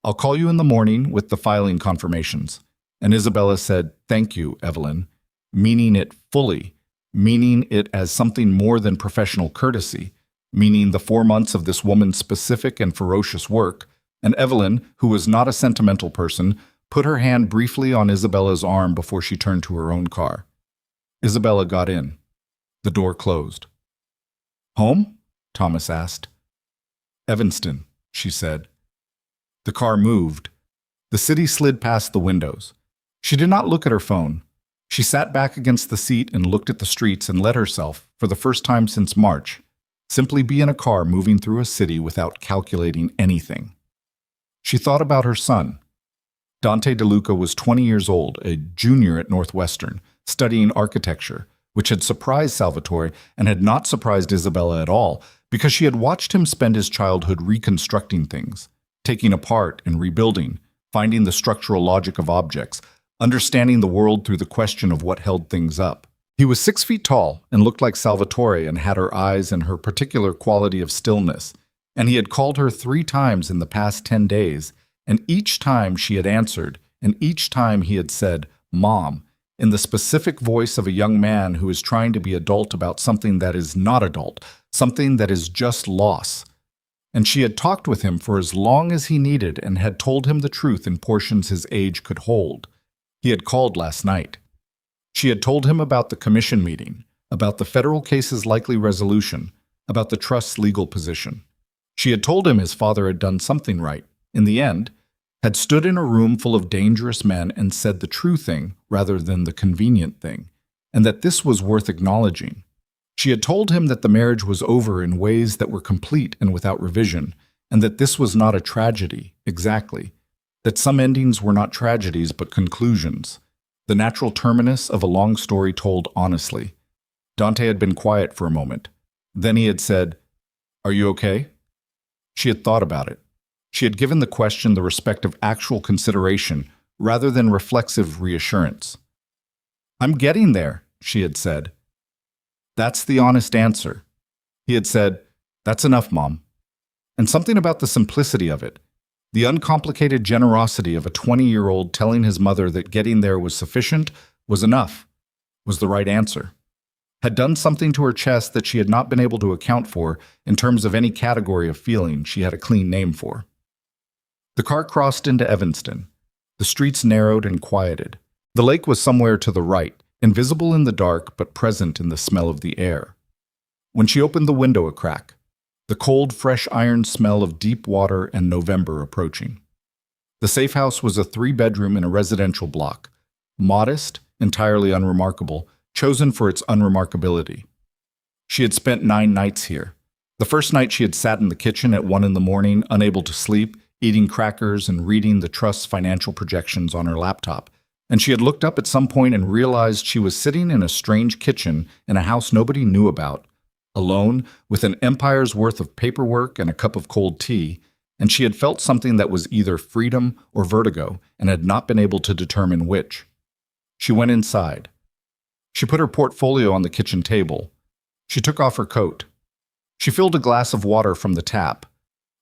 "I'll call you in the morning with the filing confirmations." And Isabella said, "Thank you, Evelyn," meaning it fully, meaning it as something more than professional courtesy, meaning the 4 months of this woman's specific and ferocious work. And Evelyn, who was not a sentimental person, put her hand briefly on Isabella's arm before she turned to her own car. Isabella got in. The door closed. "Home?" Thomas asked. "Evanston," she said. The car moved. The city slid past the windows. She did not look at her phone. She sat back against the seat and looked at the streets and let herself, for the first time since March, simply be in a car moving through a city without calculating anything. She thought about her son. Dante DeLuca was 20 years old, a junior at Northwestern, studying architecture, which had surprised Salvatore and had not surprised Isabella at all, because she had watched him spend his childhood reconstructing things, taking apart and rebuilding, finding the structural logic of objects, understanding the world through the question of what held things up. He was 6 feet tall and looked like Salvatore and had her eyes and her particular quality of stillness, and he had called her 3 times in the past 10 days, and each time she had answered, and each time he had said, "Mom," in the specific voice of a young man who is trying to be adult about something that is not adult, something that is just loss. And she had talked with him for as long as he needed and had told him the truth in portions his age could hold. He had called last night. She had told him about the commission meeting, about the federal case's likely resolution, about the trust's legal position. She had told him his father had done something right, in the end, had stood in a room full of dangerous men and said the true thing rather than the convenient thing, and that this was worth acknowledging. She had told him that the marriage was over in ways that were complete and without revision, and that this was not a tragedy, exactly, that some endings were not tragedies but conclusions, the natural terminus of a long story told honestly. Dante had been quiet for a moment. Then he had said, "Are you okay?" She had thought about it. She had given the question the respect of actual consideration rather than reflexive reassurance. "I'm getting there," she had said. "That's the honest answer." He had said, "That's enough, Mom." And something about the simplicity of it, the uncomplicated generosity of a 20-year-old telling his mother that getting there was sufficient, was enough, was the right answer, had done something to her chest that she had not been able to account for in terms of any category of feeling she had a clean name for. The car crossed into Evanston. The streets narrowed and quieted. The lake was somewhere to the right, invisible in the dark but present in the smell of the air. When she opened the window a crack, the cold, fresh iron smell of deep water and November approaching. The safe house was a 3-bedroom in a residential block, modest, entirely unremarkable, chosen for its unremarkability. She had spent 9 nights here. The first night she had sat in the kitchen at 1 a.m, unable to sleep, eating crackers and reading the trust's financial projections on her laptop, and she had looked up at some point and realized she was sitting in a strange kitchen in a house nobody knew about, alone, with an empire's worth of paperwork and a cup of cold tea, and she had felt something that was either freedom or vertigo and had not been able to determine which. She went inside. She put her portfolio on the kitchen table. She took off her coat. She filled a glass of water from the tap.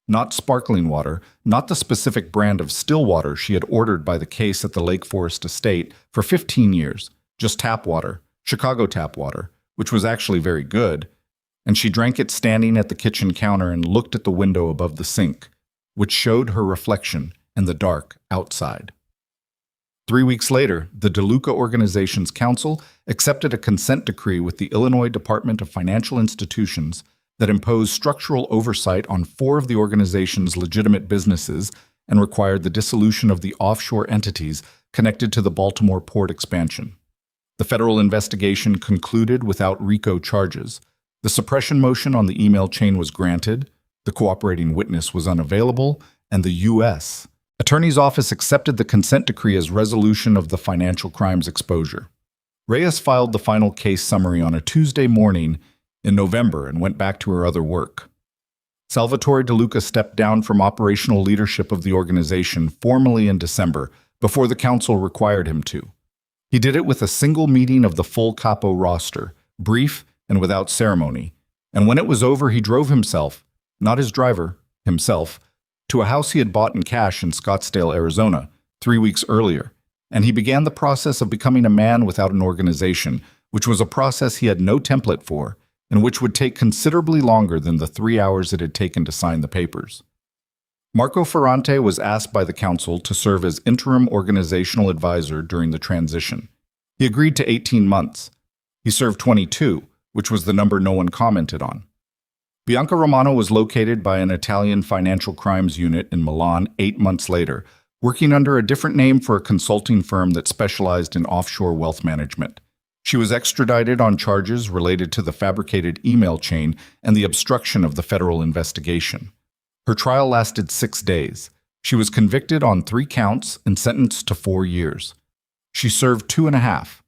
Not sparkling water, not the specific brand of still water she had ordered by the case at the Lake Forest estate for 15 years, just tap water, Chicago tap water, which was actually very good, and she drank it standing at the kitchen counter and looked at the window above the sink, which showed her reflection and the dark outside. 3 weeks later, the DeLuca Organization's Council accepted a consent decree with the Illinois Department of Financial Institutions that imposed structural oversight on 4 of the organization's legitimate businesses and required the dissolution of the offshore entities connected to the Baltimore port expansion. The federal investigation concluded without RICO charges. The suppression motion on the email chain was granted. The cooperating witness was unavailable, and the U.S. Attorney's Office accepted the consent decree as resolution of the financial crimes exposure. Reyes filed the final case summary on a Tuesday morning in November and went back to her other work. Salvatore De Luca stepped down from operational leadership of the organization formally in December, before the council required him to. He did it with a single meeting of the full capo roster, brief and without ceremony, and when it was over he drove himself, not his driver, himself, to a house he had bought in cash in Scottsdale, Arizona, 3 weeks earlier, and he began the process of becoming a man without an organization, which was a process he had no template for, and which would take considerably longer than the 3 hours it had taken to sign the papers. Marco Ferrante was asked by the council to serve as interim organizational advisor during the transition. He agreed to 18 months. He served 22, which was the number no one commented on. Bianca Romano was located by an Italian financial crimes unit in Milan 8 months later, working under a different name for a consulting firm that specialized in offshore wealth management. She was extradited on charges related to the fabricated email chain and the obstruction of the federal investigation. Her trial lasted 6 days. She was convicted on 3 counts and sentenced to 4 years. She served 2.5.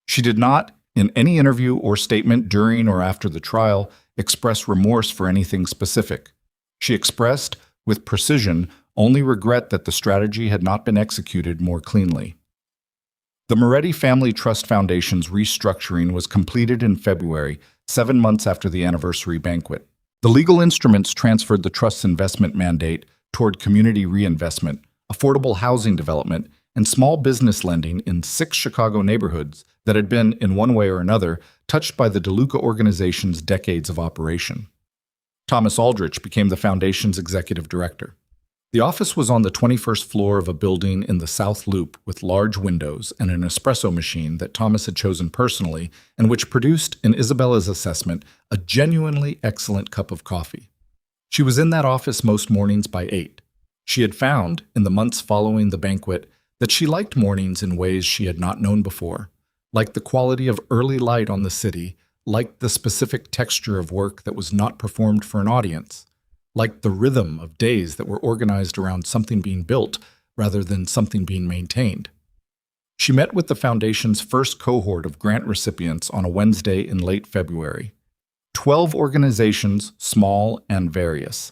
She did not, in any interview or statement during or after the trial, express remorse for anything specific. She expressed, with precision, only regret that the strategy had not been executed more cleanly. The Moretti Family Trust Foundation's restructuring was completed in February, 7 months after the anniversary banquet. The legal instruments transferred the trust's investment mandate toward community reinvestment, affordable housing development, and small business lending in 6 Chicago neighborhoods that had been, in one way or another, touched by the De Luca organization's decades of operation. Thomas Aldrich became the foundation's executive director. The office was on the 21st floor of a building in the South Loop with large windows and an espresso machine that Thomas had chosen personally and which produced, in Isabella's assessment, a genuinely excellent cup of coffee. She was in that office most mornings by 8. She had found, in the months following the banquet, that she liked mornings in ways she had not known before, liked the quality of early light on the city, liked the specific texture of work that was not performed for an audience, liked the rhythm of days that were organized around something being built rather than something being maintained. She met with the Foundation's first cohort of grant recipients on a Wednesday in late February. 12 organizations, small and various.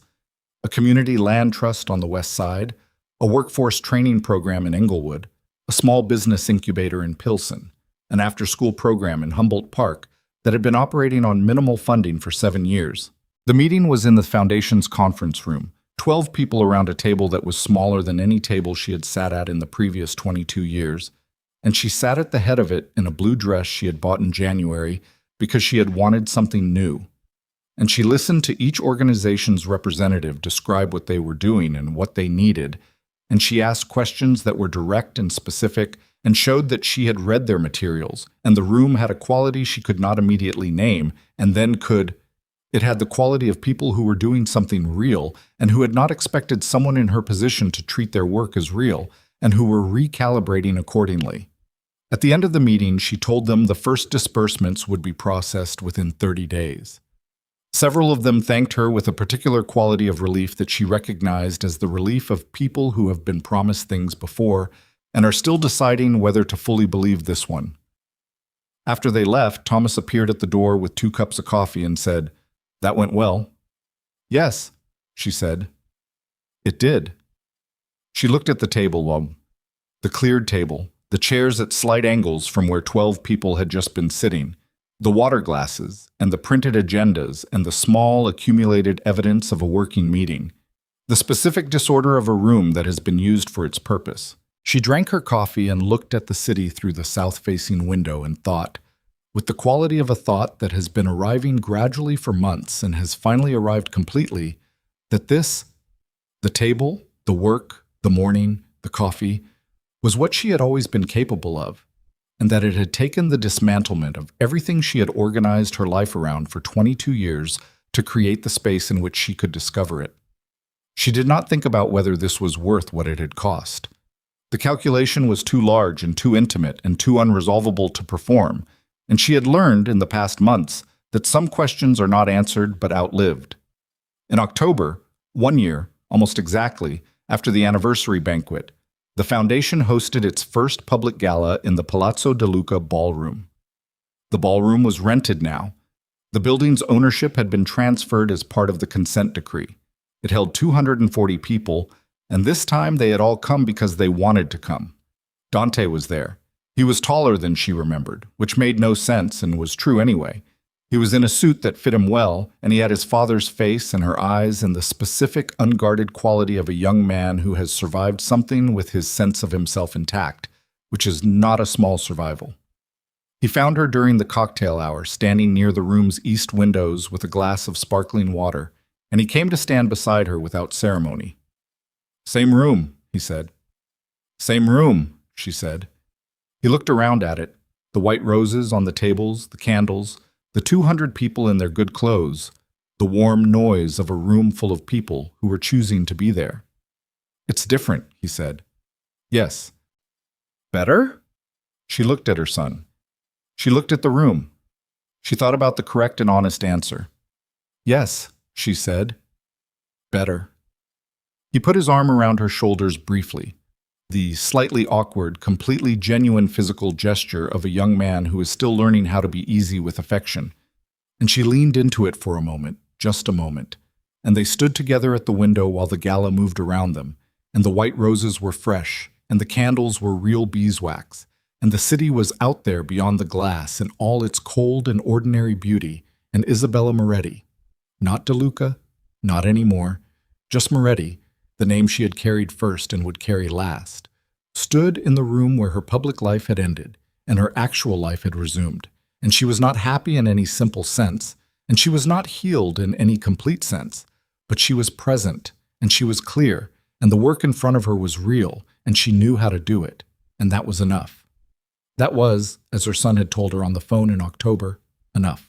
A community land trust on the west side, a workforce training program in Englewood, a small business incubator in Pilsen, an after-school program in Humboldt Park that had been operating on minimal funding for 7 years. The meeting was in the Foundation's conference room, 12 people around a table that was smaller than any table she had sat at in the previous 22 years, and she sat at the head of it in a blue dress she had bought in January because she had wanted something new. And she listened to each organization's representative describe what they were doing and what they needed, and she asked questions that were direct and specific and showed that she had read their materials, and the room had a quality she could not immediately name, and then could. It had the quality of people who were doing something real and who had not expected someone in her position to treat their work as real and who were recalibrating accordingly. At the end of the meeting, she told them the first disbursements would be processed within 30 days. Several of them thanked her with a particular quality of relief that she recognized as the relief of people who have been promised things before and are still deciding whether to fully believe this one. After they left, Thomas appeared at the door with 2 cups of coffee and said, "That went well." "Yes," she said. "It did." She looked at the table, the cleared table, the chairs at slight angles from where 12 people had just been sitting, the water glasses, and the printed agendas, and the small, accumulated evidence of a working meeting, the specific disorder of a room that has been used for its purpose. She drank her coffee and looked at the city through the south-facing window and thought, with the quality of a thought that has been arriving gradually for months and has finally arrived completely, that this, the table, the work, the morning, the coffee, was what she had always been capable of, and that it had taken the dismantlement of everything she had organized her life around for 22 years to create the space in which she could discover it. She did not think about whether this was worth what it had cost. The calculation was too large and too intimate and too unresolvable to perform, and she had learned in the past months that some questions are not answered but outlived. In October, 1 year, almost exactly, after the anniversary banquet, the foundation hosted its first public gala in the Palazzo De Luca ballroom. The ballroom was rented now. The building's ownership had been transferred as part of the consent decree. It held 240 people, and this time they had all come because they wanted to come. Dante was there. He was taller than she remembered, which made no sense and was true anyway. He was in a suit that fit him well, and he had his father's face and her eyes and the specific, unguarded quality of a young man who has survived something with his sense of himself intact, which is not a small survival. He found her during the cocktail hour, standing near the room's east windows with a glass of sparkling water, and he came to stand beside her without ceremony. "Same room," he said. "Same room," she said. He looked around at it, the white roses on the tables, the candles, the 200 people in their good clothes, the warm noise of a room full of people who were choosing to be there. "It's different," he said. "Yes." "Better?" She looked at her son. She looked at the room. She thought about the correct and honest answer. "Yes," she said. "Better." He put his arm around her shoulders briefly, the slightly awkward, completely genuine physical gesture of a young man who is still learning how to be easy with affection. And she leaned into it for a moment, just a moment, and they stood together at the window while the gala moved around them, and the white roses were fresh, and the candles were real beeswax, and the city was out there beyond the glass in all its cold and ordinary beauty, and Isabella Moretti, not De Luca, not anymore, just Moretti, the name she had carried first and would carry last, stood in the room where her public life had ended and her actual life had resumed, and she was not happy in any simple sense, and she was not healed in any complete sense, but she was present, and she was clear, and the work in front of her was real, and she knew how to do it, and that was enough. That was, as her son had told her on the phone in October, enough.